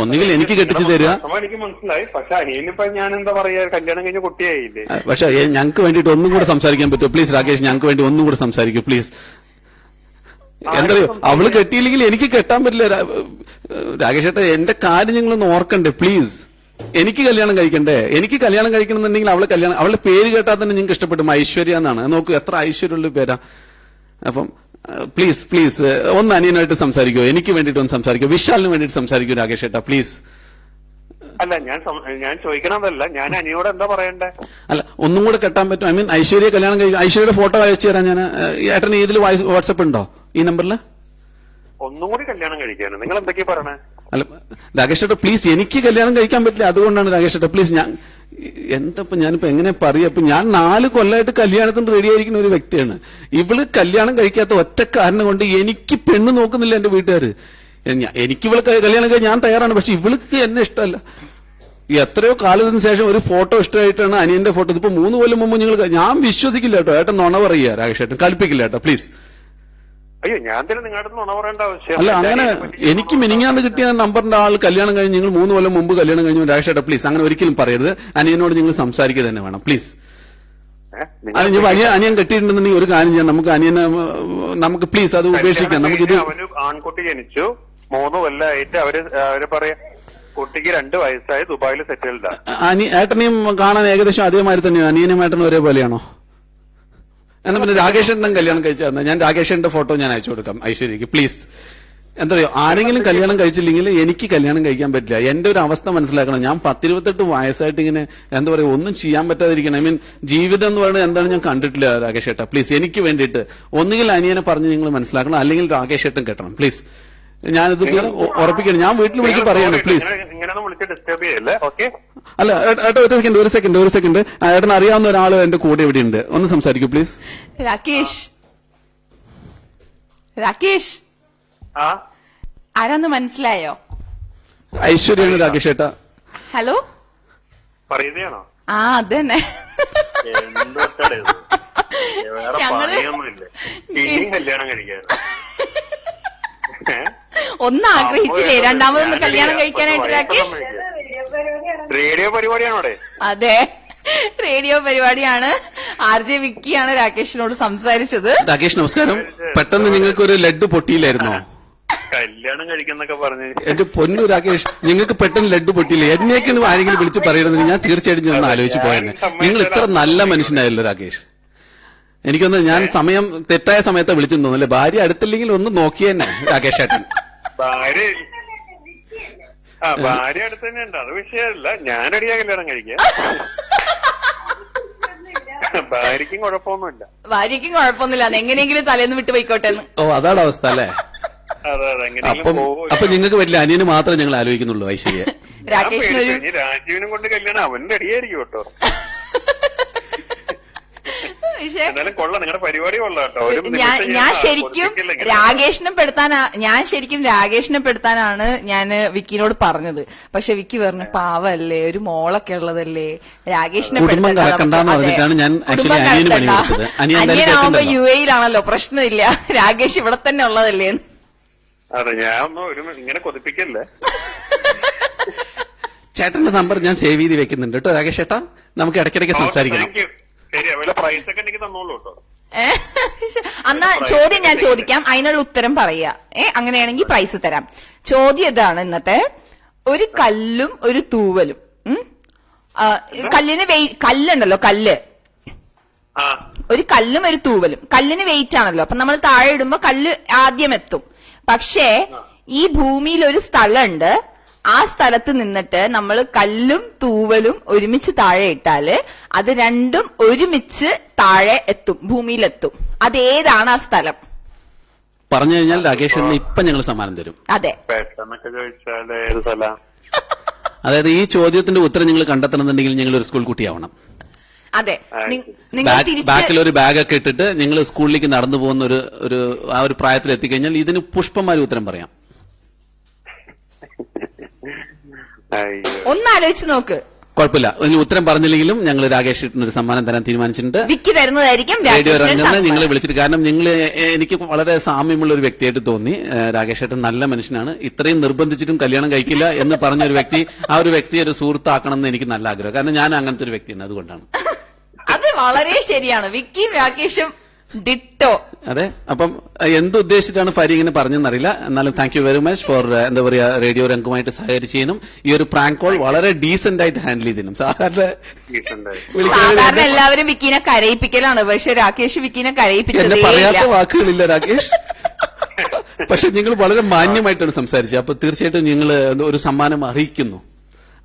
ഒന്നുകിൽ എനിക്ക് കെട്ടിച്ചു തരിക. എനിക്ക് മനസ്സിലായി, പക്ഷെ അനിയനിപ്പോ ഞാൻ എന്താ പറയാ, കല്യാണം കഴിഞ്ഞ കുട്ടിയായില്ലേ. പക്ഷെ ഞങ്ങൾക്ക് വേണ്ടിട്ട് ഒന്നും കൂടെ സംസാരിക്കാൻ പറ്റുമോ പ്ലീസ് രാകേഷ്? ഞങ്ങൾക്ക് വേണ്ടി ഒന്നും കൂടെ സംസാരിക്കൂ പ്ലീസ്. എന്തറിയോ, അവള് കെട്ടിയില്ലെങ്കിൽ എനിക്ക് കെട്ടാൻ പറ്റില്ല. രാകേഷ് ചേട്ടാ, എന്റെ കാര്യം നിങ്ങളൊന്ന് ഓർക്കണ്ടേ പ്ലീസ്? എനിക്ക് കല്യാണം കഴിക്കണ്ടേ? എനിക്ക് കല്യാണം കഴിക്കണമെന്നുണ്ടെങ്കിൽ അവളുടെ പേര് കേട്ടാൽ തന്നെ നിങ്ങൾക്ക് ഇഷ്ടപ്പെടും. ഐശ്വര്യ എന്നാണ്. നോക്കൂ, എത്ര ഐശ്വര്യമുള്ള പേരാ. അപ്പം പ്ലീസ് പ്ലീസ് ഒന്ന് അനിയനായിട്ട് സംസാരിക്കോ, എനിക്ക് വേണ്ടിട്ട് ഒന്ന് സംസാരിക്കോ, വിശാലിന് വേണ്ടിട്ട് സംസാരിക്കൂ രാകേഷ് ചേട്ടാ പ്ലീസ്. അല്ല, ഞാൻ ചോദിക്കണതല്ല, ഞാൻ അനിയോട് എന്താ പറയണ്ടേ? അല്ല, ഒന്നും കൂടെ കെട്ടാൻ പറ്റും. ഐ മീൻ ഐശ്വര്യ കല്യാണം കഴിക്കും. ഐശ്വര്യയുടെ ഫോട്ടോ അയച്ചു തരാം ഞാൻ. ഏട്ടന് ഇതിൽ വാട്സപ്പ് ഉണ്ടോ ഈ നമ്പറിൽ? ഒന്നും കൂടി കല്യാണം കഴിക്കാണ് നിങ്ങൾ എന്തൊക്കെയാ പറയണേ? അല്ല രാകേഷ് ചേട്ടാ പ്ലീസ്, എനിക്ക് കല്യാണം കഴിക്കാൻ പറ്റില്ല. അതുകൊണ്ടാണ് രാകേഷ് ചേട്ടാ പ്ലീസ്. ഞാനിപ്പോ എങ്ങനെ പറയാ? ഇപ്പൊ ഞാൻ 4 കൊല്ലമായിട്ട് കല്യാണത്തിന് റെഡി ആയിരിക്കുന്ന ഒരു വ്യക്തിയാണ്. ഇവള് കല്യാണം കഴിക്കാത്ത ഒറ്റ കാരണം കൊണ്ട് എനിക്ക് പെണ്ണ് നോക്കുന്നില്ല എന്റെ വീട്ടുകാര്. എനിക്ക് ഇവള് കല്യാണം കഴിക്കാൻ ഞാൻ തയ്യാറാണ്, പക്ഷെ ഇവൾക്ക് എന്നെ ഇഷ്ടമല്ല. എത്രയോ കാലത്തിന് ശേഷം ഒരു ഫോട്ടോ ഇഷ്ടമായിട്ടാണ് അനിയന്റെ ഫോട്ടോ. ഇതിപ്പോ 3 കൊല്ലം മുമ്പ് ഞാൻ വിശ്വസിക്കില്ല കേട്ടോ. ഏട്ടൻ നുണ പറയുക രാകേഷ് ഏട്ടൻ, കൽപ്പിക്കില്ല കേട്ടോ പ്ലീസ്. അയ്യോ, ഞാൻ തന്നെ നിങ്ങളുടെ നുണ പറയേണ്ട ആവശ്യം അല്ല. അങ്ങനെ എനിക്ക് മിനിങ്ങാന്ന് കിട്ടിയ നമ്പറിന്റെ ആൾ കല്യാണം കഴിഞ്ഞ് നിങ്ങൾ 3 കൊല്ലം മുമ്പ് കല്യാണം കഴിഞ്ഞു രാകേഷ് ഏട്ടാ പ്ലീസ് അങ്ങനെ ഒരിക്കലും പറയരുത്. അനിയനോട് നിങ്ങൾ സംസാരിക്കുക തന്നെ വേണം പ്ലീസ്. അനിയൻ കെട്ടിയിട്ടുണ്ടെന്നുണ്ടെങ്കിൽ ഒരു കാര്യം ചെയ്യാം, നമുക്ക് പ്ലീസ് അത് ഉപേക്ഷിക്കാം. നമുക്കിത് അവന് ആൺകുട്ടി ജനിച്ചു 3 കൊല്ലമായിട്ട് അവര് പറയാ കുട്ടിക്ക് 2 വയസ്സായി ദുബായിൽ സെറ്റിൽഡ്. ഏട്ടനെയും കാണാൻ ഏകദേശം അതേമാതിരി തന്നെയോ? അനിയനും ഏട്ടനും ഒരേപോലെയാണോ? എന്നാ പിന്നെ രാകേഷേട്ടൻ കല്യാണം കഴിച്ചാൽ ഞാൻ രാകേഷേട്ടന്റെ ഫോട്ടോ ഞാൻ അയച്ചു കൊടുക്കാം ഐശ്വര്യക്ക് പ്ലീസ്. എന്താ പറയുക, ആരെങ്കിലും കല്യാണം കഴിച്ചില്ലെങ്കിൽ എനിക്ക് കല്യാണം കഴിക്കാൻ പറ്റില്ല. എന്റെ ഒരു അവസ്ഥ മനസ്സിലാക്കണം. ഞാൻ 10-28 വയസ്സായിട്ട് ഇങ്ങനെ എന്താ പറയുക, ഒന്നും ചെയ്യാൻ പറ്റാതിരിക്കണം. ഐ മീൻ ജീവിതം എന്ന് പറയുന്നത് എന്താണ് ഞാൻ കണ്ടിട്ടില്ല രാകേഷ് ഏട്ടാ പ്ലീസ്. എനിക്ക് വേണ്ടിയിട്ട് ഒന്നുകിൽ അനിയനെ പറഞ്ഞ് നിങ്ങൾ മനസ്സിലാക്കണം, അല്ലെങ്കിൽ രാകേഷ് ഏട്ടൻ കെട്ടണം പ്ലീസ്. ഞാനിത് ഉറപ്പിക്കണം. ഞാൻ വീട്ടിൽ വിളിച്ച് പറയണം പ്ലീസ്. അല്ല ഏട്ടാ, ഒരു സെക്കൻഡ്. ഏട്ടൻ അറിയാവുന്ന ഒരാൾ എന്റെ കൂടെ ഇവിടെ ഉണ്ട്, ഒന്ന് സംസാരിക്കൂ പ്ലീസ്. രാകേഷ് ആരാന്ന് മനസ്സിലായോ? ഐശ്വര്യാണ് രാകേഷ് ഏട്ടാ. ഹലോ, പറയുകയാണോ? ആ അതന്നെ. കല്യാണം കഴിക്കാൻ ഒന്ന് ആഗ്രഹിച്ചില്ലേ രണ്ടാമതൊന്ന് കല്യാണം കഴിക്കാനായിട്ട് രാകേഷ്? റേഡിയോ പരിപാടിയാണോടെ? അതെ, റേഡിയോ പരിപാടിയാണ്. RJ വിക്കിയാണ് രാകേഷിനോട് സംസാരിച്ചത്. രാകേഷ് നമസ്കാരം. പെട്ടെന്ന് നിങ്ങൾക്ക് ഒരു ലഡ്ഡു പൊട്ടിയില്ലായിരുന്നോ? കല്യാണം കഴിക്കുന്നൊക്കെ പറഞ്ഞു. എന്റെ പൊന്നു രാകേഷ്, നിങ്ങൾക്ക് പെട്ടെന്ന് ലഡ്ഡു പൊട്ടിയില്ലേ? എന്നേക്ക് ആരെങ്കിലും വിളിച്ച് പറയണമെന്ന് ഞാൻ തീർച്ചയായിട്ടും ഞാൻ ആലോചിച്ച് പോയെന്നെ. നിങ്ങൾ ഇത്ര നല്ല മനുഷ്യനായല്ലോ രാകേഷ്. എനിക്കൊന്ന് ഞാൻ തെറ്റായ സമയത്ത് വിളിച്ചെന്ന് തോന്നുന്നല്ലേ? ഭാര്യ അടുത്തില്ലെങ്കിൽ ഒന്ന് നോക്കിയെന്നെ രാകേഷ് ഏട്ടൻ. ഭാര്യ അടുത്ത് തന്നെ ഉണ്ട്, അത് വിഷയമല്ല. ഞാനടിയാ കല്യാണം കഴിക്കാം. ഭാര്യക്കും കുഴപ്പമൊന്നുമില്ല. എങ്ങനെയെങ്കിലും തലേന്ന് വിട്ടു പോയിക്കോട്ടെ. ഓ, അതാണ് അവസ്ഥ അല്ലേ? അപ്പൊ നിങ്ങൾക്ക് പറ്റില്ല, അനിയന് മാത്രമേ ഞങ്ങൾ ആലോചിക്കുന്നുള്ളൂ ഐശ്വര്യ. രാജീവിനും കൊണ്ട് കല്യാണം അവന്റെ അടിയായിരിക്കും കേട്ടോ. എന്നാലും കൊള്ളാം, നിങ്ങളുടെ പരിപാടി കൊള്ളാം കേട്ടോ. ഞാൻ ശരിക്കും രാകേഷിനെ പെടുത്താനാണ് ഞാൻ വിക്കിനോട് പറഞ്ഞത്. പക്ഷെ വിക്കി പറഞ്ഞു പാവല്ലേ, ഒരു മോളൊക്കെ ഉള്ളതല്ലേ, രാകേഷിനെ അനിയനാവുമ്പോ UAE-യിലാണല്ലോ, പ്രശ്നമില്ല, രാകേഷ് ഇവിടെ തന്നെ ഉള്ളതല്ലേ. അതെ, ഞാൻ ഇങ്ങനെ കൊതിപ്പിക്കല്ലേ. ചേട്ടന്റെ നമ്പർ ഞാൻ സേവ് ചെയ്ത് വെക്കുന്നുണ്ട് കേട്ടോ രാകേഷ് ചേട്ടാ. നമുക്ക് ഇടയ്ക്കിടയ്ക്ക് സംസാരിക്കണം. എന്നാ ചോദ്യം ഞാൻ ചോദിക്കാം, അതിനുള്ള ഉത്തരം പറയാ. അങ്ങനെയാണെങ്കിൽ പ്രൈസ് തരാം. ചോദ്യം ഇതാണ് ഇന്നത്തെ. ഒരു കല്ലും ഒരു തൂവലും. കല്ലുണ്ടല്ലോ, കല്ല്. ഒരു കല്ലും ഒരു തൂവലും. കല്ലിന് വെയിറ്റ് ആണല്ലോ, അപ്പൊ നമ്മൾ താഴെ ഇടുമ്പോ കല്ല് ആദ്യം എത്തും. പക്ഷേ ഈ ഭൂമിയിൽ ഒരു സ്ഥലമുണ്ട്. ആ സ്ഥലത്ത് നിന്നിട്ട് നമ്മൾ കല്ലും തൂവലും ഒരുമിച്ച് താഴെ ഇട്ടാല് അത് രണ്ടും ഒരുമിച്ച് താഴെ എത്തും, ഭൂമിയിലെത്തും. അതേതാണ് ആ സ്ഥലം? പറഞ്ഞു കഴിഞ്ഞാൽ രാകേഷിന് ഇപ്പൊ ഞങ്ങൾ സമ്മാനം തരും. അതെ, അതായത് ഈ ചോദ്യത്തിന്റെ ഉത്തരം നിങ്ങൾ കണ്ടെത്തണമെന്നുണ്ടെങ്കിൽ നിങ്ങൾ ഒരു സ്കൂൾ കുട്ടിയാവണം. അതെ, ബാക്കിൽ ഒരു ബാഗൊക്കെ ഇട്ടിട്ട് നിങ്ങൾ സ്കൂളിലേക്ക് നടന്നു പോകുന്ന ആ ഒരു പ്രായത്തിൽ എത്തിക്കഴിഞ്ഞാൽ ഇതിന് പുഷ്പന്മാര് ഉത്തരം പറയാം. അയ്യോ. ഒന്നാലോചിച്ച് നോക്ക്. കുഴപ്പമില്ല, ഇനി ഉത്തരം പറഞ്ഞില്ലെങ്കിലും ഞങ്ങൾ രാകേഷ് ഒരു സമ്മാനം തരാൻ തീരുമാനിച്ചിട്ടുണ്ട്. വിക്കി തരുന്നതായിരിക്കും. റേഡിയോ രംഗത്ത് നിങ്ങളെ വിളിച്ചിട്ട്, കാരണം നിങ്ങൾ എനിക്ക് വളരെ സാമ്യമുള്ള ഒരു വ്യക്തിയായിട്ട് തോന്നി. രാകേഷ് ഏട്ടൻ നല്ല മനുഷ്യനാണ്. ഇത്രയും നിർബന്ധിച്ചിട്ടും കല്യാണം കഴിക്കില്ല എന്ന് പറഞ്ഞ ഒരു വ്യക്തി, ആ ഒരു വ്യക്തിയെ ഒരു സുഹൃത്താക്കണം എന്ന് എനിക്ക് നല്ല ആഗ്രഹം. കാരണം ഞാൻ അങ്ങനത്തെ ഒരു വ്യക്തിയാണ്, അതുകൊണ്ടാണ്. അത് വളരെ ശരിയാണ്. വിക്കിയും രാകേഷും ഡിറ്റോ. അതെ. അപ്പം എന്തുദ്ദേശിച്ചിട്ടാണ് ഫരി ഇങ്ങനെ പറഞ്ഞെന്നറിയില്ല. എന്നാലും thank you very much for എന്താ പറയാ റേഡിയോ രംഗുമായിട്ട് സഹകരിച്ച് ചെയ്യുന്നു. ഈ ഒരു പ്രാങ്ക് കോൾ വളരെ ഡീസന്റ് ആയിട്ട് ഹാൻഡിൽ ചെയ്തിരുന്നു. സാധാരണ എല്ലാവരും വിക്കീനെ കരയിപ്പിക്കലാണ്, പക്ഷെ രാകേഷ് വിക്കീനെ എന്നെ കരയിപ്പിച്ചതേ പറയാത്ത ഇല്ല. വാക്കുകളില്ല രാകേഷ്. പക്ഷെ നിങ്ങൾ വളരെ മാന്യമായിട്ടാണ് സംസാരിച്ചത്. അപ്പൊ തീർച്ചയായിട്ടും നിങ്ങൾ ഒരു സമ്മാനം അറിയിക്കുന്നു.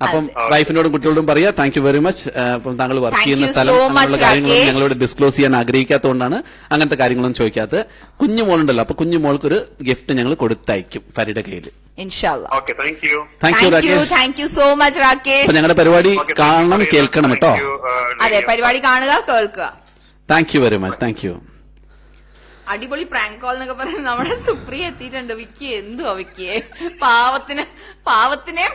അപ്പം വൈഫിനോടും കുട്ടികളോടും പറയാ താങ്ക് യു വെരി മച്ച്. അപ്പം താങ്കൾ വർക്ക് Thank ചെയ്യുന്ന you സ്ഥലം so much, അങ്ങനെയുള്ള കാര്യങ്ങളൊന്നും രാകേഷ്. ഞങ്ങളോട് ഡിസ്ക്ലോസ് ചെയ്യാൻ ആഗ്രഹിക്കാത്തതുകൊണ്ടാണ് അങ്ങനത്തെ കാര്യങ്ങളൊന്നും ചോദിക്കാത്തത്. കുഞ്ഞുമോളുണ്ടല്ലോ, അപ്പൊ കുഞ്ഞുമോൾക്കൊരു ഗിഫ്റ്റ് ഞങ്ങൾ കൊടുത്തയക്കും ഫരിയുടെ കയ്യിൽ. ഇൻഷാല്ലാ. Okay, thank you. Thank you Rakesh. Thank you so much Rakesh. അപ്പൊ ഞങ്ങളുടെ പരിപാടി കാണണം, കേൾക്കണം കേട്ടോ. അതെ, പരിപാടി കാണുക, കേൾക്കുക. Thank you very much. Thank U. അടിപൊളി പ്രാങ്ക് കോൾ എന്നൊക്കെ പറഞ്ഞ് നമ്മുടെ സുപ്രിയ എത്തിയിട്ടുണ്ട്. വിക്കി എന്തുവാ വിക്കിയെ, പാവത്തിന്റെ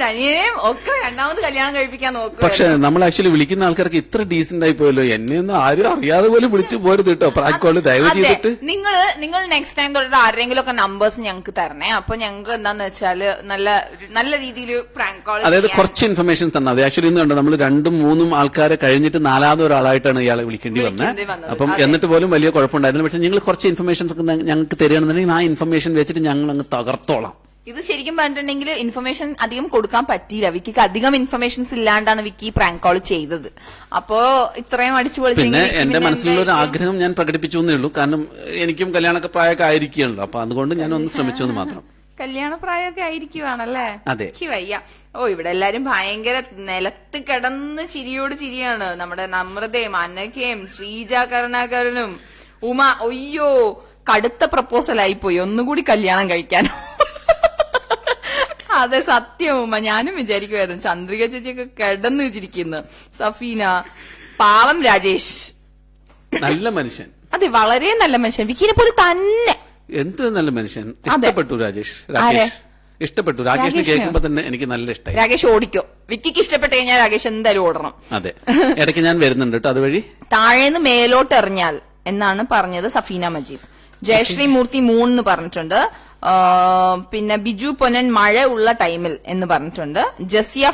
അനിയനെയും ഒക്കെ രണ്ടാമത് കല്യാണം കഴിപ്പിക്കാൻ നോക്കുക. പക്ഷെ നമ്മൾ ആക്ച്വലി വിളിക്കുന്ന ആൾക്കാർക്ക് ഇത്ര ഡീസന്റ് ആയി പോയല്ലോ. എന്നെ ഒന്നും ആരും അറിയാതെ പോലും വിളിച്ചു പോരുത് കേട്ടോ. പ്രാങ്ക് കോള് ദയവ് ചെയ്തിട്ട് നിങ്ങൾ നെക്സ്റ്റ് ടൈം തൊട്ട് ആരെങ്കിലും ഒക്കെ നമ്പേഴ്സ് ഞങ്ങൾക്ക് തരണേ. അപ്പൊ ഞങ്ങൾക്ക് എന്താന്ന് വെച്ചാല് നല്ല രീതിയിൽ പ്രാങ്ക് കോൾ, അതായത് കുറച്ച് ഇൻഫർമേഷൻ തന്നെ. അത് ആക്ച്വലി ഇന്ന് കണ്ടോ, നമ്മൾ 2 3 ആൾക്കാരെ കഴിഞ്ഞിട്ട് 4ാമത് ഒരാളായിട്ടാണ് ഇയാളെ വിളിക്കേണ്ടി വന്നത്. അപ്പം എന്നിട്ട് പോലും വലിയ കുഴപ്പമുണ്ടായിരുന്നില്ല. പക്ഷെ നിങ്ങൾ കുറച്ച് ഇൻഫർമേഷൻസ് ഒക്കെ ഞങ്ങൾക്ക് തരികയാണെന്നുണ്ടെങ്കിൽ ആ ഇൻഫർമേഷൻ വെച്ചിട്ട് ഞങ്ങൾ അങ്ങ് തകർത്തോളാം. ഇത് ശരിക്കും പറഞ്ഞിട്ടുണ്ടെങ്കിൽ ഇൻഫർമേഷൻ അധികം കൊടുക്കാൻ പറ്റിയില്ല. വിക്കിക്ക് അധികം ഇൻഫർമേഷൻസ് ഇല്ലാണ്ടാണ് വിക്കി പ്രാങ്ക് കോൾ ചെയ്തത്. അപ്പോ ഇത്രയും അടിച്ചു പിന്നെ എന്റെ മനസ്സിലുള്ള ഒരു ആഗ്രഹം ഞാൻ പ്രകടിപ്പിച്ചു എന്നേ ഉള്ളൂ. കാരണം എനിക്കും കല്യാണ പ്രായമൊക്കെ ആയിരിക്കുകയാണല്ലോ. അപ്പൊ അതുകൊണ്ട് ഞാൻ ഒന്ന് ശ്രമിച്ചു എന്ന് മാത്രം. കല്യാണ പ്രായമൊക്കെ ആയിരിക്കുവാണല്ലേ? അതെ. എനിക്ക് വയ്യ. ഇവിടെ എല്ലാരും ഭയങ്കര നിലത്ത് കിടന്ന് ചിരിയോട് ചിരിയാണ്. നമ്മുടെ നമ്രതയും അനഘയും ശ്രീജ കരുണാകരനും ഉമ. ഒയ്യോ, കടുത്ത പ്രപ്പോസൽ ആയിപ്പോയി, ഒന്നുകൂടി കല്യാണം കഴിക്കാനോ. അതെ, സത്യം ഉമ്മ. ഞാനും വിചാരിക്കുമായിരുന്നു. ചന്ദ്രിക ചേച്ചിയൊക്കെ കിടന്ന് വെച്ചിരിക്കുന്നു. സഫീന, പാവം രാജേഷ്, നല്ല മനുഷ്യൻ. അതെ, വളരെ നല്ല മനുഷ്യൻ. വിക്കിനെ പോലെ തന്നെ. എന്ത് നല്ല മനുഷ്യൻ. ഇഷ്ടപ്പെട്ടു രാജേഷ്. ഇഷ്ടപ്പെട്ടു. രാകേഷിനെ കേൾക്കുമ്പോ തന്നെ എനിക്ക് നല്ല ഇഷ്ടമായി. രാകേഷ് ഓടിക്കോ. വിക്കിക്ക് ഇഷ്ടപ്പെട്ട് കഴിഞ്ഞാൽ രാകേഷ് എന്തായാലും ഓടണം. അതെ, ഇടയ്ക്ക് ഞാൻ വരുന്നുണ്ട് കേട്ടോ. അതുവഴി താഴേന്ന് മേലോട്ട് എറിഞ്ഞാൽ എന്നാണ് പറഞ്ഞത് സഫീന മജീദ്. ജയശ്രീ മൂർത്തി 3 പറഞ്ഞിട്ടുണ്ട്. പിന്നെ ബിജു പൊന്നൻ മഴ ഉള്ള ടൈമിൽ എന്ന് പറഞ്ഞിട്ടുണ്ട്. ജസിയ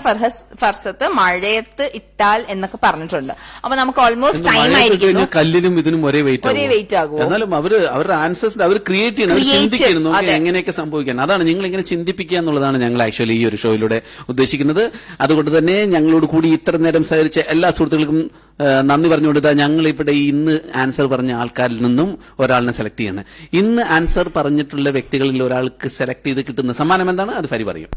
ഫർസത്ത് മഴയത്ത് ഇട്ടാൽ എന്നൊക്കെ പറഞ്ഞിട്ടുണ്ട്. അപ്പൊ നമുക്ക് ഓൾമോസ്റ്റ് ടൈം ആയിരിക്കുന്നു. കല്ലിനും ഇതിനും ഒരേ വെയിറ്റ് ആകും. എന്നാലും അവരുടെ ആൻസേഴ്സ് അവർ ക്രിയേറ്റ് ചെയ്യുന്നു, ചിന്തിക്കുന്നു എങ്ങനെയൊക്കെ സംഭവിക്കണം. അതാണ് നിങ്ങൾ ഇങ്ങനെ ചിന്തിപ്പിക്കുക എന്നുള്ളതാണ് ഞങ്ങൾ ആക്ച്വലി ഈ ഒരു ഷോയിലൂടെ ഉദ്ദേശിക്കുന്നത്. അതുകൊണ്ട് തന്നെ ഞങ്ങളോട് കൂടി ഇത്ര നേരം സഹകരിച്ച എല്ലാ സുഹൃത്തുക്കൾക്കും നന്ദി പറഞ്ഞുകൊടുത്താൽ ഞങ്ങൾ ഇവിടെ ഇന്ന് ആൻസർ പറഞ്ഞ ആൾക്കാരിൽ നിന്നും ഒരാളിനെ സെലക്ട് ചെയ്യണം. ഇന്ന് ആൻസർ പറഞ്ഞിട്ടുള്ള വ്യക്തികളിൽ ഒരാൾക്ക് സെലക്ട് ചെയ്ത് കിട്ടുന്ന സമ്മാനം എന്താണ്? അത് ഫരി പറയും.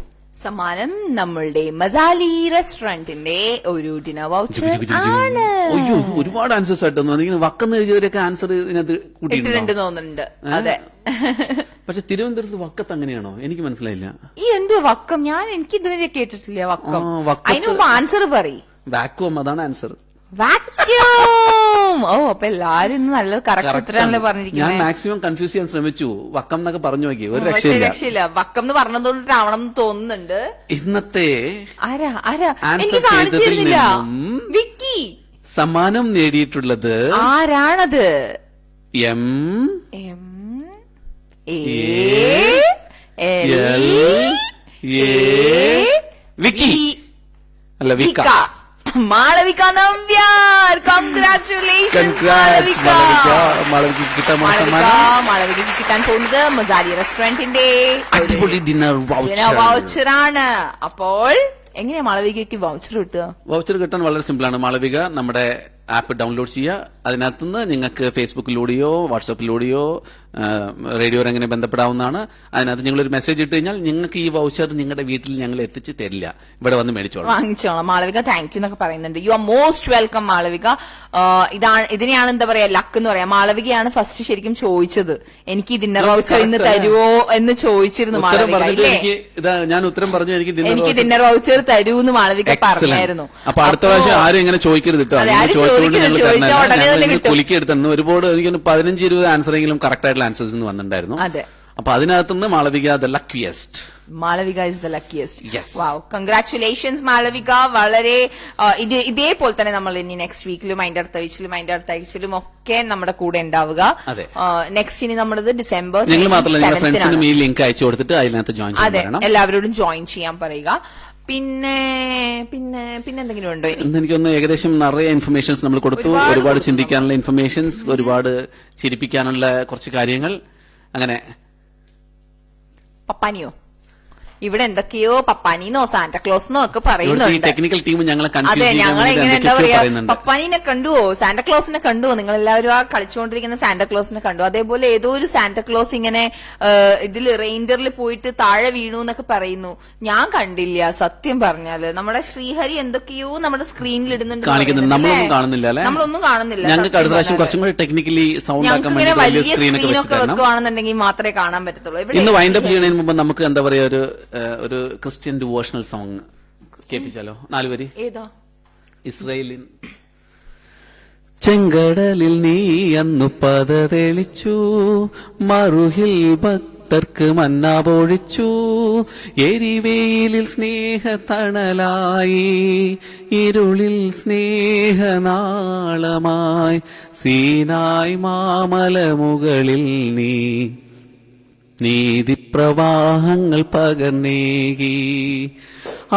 സമ്മാനം നമ്മളുടെ മസാലി റെസ്റ്റോറന്റിന്റെ ഒരു ഡിന്നർ വൗച്ചർ ആണ്. അയ്യോ, ഒരുപാട് ആൻസേഴ്സ് ആയിട്ടൊന്നും വക്കെന്ന് എഴുതിയവരൊക്കെ ആൻസർ ഇതിനകത്ത് കൂട്ടിയിട്ടുണ്ട് തോന്നുന്നുണ്ട്. അതെ, പക്ഷെ തിരുവനന്തപുരത്ത് വക്കത്ത് അങ്ങനെയാണോ? എനിക്ക് മനസ്സിലായില്ല. ഈ എന്തോ വക്കം, എനിക്ക് ഇതുവരെ കേട്ടിട്ടില്ല വക്കം. അതിന് മുമ്പ് ആൻസർ പറയും. വാക്വം, അതാണ് ആൻസർ. വാക്യൂം. ഓ, അപ്പൊ എല്ലാരും ഇന്ന് നല്ല കറക്റ്റ് ഉത്തരമാണല്ലോ പറഞ്ഞിരിക്കുന്നത്. ഞാൻ മാക്സിമം കൺഫ്യൂസ് ചെയ്യാൻ ശ്രമിച്ചു. വക്കം എന്നൊക്കെ പറഞ്ഞു നോക്കി, ഒരു രക്ഷയില്ല. വക്കം എന്ന് പറഞ്ഞതുകൊണ്ടിട്ടാവണം എന്ന് തോന്നുന്നുണ്ട്. ഇന്നത്തെ എനിക്ക് കാണിച്ചു തരുന്നില്ല. വിക്കി സമ്മാനം നേടിയിട്ടുള്ളത് ആരാണത്? എം വിക്കി അല്ല, വിക്ക. മാളവിക നമ്പ്യാർ. കൺഗ്രാറ്റുലേഷൻസ് മാളവികക്ക് കിട്ടാൻ പോകുന്നത് മസാലി റെസ്റ്റോറന്റിന്റെ അടിപൊളി ഡിന്നർ വൗച്ചറാണ്. അപ്പോൾ എങ്ങനെയാ മാളവികയ്ക്ക് വൗച്ചർ കിട്ടുക? വൗച്ചർ കിട്ടാൻ വളരെ സിമ്പിൾ ആണ്. മാളവിക നമ്മുടെ ആപ്പ് ഡൗൺലോഡ് ചെയ്യുക. അതിനകത്തുനിന്ന് നിങ്ങൾക്ക് ഫേസ്ബുക്കിലൂടെയോ വാട്സാപ്പിലൂടെയോ റേഡിയോ രംഗനെ ബന്ധപ്പെടാവുന്നതാണ്. അതിനകത്ത് നിങ്ങളൊരു മെസ്സേജ് ഇട്ട് കഴിഞ്ഞാൽ നിങ്ങൾക്ക് ഈ വൗച്ചർ നിങ്ങളുടെ വീട്ടിൽ ഞങ്ങൾ എത്തിച്ച് തരില്ല, ഇവിടെ വന്ന് വാങ്ങിച്ചോളാം. മാളവിക താങ്ക് യു എന്നൊക്കെ പറയുന്നുണ്ട്. U are most welcome Malavika. ഇതിനെയാണ് എന്താ പറയാ ലക്ക് എന്ന് പറയാം. മാളവികയാണ് ഫസ്റ്റ് ശരിക്കും ചോദിച്ചത്, എനിക്ക് ഡിന്നർ വൗച്ചർ ഇന്ന് തരുവോ എന്ന് ചോദിച്ചിരുന്നു മാളവിക. ഞാൻ ഉത്തരം പറഞ്ഞു, എനിക്ക് ഡിന്നർ വൗച്ചർ തരൂന്ന് മാളവിക പറഞ്ഞായിരുന്നു. അപ്പൊ അടുത്ത പ്രാവശ്യം ആരും ഇങ്ങനെ ചോദിക്കരുത് കുലിക്കെടുത്തു. ഒരുപാട് എനിക്ക് 15-20 ആൻസറെങ്കിലും കറക്റ്റ് ആയിട്ടുള്ള ആൻസേഴ്സ് വന്നിട്ടുണ്ടായിരുന്നു. അപ്പൊ അതിനകത്തുനിന്ന് Malavika the luckiest. Malavika is the luckiest. Yes. Wow, congratulations Malavika. വളരെ ഇതേപോലെ തന്നെ നമ്മൾ ഇനി നെക്സ്റ്റ് വീക്കിലും അതിന്റെ അടുത്ത ആഴ്ചയിലും ഒക്കെ നമ്മുടെ കൂടെ ഉണ്ടാവുക. അതെ. നെക്സ്റ്റ് ഇനി നമ്മളത് ഡിസംബർ നിങ്ങൾ മാത്രമല്ല നിങ്ങളുടെ ഫ്രണ്ട്സിനും ഈ ലിങ്ക് അയച്ചു കൊടുത്തിട്ട് അതിനകത്ത് ജോയിൻ ചെയ്യണം. എല്ലാവരോടും ജോയിൻ ചെയ്യാൻ പറയുക. പിന്നെ എന്തെങ്കിലും ഉണ്ടോ? എനിക്കൊന്ന് ഏകദേശം നിറയെ ഇൻഫർമേഷൻസ് നമ്മൾ കൊടുത്തു. ഒരുപാട് ചിന്തിക്കാനുള്ള ഇൻഫർമേഷൻസ്, ഒരുപാട് ചിരിപ്പിക്കാനുള്ള കുറച്ച് കാര്യങ്ങൾ. അങ്ങനെ പപ്പാനിയോ ഇവിടെ എന്തൊക്കെയോ പപ്പാനിന്നോ സാന്റാക്ലോസിനോ ഒക്കെ പറയുന്നുണ്ട്. ടെക്നിക്കൽ ടീം ഞങ്ങളെ അതെ, ഞങ്ങൾ എങ്ങനെ എന്താ പറയാ, പപ്പാനിനെ കണ്ടുവോ, സാന്റാക്ലോസിനെ കണ്ടുവോ? നിങ്ങൾ എല്ലാവരും ആ കളിച്ചുകൊണ്ടിരിക്കുന്ന സാന്റാക്ലോസിനെ കണ്ടു? അതേപോലെ ഏതോ ഒരു സാന്റാക്ലോസ് ഇങ്ങനെ ഇതിൽ റെയിൻഡറിൽ പോയിട്ട് താഴെ വീണു എന്നൊക്കെ പറയുന്നു. ഞാൻ കണ്ടില്ല സത്യം പറഞ്ഞാല്. നമ്മുടെ ശ്രീഹരി എന്തൊക്കെയോ നമ്മുടെ സ്ക്രീനിൽ ഇടുന്നുണ്ട്, നമ്മളൊന്നും കാണുന്നില്ല. ഞങ്ങൾക്ക് വലിയ സ്ക്രീനൊക്കെ വെക്കുവാണെന്നുണ്ടെങ്കിൽ മാത്രമേ കാണാൻ പറ്റത്തുള്ളൂ. ഇന്ന് വൈൻഡപ്പ് ചെയ്യുന്നതിന് മുമ്പ് നമുക്ക് എന്താ പറയാ ഒരു ക്രിസ്ത്യൻ ഡിവോഷണൽ സോങ് കേൾപ്പിച്ചാലോ? 4 വരി. ഏതാ? ഇസ്രായേലിൻ. ചെങ്കടലിൽ നീ അന്നു പതതെളിച്ചു, മറുഹിൽ ഭക്തർക്ക് മന്ന പൊഴിച്ചു, എരിവേലിൽ സ്നേഹത്തണലായി, ഇരുളിൽ സ്നേഹനാളമായി, സീനായ് മാമലമുകളിൽ നീ നീതിപ്രവാഹങ്ങൾ പകർന്നേകി.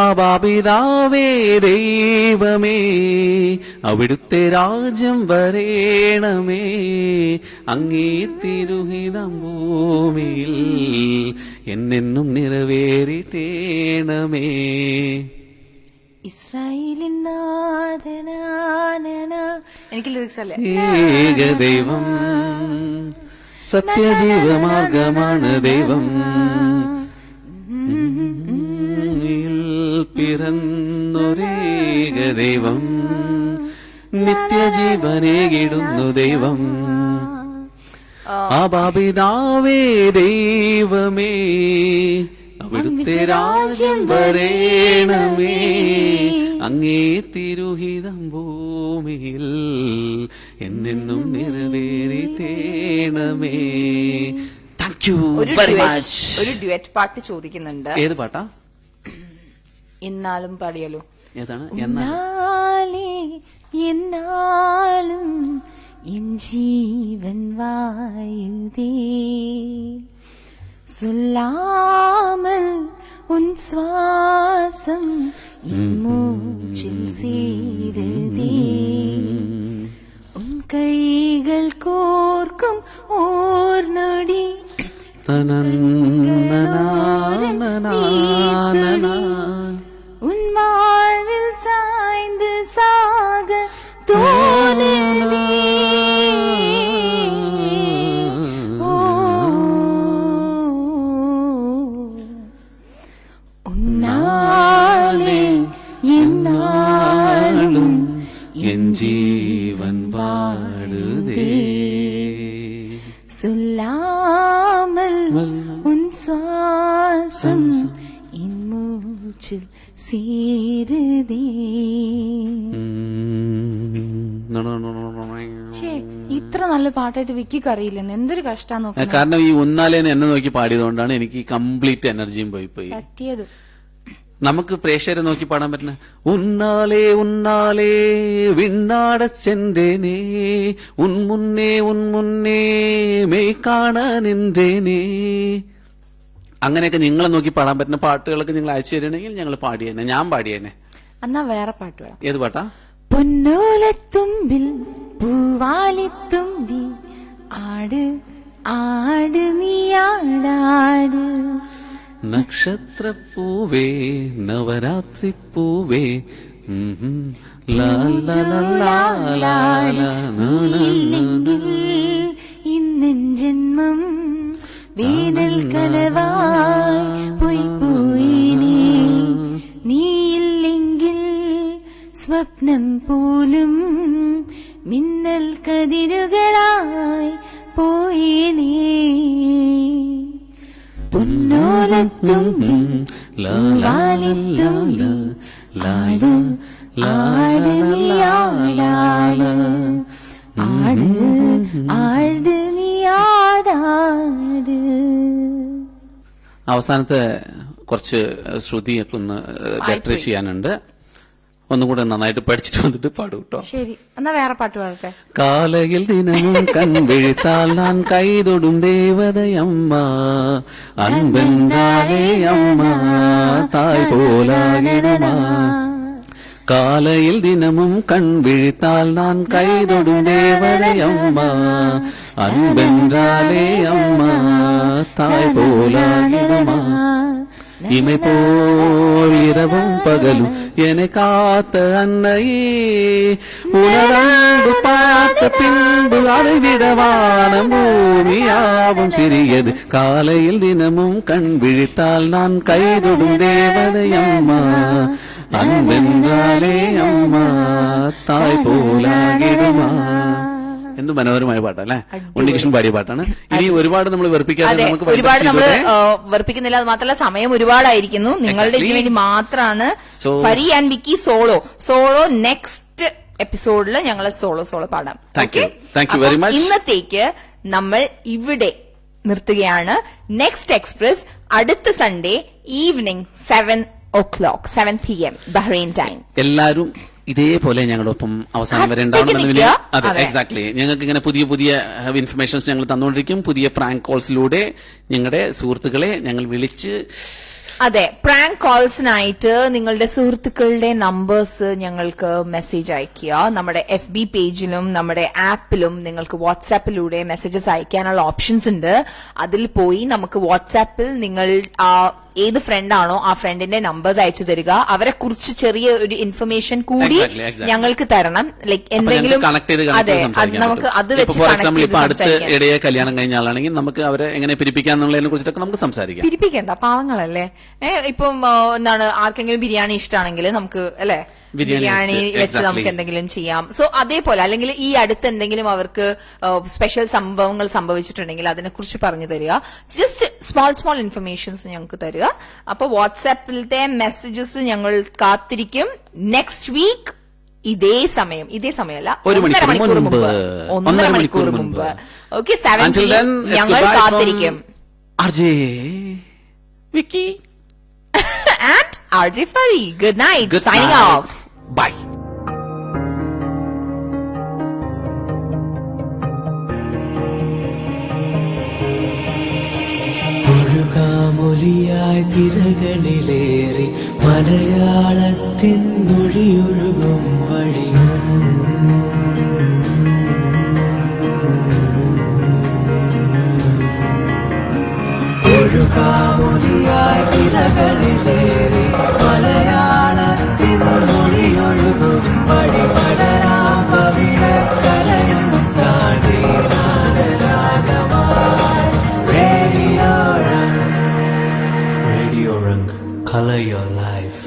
അപാപിതാവേ ദൈവമേ, അവിടുത്തെ രാജ്യം വരേണമേ, അങ്ങേ തിരുഹിതം ഭൂമിയിൽ എന്നെന്നും നിറവേറിട്ടേണമേ. ഇസ്രായേലിൻ എനിക്ക് ലിറിക്സ് അല്ലേ? ഏകദൈവം സത്യജീവമാർഗമാണ് ദൈവം, പിറന്നൊരേക ദൈവം, നിത്യജീവനേകിടുന്നു ദൈവം. അപാപിതാവേ ദൈവമേ, അവിടുത്തെ രാജ്യം വരേണമേ, അങ്ങേ തിരുഹിതം ഭൂമിയിൽ എന്നെന്നും നിറവേറിട്ടേണമേ. Thank you very much. ഒരു ഡ്യുവറ്റ് പാട്ട് ചോദിക്കുന്നുണ്ട്. ഏത് പാട്ടാ? എന്നാലും പാടിയാലോ? ഏതാണ്? എന്നാലും എൻ ജീവൻ വായുതേ, சொல்லாமல் உன் சுவாசம் என் மூச்சில் சேருதே, உன் கைகள் கோர்க்கும் ஓர் நொடி உன் மார்பில் சாய்ந்து சாக தோணுதே. ജീവൻ പാടുതേ, சொல்லாமல் உன் சுவாசம் என் மூச்சில் சேருதே. ഇത്ര നല്ല പാട്ടായിട്ട് വിക്കിക്ക് അറിയില്ലെന്ന്, എന്തൊരു കഷ്ടാന്ന് നോക്കാം. കാരണം ഈ ഉന്നാലേന്ന് എന്നെ നോക്കി പാടിയതുകൊണ്ടാണ് എനിക്ക് കംപ്ലീറ്റ് എനർജിയും പോയി പറ്റിയത്. നമുക്ക് പ്രേക്ഷകരെ നോക്കി പാടാൻ പറ്റുന്ന ഉന്നാലേ ഉന്നാലേ വിണ്ണാട ചെന്തേനേ, ഉൻമുന്നേ മെയ് കാണാൻ നിன்றേനേ. അങ്ങനെയൊക്കെ നിങ്ങളെ നോക്കി പാടാൻ പറ്റുന്ന പാട്ടുകളൊക്കെ നിങ്ങൾ അയച്ചു തരണമെങ്കിൽ ഞങ്ങൾ പാടിയേനെ, ഞാൻ പാടിയേനെ. എന്നാ വേറെ പാട്ട് വേണം. ഏത് പാട്ടാ? പൊന്നോലത്തുമ്പിൽ പൂവാലിത്തുമ്പി ആട് ആട് നീ ആടാട്, നക്ഷത്രപ്പൂവേ നവരാത്രി പൂവേ, ഇന്നൻ ജന്മം വേനൽ കനവായി പോയി പോയിനേ, നീയില്ലെങ്കിൽ സ്വപ്നം പോലും മിന്നൽ കതിരുകളായി പോയിനേ. പൊന്നോലത്തുമ്പി പൂവാലിത്തുമ്പി ആട് ആട് നീ ആടാട്, ആട് ആട് നീ ആടാട്. അവസാനത്തെ കുറച്ച് ശ്രുതിയൊക്കെ ഒന്ന് ബെറ്റർ ചെയ്യാനുണ്ട്. ഒന്നും കൂടെ നന്നായിട്ട് പഠിച്ചിട്ട് വന്നിട്ട് പാടും കേട്ടോ. ശരി, എന്നാ വേറെ പാട്ട് പാടട്ടെ. കാലയിൽ ദിനമും കൺവിഴിത്താൽ ഞാൻ കൈതൊടും ദേവതയമ്മ, അൻപെന്താലേ അമ്മ തായ് പോലാകിടുമാ. കാലയിൽ ദിനമും കൺവിഴിത്താൽ ഞാൻ കൈതൊടും ദേവതയമ്മ, അൻപെന്താലേ അമ്മ തായ് പോലാകിടുമാ. இமை போல் இரவும் பகலும் என்னை காத்த அன்னையே, உணர்ந்து பார்த்த பின்பு அதைவிட வானம் பூமியாவும் சிறியது. காலையில் தினமும் கண் விழித்தால் நான் கைதொடும் தேவதை அம்மா, അൻപെന്താലേ അമ്മ തായ് പോലാകിടുമാ. എന്ത് മനോഹരമായ പാട്ടല്ലേ, ഉണ്ണികൃഷ്ണൻ പാടിയ പാട്ടാണ്. ഇനി ഒരുപാട് നമ്മൾ വെറുപ്പിക്കാതെ നമുക്ക് ഒരുപാട് നമ്മൾ വെറുപ്പിക്കുന്നില്ല. അത് മാത്രമല്ല സമയം ഒരുപാടായിരിക്കുന്നു. നിങ്ങളുടെ ഇതിനു വേണ്ടി മാത്രമാണ് ഫരി ആൻഡ് വിക്കി സോളോ നെക്സ്റ്റ് എപ്പിസോഡിൽ ഞങ്ങൾ സോളോ പാടാം. Thank you very much. ഇന്നത്തേക്ക് നമ്മൾ ഇവിടെ നിർത്തുകയാണ്. നെക്സ്റ്റ് എക്സ്പ്രസ് അടുത്ത Sunday evening 7 PM Bahrain time. എല്ലാരും ഇതേപോലെ ഞങ്ങളൊപ്പം അവസാനം വരെ ഉണ്ടാവണമെന്ന്. അതെ, എക്സാക്ട്ലി. ഞങ്ങൾക്ക് ഇങ്ങനെ പുതിയ പുതിയ ഇൻഫർമേഷൻസ് ഞങ്ങൾ തന്നുകൊണ്ടിരിക്കും. പുതിയ പ്രാങ്ക് കോൾസിലൂടെ ഞങ്ങളുടെ സുഹൃത്തുക്കളെ ഞങ്ങൾ വിളിച്ച്, അതെ, പ്രാങ്ക് കോൾസിനായിട്ട് നിങ്ങളുടെ സുഹൃത്തുക്കളുടെ നമ്പേഴ്സ് ഞങ്ങൾക്ക് മെസ്സേജ് അയക്കുക. നമ്മുടെ FB പേജിലും നമ്മുടെ ആപ്പിലും നിങ്ങൾക്ക് വാട്സാപ്പിലൂടെ മെസ്സേജസ് അയക്കാനുള്ള ഓപ്ഷൻസ് ഉണ്ട്. അതിൽ പോയി നമുക്ക് വാട്സാപ്പിൽ നിങ്ങൾ ഏത് ഫ്രണ്ടാണോ ആ ഫ്രണ്ടിന്റെ നമ്പേഴ്സ് അയച്ചു തരിക. അവരെ കുറിച്ച് ചെറിയ ഒരു ഇൻഫർമേഷൻ കൂടി ഞങ്ങൾക്ക് തരണം. ലൈക്ക് എന്തെങ്കിലും അതെ, നമുക്ക് അത് വെച്ച് അടുത്ത ഇടയെ കല്യാണം കഴിഞ്ഞ ആളാണെങ്കിൽ നമുക്ക് അവരെ എങ്ങനെ പിരിപ്പിക്കാന്നുള്ളതിനെ കുറിച്ചിട്ടൊക്കെ നമുക്ക് സംസാരിക്കാം. പിരിപ്പിക്കണ്ട, പാവങ്ങളല്ലേ. ഇപ്പം എന്താണ്, ആർക്കെങ്കിലും ബിരിയാണി ഇഷ്ടമാണെങ്കിൽ നമുക്ക് അല്ലെ ബിരിയാണി വെച്ച് നമുക്ക് എന്തെങ്കിലും ചെയ്യാം. സോ അതേപോലെ, അല്ലെങ്കിൽ ഈ അടുത്ത് എന്തെങ്കിലും അവർക്ക് സ്പെഷ്യൽ സംഭവങ്ങൾ സംഭവിച്ചിട്ടുണ്ടെങ്കിൽ അതിനെക്കുറിച്ച് പറഞ്ഞു തരിക. ജസ്റ്റ് സ്മോൾ ഇൻഫർമേഷൻസ് ഞങ്ങൾക്ക് തരിക. അപ്പൊ വാട്സാപ്പിലത്തെ മെസ്സേജസ് ഞങ്ങൾ കാത്തിരിക്കും. നെക്സ്റ്റ് വീക്ക് ഇതേ സമയമല്ല, 1.5 മണിക്കൂർ മുമ്പ്. ഓക്കെ, 7 PM ഞങ്ങൾ കാത്തിരിക്കും. RJ Vicky and RJ Fari. Good night. Signing off. Bye. ഒഴുകാമൊലിയായി തിരകളിലേറി മലയാളത്തിൻ മൊഴിയൊഴുകും വഴിയും ഒഴുകാമൊലിയായി തിരകളിലേറി മലയാളത്തിൻ മൊഴിയൊഴുകും വഴി പടരാം പവിഴക്കരയും താണ്ടി നാദരാഗമായി റേഡിയോ റംഗ്. Color your life.